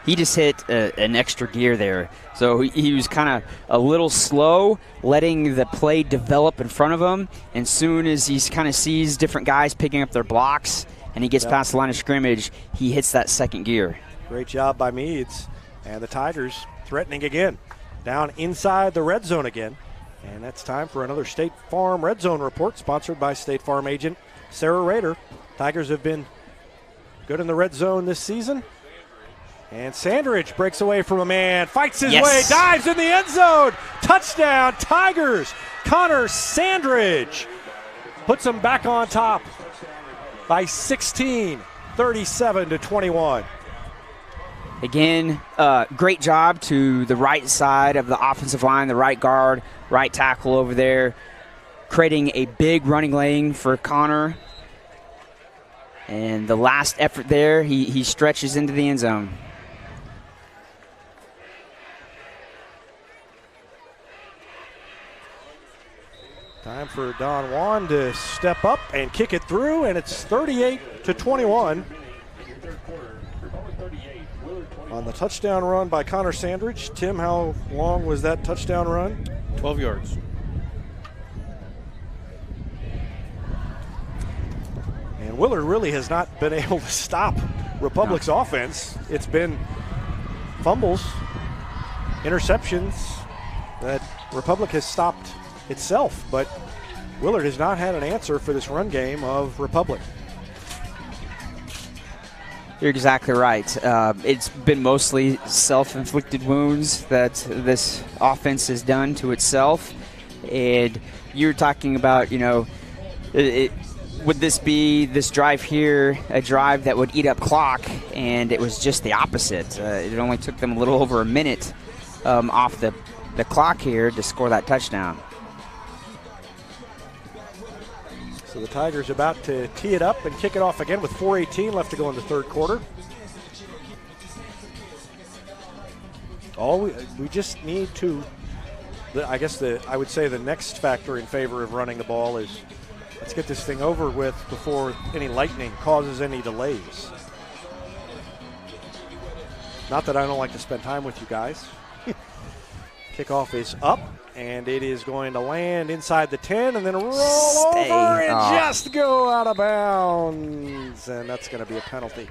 he just hit an extra gear there. So he was kind of a little slow, letting the play develop in front of him. And soon as he kind of sees different guys picking up their blocks and he gets past the line of scrimmage, he hits that second gear. Great job by Meads. And the Tigers threatening again. Down inside the red zone again. And that's time for another State Farm Red Zone report, sponsored by State Farm agent Sarah Rader. Tigers have been good in the red zone this season. And Sandridge breaks away from a man, fights his way, dives in the end zone. Touchdown, Tigers. Connor Sandridge puts them back on top by 16, 37-21. Again, great job to the right side of the offensive line, the right guard, right tackle over there, creating a big running lane for Connor. And the last effort there, he stretches into the end zone. Time for Don Juan to step up and kick it through, and it's 38-21. On the touchdown run by Connor Sandridge. Tim, how long was that touchdown run? 12 yards. And Willard really has not been able to stop Republic's offense. It's been fumbles, interceptions that Republic has stopped itself, but Willard has not had an answer for this run game of Republic. You're exactly right. It's been mostly self-inflicted wounds that this offense has done to itself. And you're talking about, would this drive here a drive that would eat up clock? And it was just the opposite. It only took them a little over a minute off the clock here to score that touchdown. So the Tigers about to tee it up and kick it off again with 4:18 left to go in the third quarter. We just need to, I would say the next factor in favor of running the ball is let's get this thing over with before any lightning causes any delays. Not that I don't like to spend time with you guys. Kickoff is up. And it is going to land inside the 10 and then roll over and just go out of bounds. And that's going to be a penalty.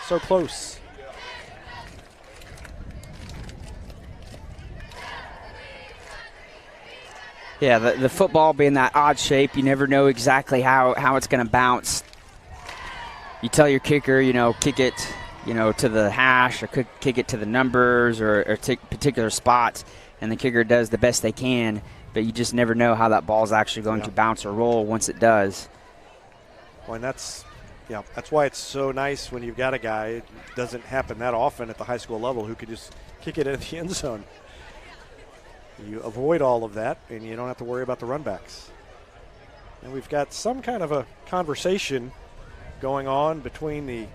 so close. Yeah, the football being that odd shape, you never know exactly how it's going to bounce. You tell your kicker, kick it, to the hash or kick it to the numbers or take particular spots, and the kicker does the best they can, but you just never know how that ball is actually going to bounce or roll once it does. Well, and that's why it's so nice when you've got a guy. It doesn't happen that often at the high school level who could just kick it into the end zone. You avoid all of that, and you don't have to worry about the runbacks. And we've got some kind of a conversation going on between the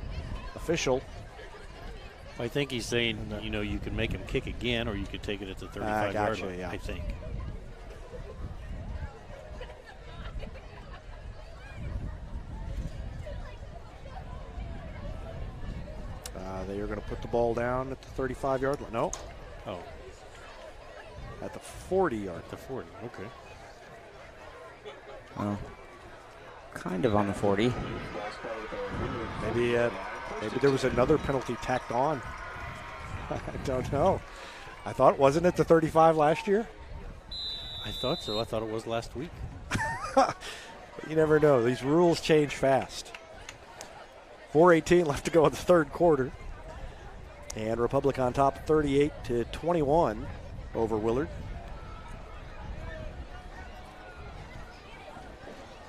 official. I think he's saying, you can make him kick again, or you could take it at the 35-yard line, I think. They are going to put the ball down at the 35-yard line. No. Oh. At the 40-yard. At the 40, okay. Well, kind of on the 40. Maybe there was another penalty tacked on. I don't know. I thought, wasn't it the 35 last year? I thought so. I thought it was last week. You never know. These rules change fast. 4:18 left to go in the third quarter. And Republic on top 38-21 over Willard.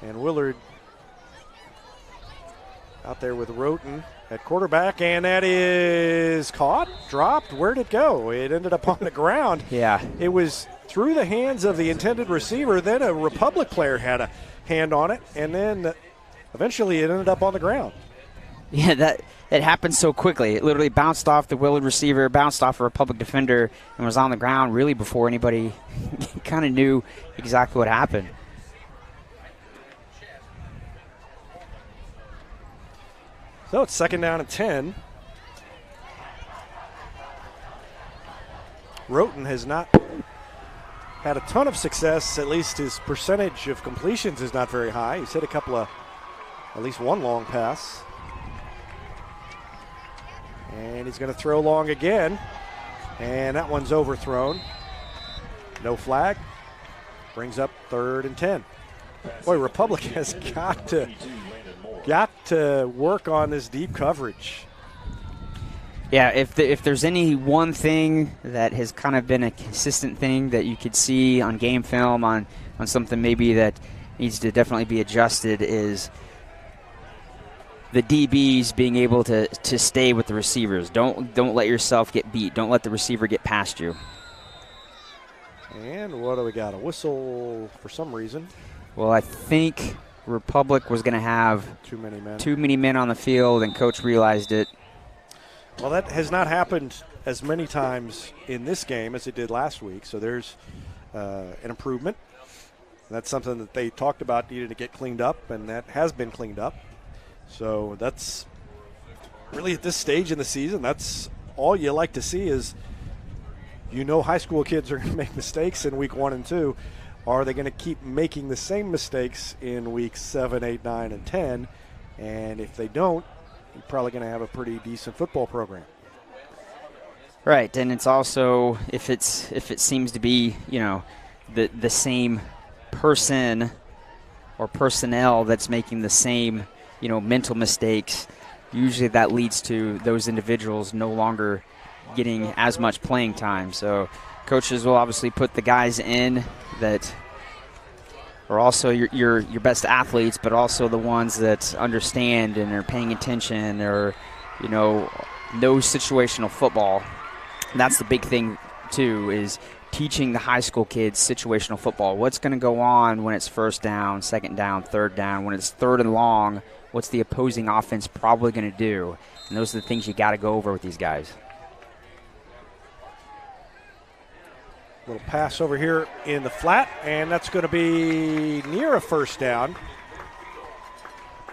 And Willard out there with Roten at quarterback, and that is caught, dropped. Where'd it go? It ended up on the ground. Yeah. It was through the hands of the intended receiver. Then a Republic player had a hand on it, and then eventually it ended up on the ground. Yeah, it happened so quickly. It literally bounced off the Willard receiver, bounced off a Republic defender, and was on the ground really before anybody kind of knew exactly what happened. So it's second down and 10. Roten has not had a ton of success. At least his percentage of completions is not very high. He's hit a couple of, at least one long pass. And he's going to throw long again. And that one's overthrown. No flag. Brings up 3rd and 10. Boy, Republic has got to work on this deep coverage. Yeah, if there's any one thing that has kind of been a consistent thing that you could see on game film, on something maybe that needs to definitely be adjusted, is the DBs being able to stay with the receivers. Don't let yourself get beat. Don't let the receiver get past you. And what do we got? A whistle for some reason. Well, I think Republic was going to have too many men on the field, and coach realized it. Well, that has not happened as many times in this game as it did last week, so there's an improvement. That's something that they talked about needed to get cleaned up, and that has been cleaned up. So that's really, at this stage in the season, that's all you like to see is, high school kids are going to make mistakes in week 1 and 2. Are they going to keep making the same mistakes in weeks 7, 8, 9, and 10? And if they don't, you're probably going to have a pretty decent football program. Right, and it's also, if it seems to be, the same person or personnel that's making the same, mental mistakes, usually that leads to those individuals no longer getting as much playing time. So coaches will obviously put the guys in that are also your best athletes, but also the ones that understand and are paying attention, or know situational football. And that's the big thing too, is teaching the high school kids situational football. What's going to go on when it's 1st down, 2nd down, 3rd down? When it's 3rd and long, what's the opposing offense probably going to do? And those are the things you got to go over with these guys. Little pass over here in the flat, and that's going to be near a 1st down.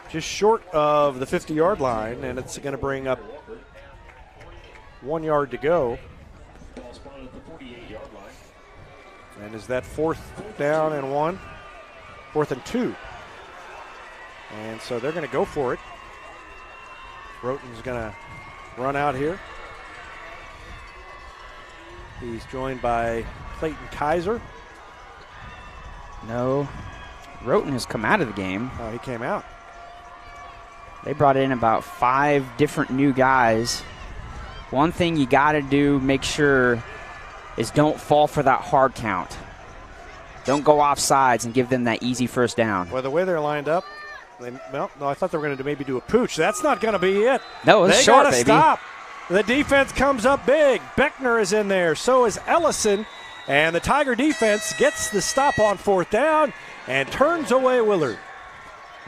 Just short of the 50-yard line, and it's going to bring up 1 yard to go. And is that 4th down and 1? 4th and 2. And so they're going to go for it. Broughton's going to run out here. He's joined by Clayton Kaiser. No, Broughton has come out of the game. Oh, he came out. They brought in about 5 different new guys. One thing you got to do, make sure, is don't fall for that hard count. Don't go off sides and give them that easy first down. Well, the way they're lined up, no, I thought they were going to maybe do a pooch. That's not going to be it. No, it's short, baby. They got to stop. The defense comes up big. Beckner is in there. So is Ellison. And the Tiger defense gets the stop on 4th down and turns away Willard.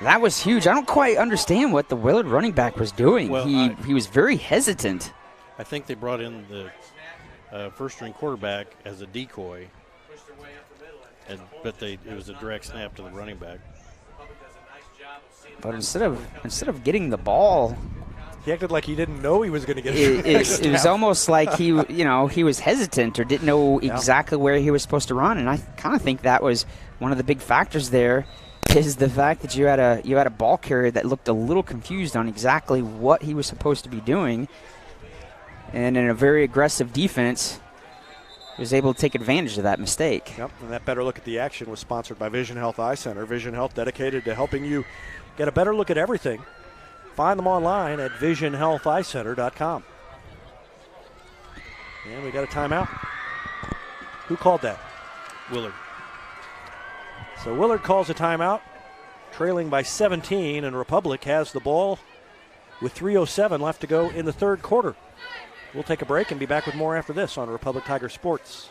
That was huge. I don't quite understand what the Willard running back was doing. Well, he was very hesitant. I think they brought in the first-string quarterback as a decoy, but it was a direct snap to the running back. But instead of getting the ball, he acted like he didn't know he was going to get it was almost like he was hesitant or didn't know exactly where he was supposed to run. And I kind of think that was one of the big factors there, is the fact that you had a ball carrier that looked a little confused on exactly what he was supposed to be doing. And in a very aggressive defense, was able to take advantage of that mistake. Yep, and that better look at the action was sponsored by Vision Health Eye Center. Vision Health, dedicated to helping you get a better look at everything. Find them online at visionhealtheyecenter.com. And we got a timeout. Who called that? Willard. So Willard calls a timeout, trailing by 17, and Republic has the ball with 3:07 left to go in the 3rd quarter. We'll take a break and be back with more after this on Republic Tiger Sports.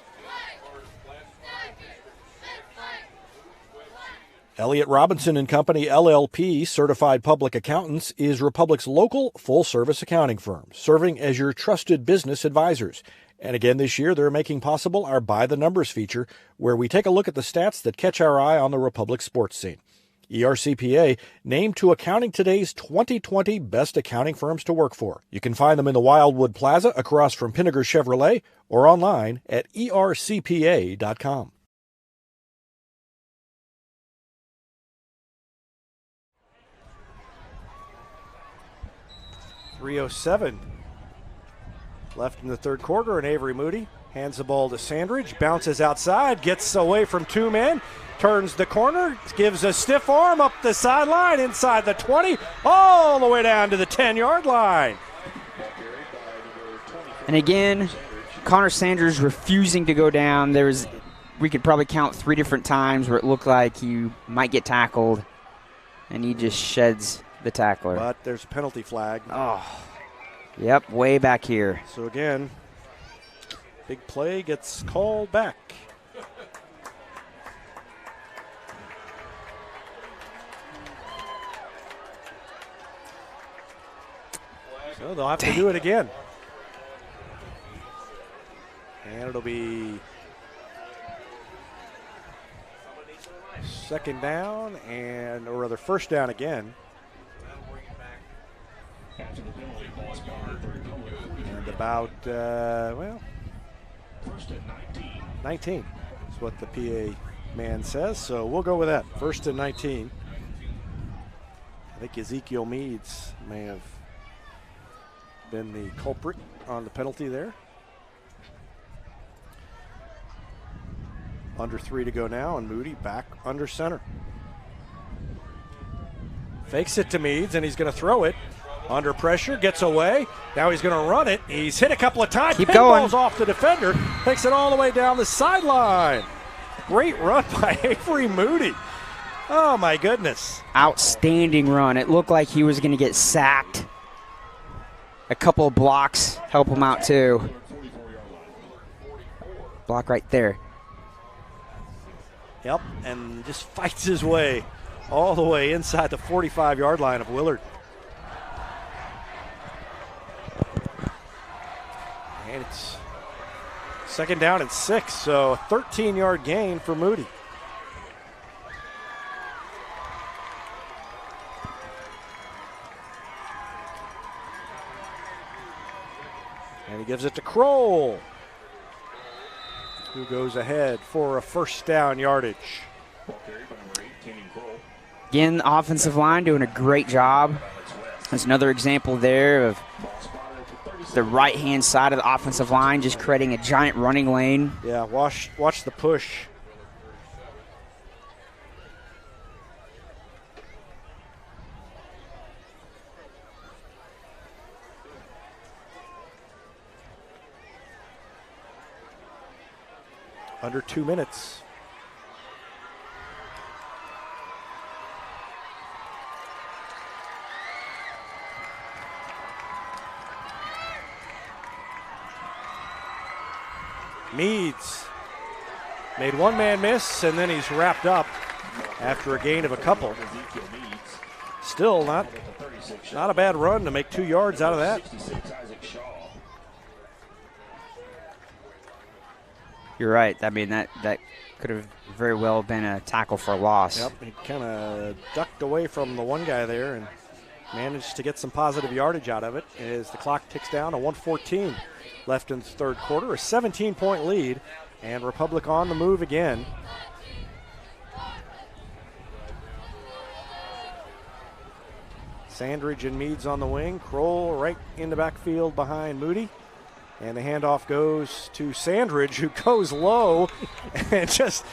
Elliott Robinson and Company, LLP, Certified Public Accountants, is Republic's local full-service accounting firm, serving as your trusted business advisors. And again this year, they're making possible our By the Numbers feature, where we take a look at the stats that catch our eye on the Republic sports scene. ERCPA named to Accounting Today's 2020 Best Accounting Firms to Work For. You can find them in the Wildwood Plaza across from Pinnaker Chevrolet or online at ercpa.com. .307 left in the 3rd quarter, and Avery Moody hands the ball to Sandridge, bounces outside, gets away from 2 men, turns the corner, gives a stiff arm up the sideline inside the 20, all the way down to the 10-yard line. And again, Connor Sanders refusing to go down. We could probably count 3 different times where it looked like he might get tackled, and he just sheds the tackler. But there's a penalty flag. Oh, yep, way back here. So again, big play gets called back. So they'll have to do it again. And it'll be 2nd down, or rather 1st down again. And about, 19 is what the PA man says. So we'll go with that. 1st and 19. I think Ezekiel Meads may have been the culprit on the penalty there. Under 3 to go now, and Moody back under center. Fakes it to Meads, and he's going to throw it. Under pressure, gets away. Now he's going to run it. He's hit a couple of times. Keep going. Pinballs off the defender. Takes it all the way down the sideline. Great run by Avery Moody. Oh, my goodness. Outstanding run. It looked like he was going to get sacked. A couple of blocks help him out, too. Block right there. Yep, and just fights his way all the way inside the 45-yard line of Willard. And it's 2nd down and 6, so a 13-yard gain for Moody. And he gives it to Kroll, who goes ahead for a 1st down yardage. Again, the offensive line doing a great job There's another example there of the right-hand side of the offensive line just creating a giant running lane. Yeah, watch the push. Under 2 minutes. Meads made one man miss, and then he's wrapped up after a gain of a couple. Still not a bad run to make 2 yards out of that. You're right. I mean, that could have very well been a tackle for a loss. Yep, he kind of ducked away from the one guy there and managed to get some positive yardage out of it as the clock ticks down to 1:14 left in the third quarter. A 17-point lead, and Republic on the move again. Sandridge and Meads on the wing. Kroll right in the backfield behind Moody. And the handoff goes to Sandridge, who goes low and just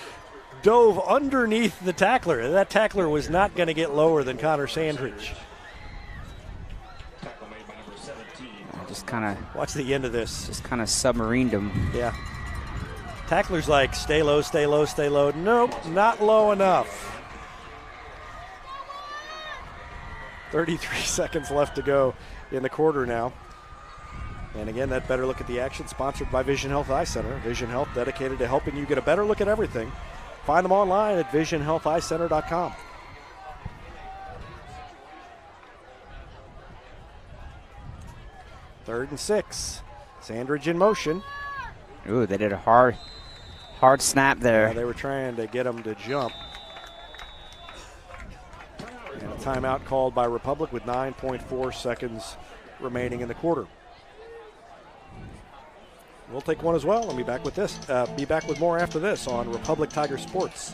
dove underneath the tackler. That tackler was not going to get lower than Connor Sandridge. Just kind of watch the end of this. Just kind of submarined him. Yeah. Tackler's like, stay low, stay low, stay low. Nope, not low enough. 33 seconds left to go in the quarter now. And again, that better look at the action, sponsored by Vision Health Eye Center. Vision Health, dedicated to helping you get a better look at everything. Find them online at visionhealtheyecenter.com. Third and 6. Sandridge in motion. Ooh, they did a hard snap there. Yeah, they were trying to get him to jump. And a timeout called by Republic with 9.4 seconds remaining in the quarter. We'll take one as well and be back with this. Be back with more after this on Republic Tiger Sports.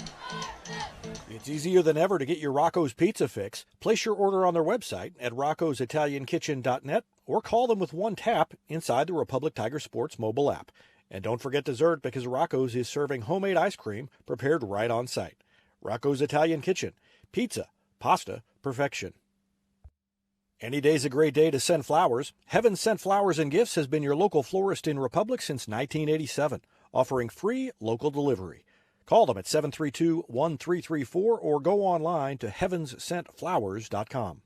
It's easier than ever to get your Rocco's Pizza fix. Place your order on their website at roccositaliankitchen.net or call them with one tap inside the Republic Tiger Sports mobile app. And don't forget dessert, because Rocco's is serving homemade ice cream prepared right on site. Rocco's Italian Kitchen. Pizza, pasta, perfection. Any day's a great day to send flowers. Heaven Sent Flowers and Gifts has been your local florist in Republic since 1987, offering free local delivery. Call them at 732-1334 or go online to heavenssentflowers.com.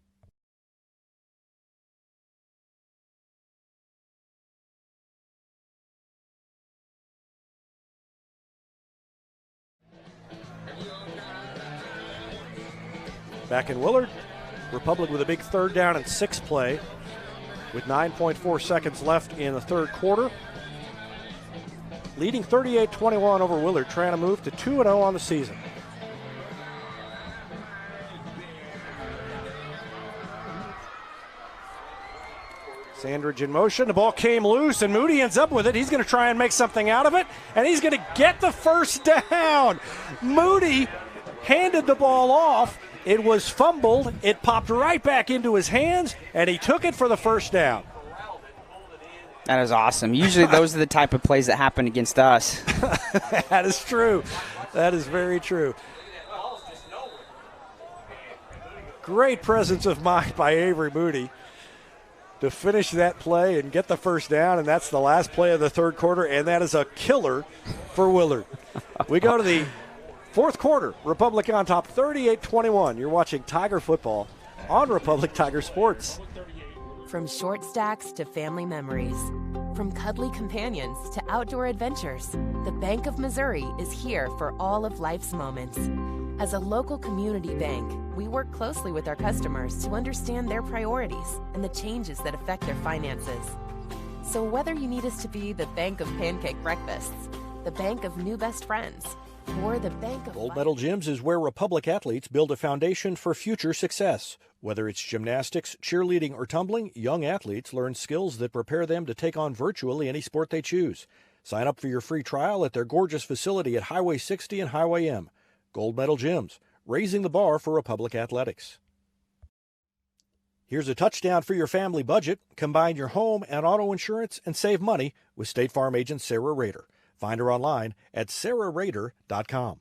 Back in Willard, Republic with a big 3rd down and 6 play with 9.4 seconds left in the third quarter. Leading 38-21 over Willard, trying to move to 2-0 on the season. Sandridge in motion. The ball came loose, and Moody ends up with it. He's going to try and make something out of it, and he's going to get the first down. Moody handed the ball off. It was fumbled. It popped right back into his hands, and he took it for the first down. That is awesome. Usually those are the type of plays that happen against us. That is true. That is very true. Great presence of mind by Avery Moody to finish that play and get the first down, and that's the last play of the third quarter, and that is a killer for Willard. We go to the fourth quarter. Republic on top, 38-21. You're watching Tiger football on Republic Tiger Sports. From short stacks to family memories, from cuddly companions to outdoor adventures, the Bank of Missouri is here for all of life's moments. As a local community bank, we work closely with our customers to understand their priorities and the changes that affect their finances. So whether you need us to be the bank of pancake breakfasts, the bank of new best friends, or the bank of Gold Medal Gyms is where Republic athletes build a foundation for future success. Whether it's gymnastics, cheerleading, or tumbling, young athletes learn skills that prepare them to take on virtually any sport they choose. Sign up for your free trial at their gorgeous facility at Highway 60 and Highway M. Gold Medal Gyms, raising the bar for Republic athletics. Here's a touchdown for your family budget. Combine your home and auto insurance and save money with State Farm agent Sarah Rader. Find her online at sarahrader.com.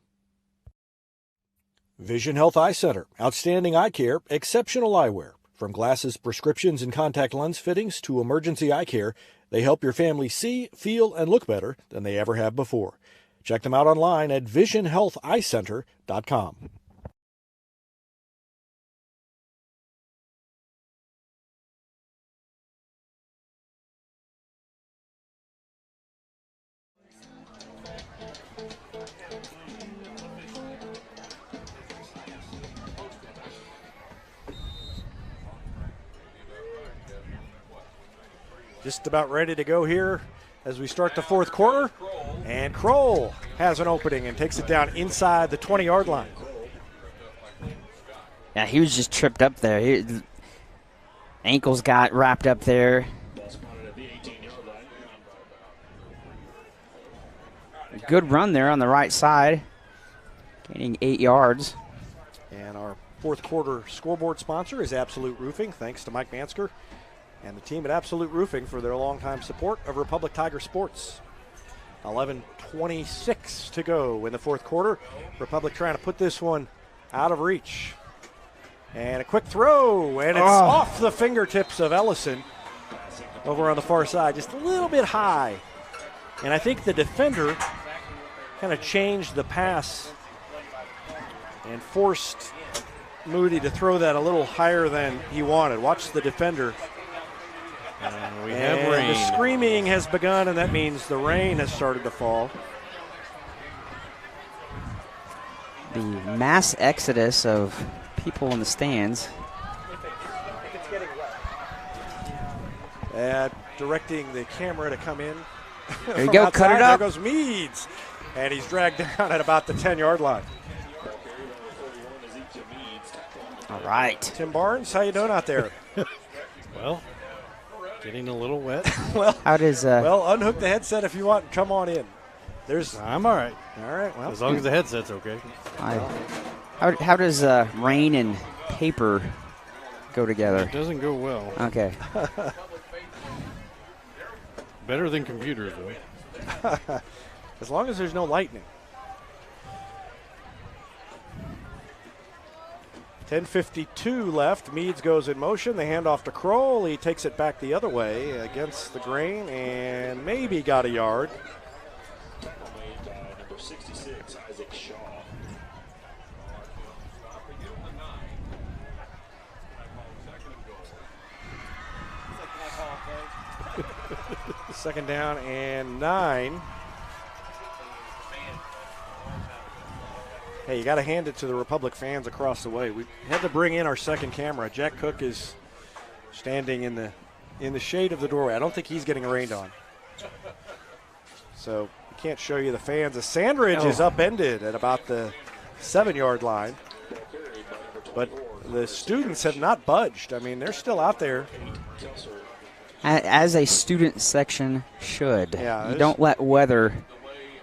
Vision Health Eye Center. Outstanding eye care, exceptional eyewear. From glasses, prescriptions, and contact lens fittings to emergency eye care, they help your family see, feel, and look better than they ever have before. Check them out online at visionhealtheyecenter.com. Just about ready to go here as we start the fourth quarter. And Kroll has an opening and takes it down inside the 20-yard line. Yeah, he was just tripped up there. Ankles got wrapped up there. Good run there on the right side, gaining 8 yards. And our fourth quarter scoreboard sponsor is Absolute Roofing. Thanks to Mike Mansker and the team at Absolute Roofing for their longtime support of Republic Tiger Sports. 11:26 to go in the fourth quarter. Republic trying to put this one out of reach. And a quick throw, and it's off the fingertips of Ellison over on the far side, just a little bit high. And I think the defender kind of changed the pass and forced Moody to throw that a little higher than he wanted. Watch the defender. We have rain. The screaming has begun, and that means the rain has started to fall. The mass exodus of people in the stands. Directing the camera to come in. There you go, outside. cut it up. There goes Meads, and he's dragged down at about the 10-yard line. All right. Tim Barnes, how you doing out there? Well, getting a little wet. How does unhook the headset if you want and come on in. I'm all right. All right. Well, as long as the headset's okay. How does rain and paper go together? It doesn't go well. Okay. Better than computers, though. As long as there's no lightning. 10:52 left. Meads goes in motion. The handoff to Kroll. He takes it back the other way against the grain and maybe got a yard. Number 66, Isaac Shaw. Second down and 9. Hey, you got to hand it to the Republic fans across the way. We had to bring in our second camera. Jack Cook is standing in the shade of the doorway. I don't think he's getting rained on. So we can't show you the fans. The Sandridge is upended at about the 7-yard line. But the students have not budged. I mean, they're still out there. As a student section should. Yeah, you don't let weather.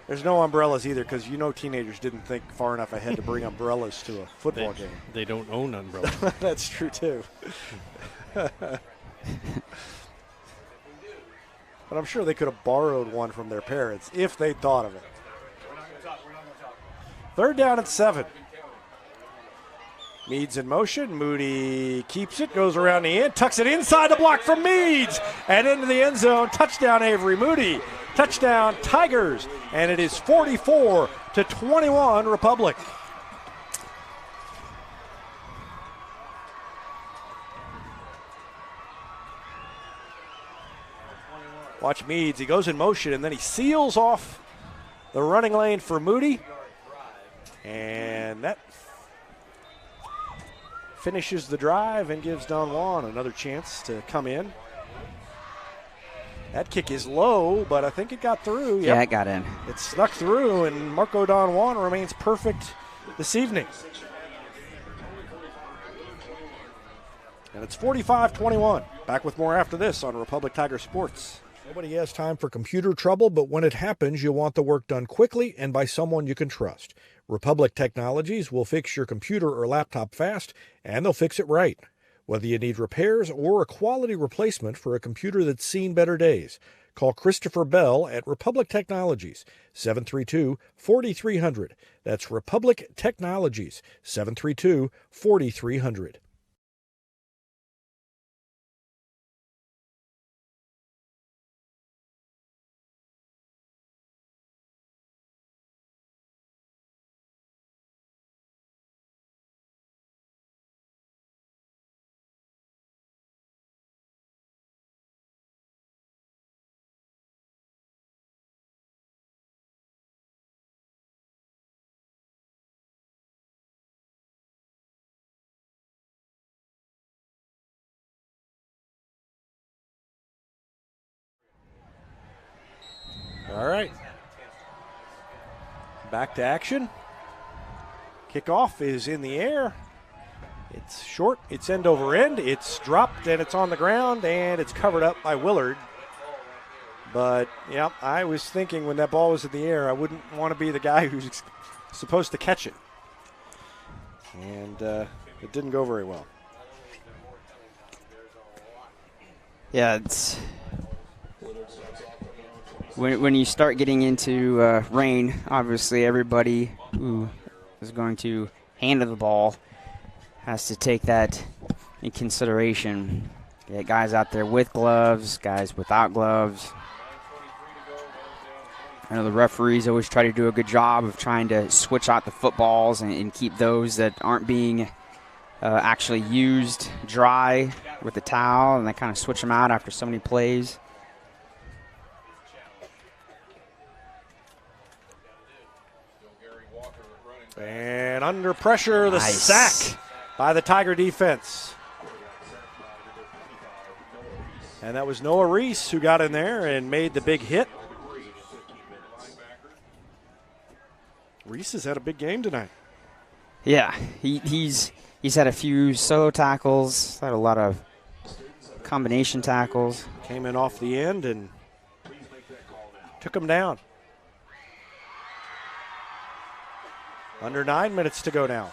There's no umbrellas either because teenagers didn't think far enough ahead to bring umbrellas to a football game. They don't own umbrellas. That's true, too. But I'm sure they could have borrowed one from their parents if they thought of it. Third down and 7. Meads in motion. Moody keeps it, goes around the end, tucks it inside the block from Meads, and into the end zone. Touchdown, Avery Moody. Touchdown, Tigers. And it is 44-21, Republic. Watch Meads. He goes in motion, and then he seals off the running lane for Moody. And that finishes the drive and gives Don Juan another chance to come in. That kick is low, but I think it got through. Yep. Yeah, it got in. It snuck through, and Marco Don Juan remains perfect this evening. And it's 45-21. Back with more after this on Republic Tiger Sports. Nobody has time for computer trouble, but when it happens, you want the work done quickly and by someone you can trust. Republic Technologies will fix your computer or laptop fast, and they'll fix it right. Whether you need repairs or a quality replacement for a computer that's seen better days, call Christopher Bell at Republic Technologies, 732-4300. That's Republic Technologies, 732-4300. All right. Back to action. Kickoff is in the air. It's short. It's end over end. It's dropped and it's on the ground and it's covered up by Willard. But, yeah, I was thinking when that ball was in the air, I wouldn't want to be the guy who's supposed to catch it. And it didn't go very well. Yeah, it's when you start getting into rain, obviously everybody who is going to handle the ball has to take that in consideration. Get guys out there with gloves, guys without gloves. I know the referees always try to do a good job of trying to switch out the footballs and keep those that aren't being actually used dry with the towel, and they kind of switch them out after so many plays. And under pressure, the Nice. sack by the Tiger defense. And that was Noah Reese who got in there and made the big hit. Reese has had a big game tonight. Yeah, he's had a few solo tackles, had a lot of combination tackles. Came in off the end and took him down. Under 9 minutes to go now.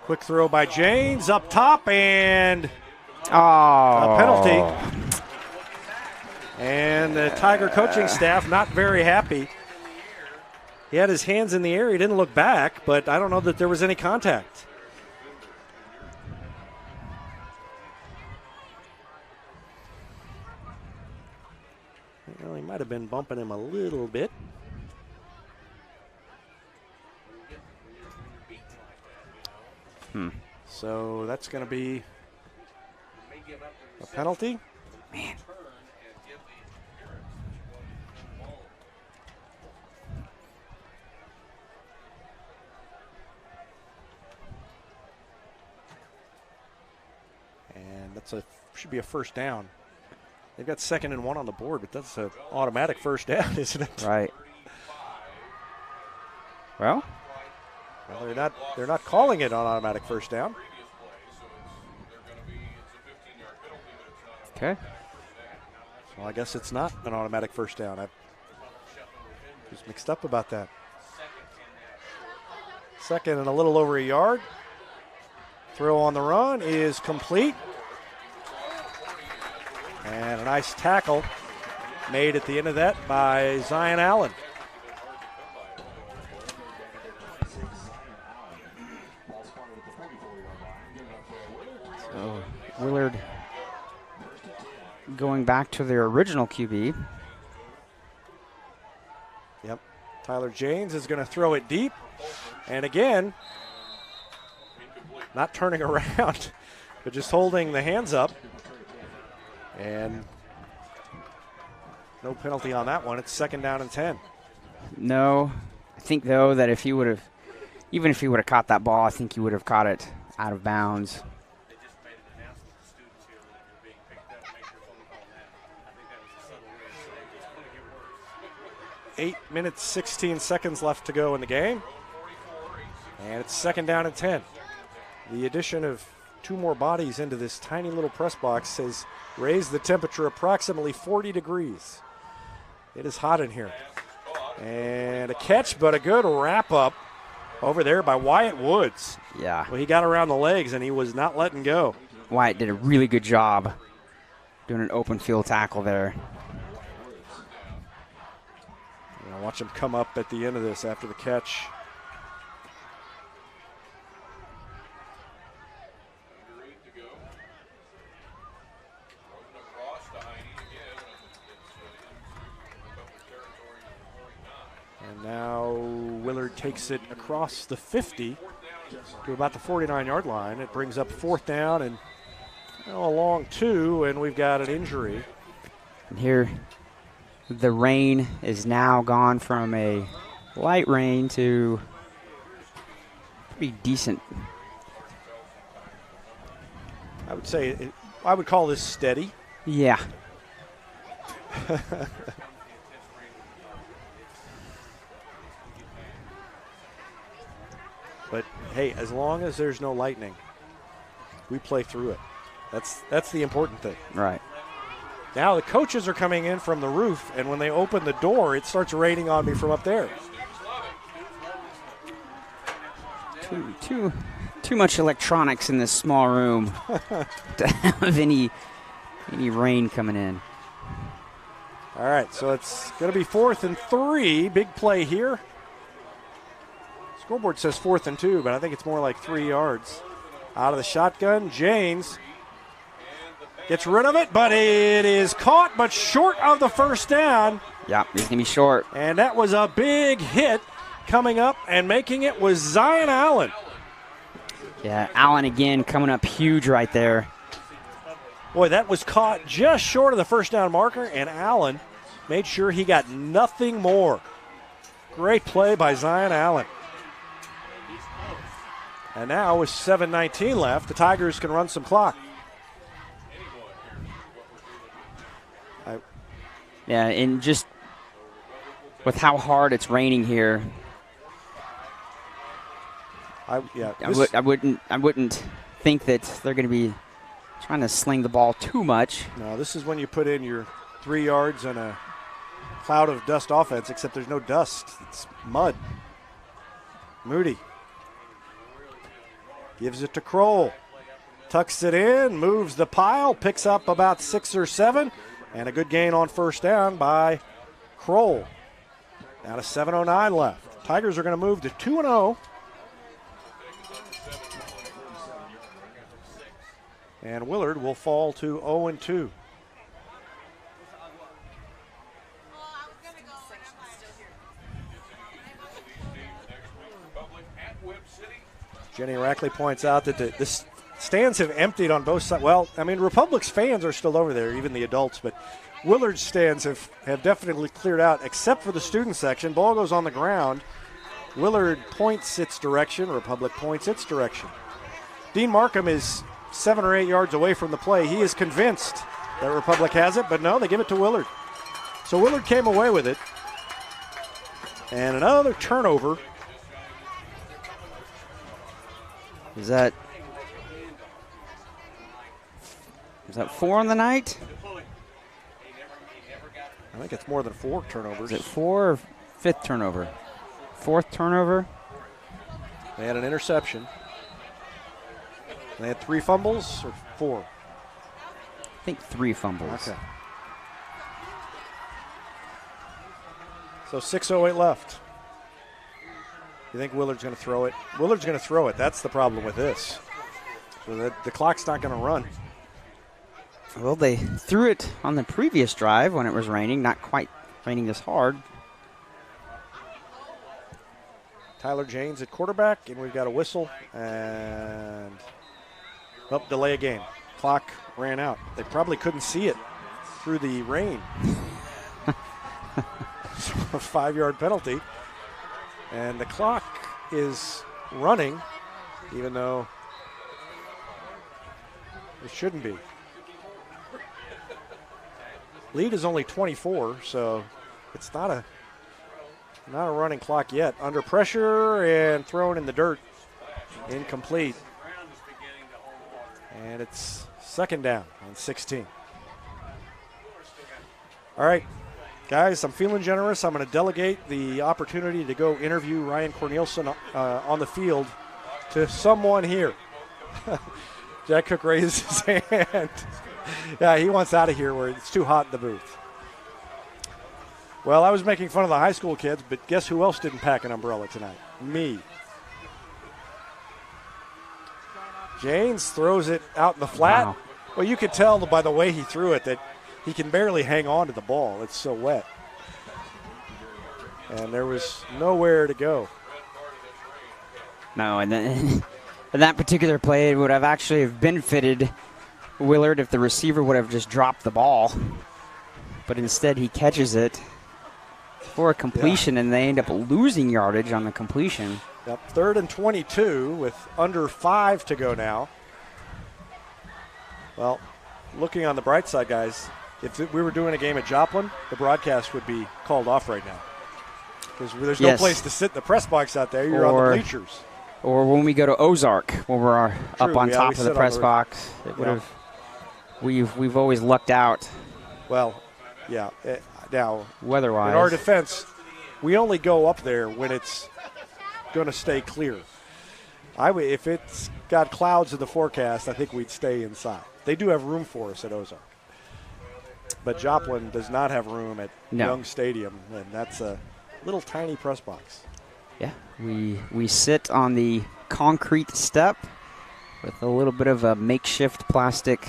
Quick throw by James up top and a penalty. And the Tiger coaching staff not very happy. He had his hands in the air. He didn't look back, but I don't know that there was any contact. Well, he might have been bumping him a little bit. So that's going to be a penalty. Man. And that's should be a first down. They've got 2nd and 1 on the board, but that's an automatic first down, isn't it? Right. Well, they're not calling it on automatic first down. okay. Well, I guess it's not an automatic first down. I was mixed up about that. 2nd and a little over a yard. Throw on the run is complete. And a nice tackle made at the end of that by Zion Allen. So Willard going back to their original QB. Yep. Tyler James is going to throw it deep. And again, not turning around, but just holding the hands up. And no penalty on that one. It's 2nd down and 10. No, I think though that if he would have, even if he would have caught that ball, I think he would have caught it out of bounds. 8 minutes, 16 seconds left to go in the game. And it's 2nd down and 10. The addition of 2 more bodies into this tiny little press box has raised the temperature approximately 40 degrees. It is hot in here. And a catch, but a good wrap-up over there by Wyatt Woods. Yeah. Well, he got around the legs, and he was not letting go. Wyatt did a really good job doing an open field tackle there. Watch him come up at the end of this after the catch. And now Willard takes it across the 50 to about the 49-yard line. It brings up 4th down and a long 2, and we've got an injury. And here, the rain is now gone from a light rain to pretty decent. I would say, I would call this steady. Yeah. But hey, as long as there's no lightning, we play through it. That's the important thing. Right. Now the coaches are coming in from the roof, and when they open the door, it starts raining on me from up there. Too much electronics in this small room to have any rain coming in. All right, so it's going to be 4th and 3. Big play here. Scoreboard says 4th and 2, but I think it's more like 3 yards. Out of the shotgun, Janes gets rid of it, but it is caught, but short of the first down. Yeah, he's going to be short. And that was a big hit coming up, and making it was Zion Allen. Yeah, Allen again coming up huge right there. Boy, that was caught just short of the first down marker, and Allen made sure he got nothing more. Great play by Zion Allen. And now with 7:19 left, the Tigers can run some clock. Yeah, and just with how hard it's raining here, I wouldn't think that they're going to be trying to sling the ball too much. No, this is when you put in your 3 yards and a cloud of dust offense, except there's no dust. It's mud. Moody gives it to Kroll. Tucks it in, moves the pile, picks up about 6 or 7, and a good gain on first down by Kroll. Now to 7:09 left. Tigers are going to move to 2-0. And Willard will fall to 0-2. Jenny Rackley points out that the stands have emptied on both sides. Well, I mean, Republic's fans are still over there, even the adults, but Willard's stands have definitely cleared out, except for the student section. Ball goes on the ground. Willard points its direction. Republic points its direction. Dean Markham is 7 or 8 yards away from the play. He is convinced that Republic has it, but no, they give it to Willard. So Willard came away with it. And another turnover. Is that 4 on the night? I think it's more than 4 turnovers. Is it 4 or 5th turnover? 4th turnover? They had an interception. They had 3 fumbles or 4? I think 3 fumbles. Okay. So 6:08 left. You think Willard's going to throw it? Willard's going to throw it. That's the problem with this. So the clock's not going to run. Well, they threw it on the previous drive when it was raining, not quite raining this hard. Tyler Janes at quarterback, and we've got a whistle and delay a game. Clock ran out. They probably couldn't see it through the rain. So a 5-yard penalty. And the clock is running, even though it shouldn't be. Lead is only 24, so it's not a running clock yet. Under pressure and thrown in the dirt. Incomplete. And it's 2nd down on 16. All right, Guys, I'm feeling generous. I'm going to delegate the opportunity to go interview Ryan Cornelison on the field to someone here. Jack Cook raises his hand. Yeah, he wants out of here where it's too hot in the booth. Well, I was making fun of the high school kids, but guess who else didn't pack an umbrella tonight? Me. Janes throws it out in the flat. Wow. Well, you could tell by the way he threw it that he can barely hang on to the ball. It's so wet. And there was nowhere to go. No, and then in that particular play, it would have actually benefited Willard if the receiver would have just dropped the ball. But instead, he catches it for a completion, and they end up losing yardage on the completion. Yep, 3rd and 22 with under 5 to go now. Well, looking on the bright side, guys, if we were doing a game at Joplin, the broadcast would be called off right now. Because there's no place to sit in the press box out there. You're on the bleachers. Or when we go to Ozark, when we're up on top of the press box, it would have. We've always lucked out. Well, yeah. Now, weather-wise, in our defense, we only go up there when it's going to stay clear. If it's got clouds in the forecast, I think we'd stay inside. They do have room for us at Ozark. But Joplin does not have room at Young Stadium, and that's a little tiny press box. Yeah, we sit on the concrete step with a little bit of a makeshift plastic,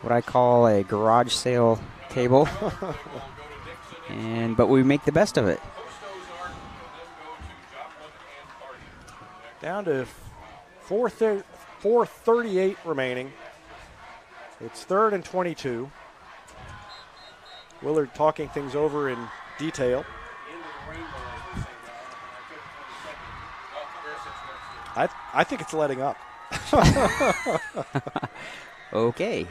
what I call a garage sale table, but we make the best of it. Down to 4:38 remaining. It's 3rd and 22. Willard talking things over in detail. I think it's letting up. Okay.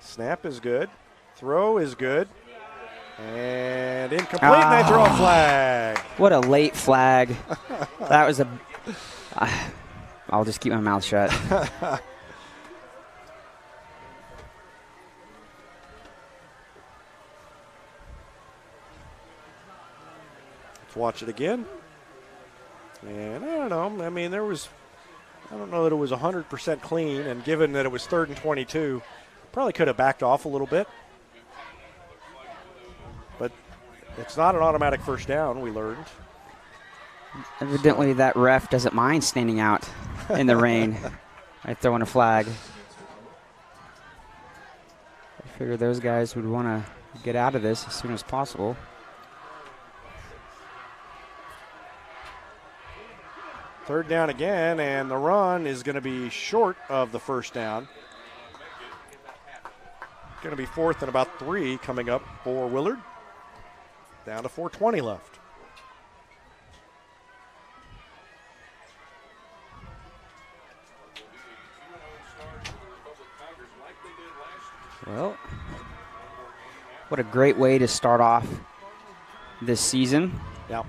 Snap is good. Throw is good. And incomplete, and they throw a flag. What a late flag. That was I'll just keep my mouth shut. Let's watch it again. And I don't know. I mean, I don't know that it was 100% clean, and given that it was 3rd and 22, probably could have backed off a little bit. But it's not an automatic first down, we learned. Evidently, that ref doesn't mind standing out in the rain by throwing a flag. I figure those guys would want to get out of this as soon as possible. Third down again, and the run is going to be short of the first down. Going to be 4th and about 3 coming up for Willard. Down to 4:20 left. Well, what a great way to start off this season. Yeah.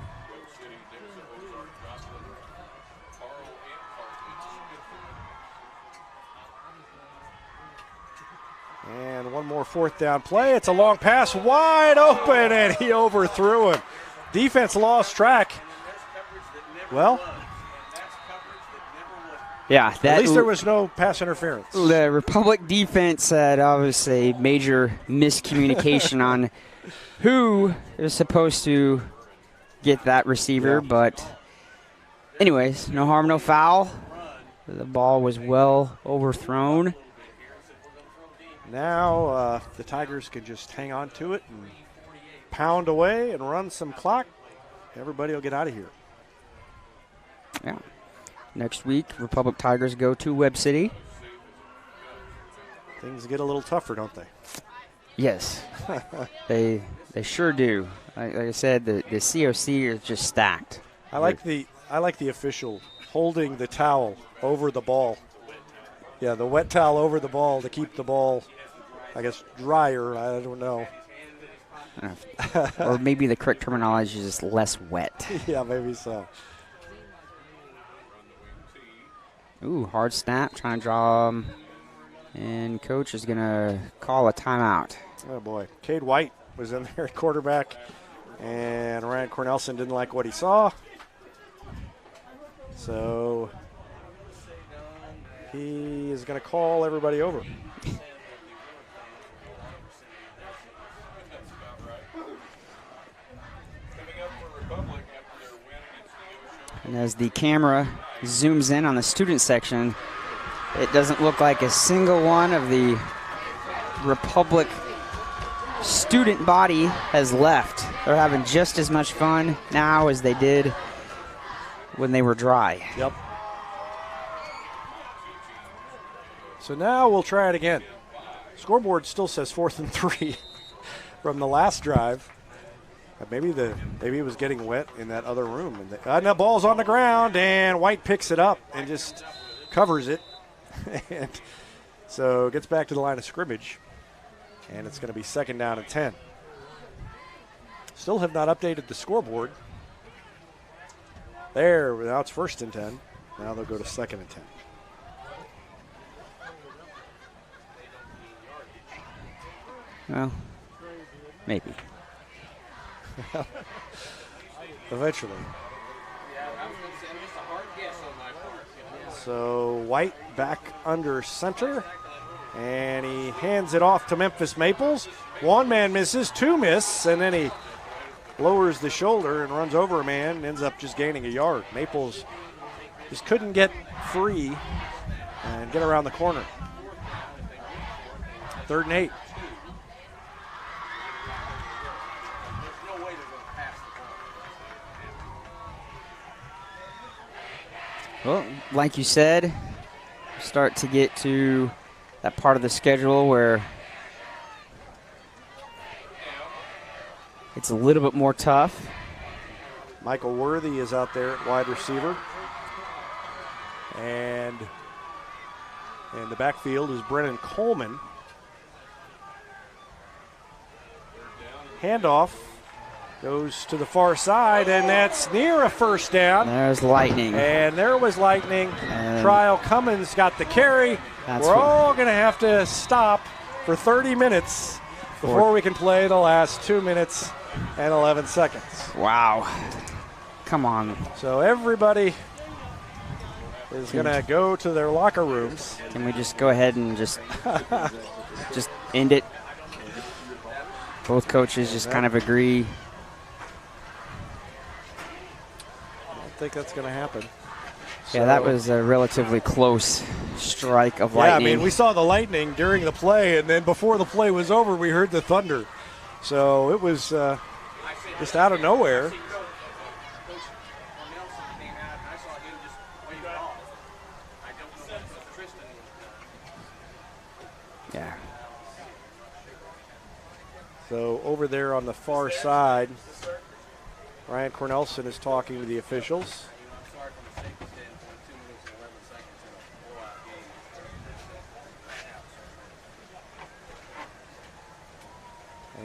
And one more 4th down play. It's a long pass, wide open, and he overthrew him. Defense lost track. Well, yeah, at least there was no pass interference. The Republic defense had obviously major miscommunication on who is supposed to get that receiver, but anyways, no harm, no foul. The ball was well overthrown. Now the Tigers can just hang on to it and pound away and run some clock. Everybody will get out of here. Yeah. Next week, Republic Tigers go to Webb City. Things get a little tougher, don't they? Yes, they sure do. Like I said, the COC is just stacked. I like the official holding the towel over the ball. Yeah, the wet towel over the ball to keep the ball, I guess, drier. I don't know. Or maybe the correct terminology is just less wet. Yeah, maybe so. Ooh, hard snap, trying to draw him. And coach is going to call a timeout. Oh, boy. Cade White was in there at quarterback, and Ryan Cornelson didn't like what he saw. So he is going to call everybody over. And as the camera zooms in on the student section, it doesn't look like a single one of the Republic student body has left. They're having just as much fun now as they did when they were dry. Yep. So now we'll try it again. Scoreboard still says 4th and 3 from the last drive. Maybe it was getting wet in that other room. And the ball's on the ground, and White picks it up and just covers it. And so gets back to the line of scrimmage, and it's going to be 2nd down and 10. Still have not updated the scoreboard. There, now it's 1st and 10. Now they'll go to 2nd and 10. Well, maybe. Eventually. So White back under center, and he hands it off to Memphis Maples. One man misses, two miss, and then he lowers the shoulder and runs over a man and ends up just gaining a yard. Maples just couldn't get free and get around the corner. 3rd and 8. Well, like you said, start to get to that part of the schedule where it's a little bit more tough. Michael Worthy is out there at wide receiver. And in the backfield is Brennan Coleman. Handoff goes to the far side, and that's near a 1st down. There's Lightning. And there was Lightning. Trial Cummins got the carry. We're all going to have to stop for 30 minutes before we can play the last 2 minutes and 11 seconds. Wow. Come on. So everybody is going to go to their locker rooms. Can we just go ahead and just end it? Both coaches just kind of agree. I don't think that's going to happen. Yeah, that was a relatively close strike of lightning. Yeah, I mean, we saw the lightning during the play, and then before the play was over, we heard the thunder. So it was just out of nowhere. Yeah. So over there on the far side, Ryan Cornelson is talking to the officials.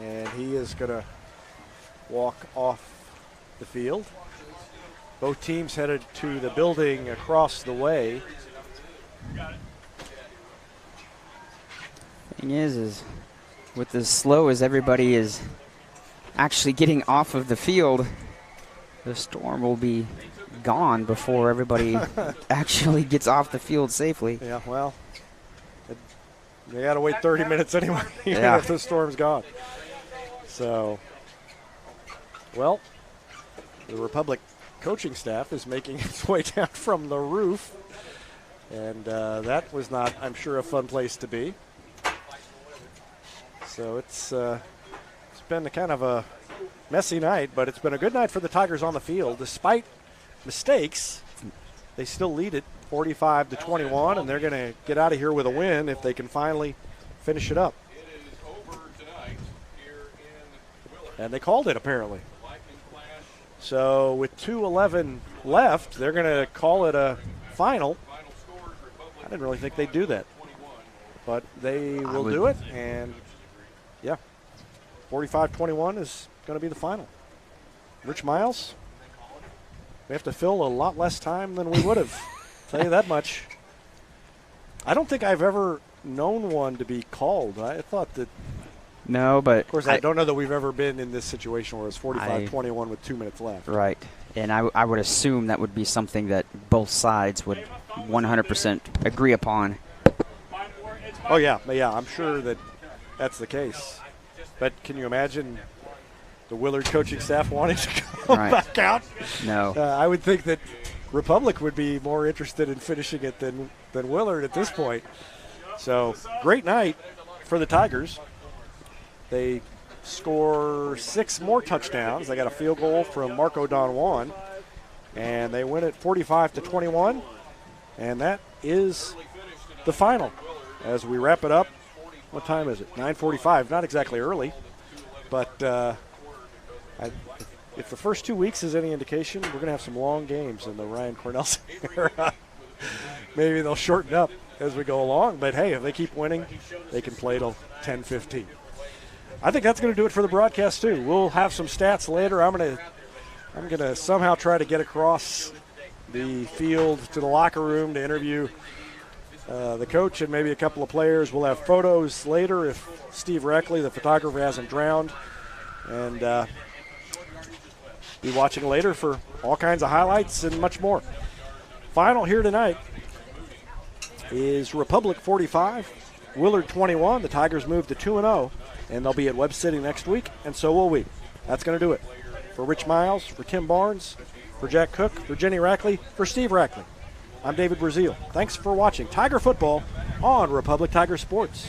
And he is going to walk off the field. Both teams headed to the building across the way. Thing is with as slow as everybody is actually getting off of the field, the storm will be gone before everybody actually gets off the field safely. Yeah, well, they got to wait 30 minutes anyway, even if the storm's gone. So, well, the Republic coaching staff is making its way down from the roof, and that was not, I'm sure, a fun place to be. So it's been a kind of a messy night, but it's been a good night for the Tigers on the field. Despite mistakes, they still lead it 45-21, and they're going to get out of here with a win if they can finally finish it up. And they called it, apparently. So with 2:11 left, they're going to call it a final. I didn't really think they'd do that. But they will do it, and, yeah, 45-21 is going to be the final. Rich Miles, we have to fill a lot less time than we would have. Tell you that much. I don't think I've ever known one to be called. I thought that. No, but of course, I don't know that we've ever been in this situation where it's 45-21 with 2 minutes left. Right, and I would assume that would be something that both sides would 100% agree upon. Oh yeah, I'm sure that that's the case. But can you imagine the Willard coaching staff wanting to go back out? No. I would think that Republic would be more interested in finishing it than Willard at this point. So great night for the Tigers. They score 6 more touchdowns. They got a field goal from Marco Don Juan, and they win it 45-21. And that is the final. As we wrap it up, what time is it? 9:45. Not exactly early, but if the first 2 weeks is any indication, we're going to have some long games in the Ryan Cornelson era. Maybe they'll shorten up as we go along, but hey, if they keep winning, they can play till 10:15. I think that's going to do it for the broadcast too. We'll have some stats later. I'm going to somehow try to get across the field to the locker room to interview the coach and maybe a couple of players. We'll have photos later if Steve Reckley, the photographer, hasn't drowned, and be watching later for all kinds of highlights and much more. Final here tonight is Republic 45, Willard 21. The Tigers move to 2-0, and they'll be at Webb City next week, and so will we. That's going to do it. For Rich Miles, for Tim Barnes, for Jack Cook, for Jenny Rackley, for Steve Rackley, I'm David Brazil. Thanks for watching Tiger Football on Republic Tiger Sports.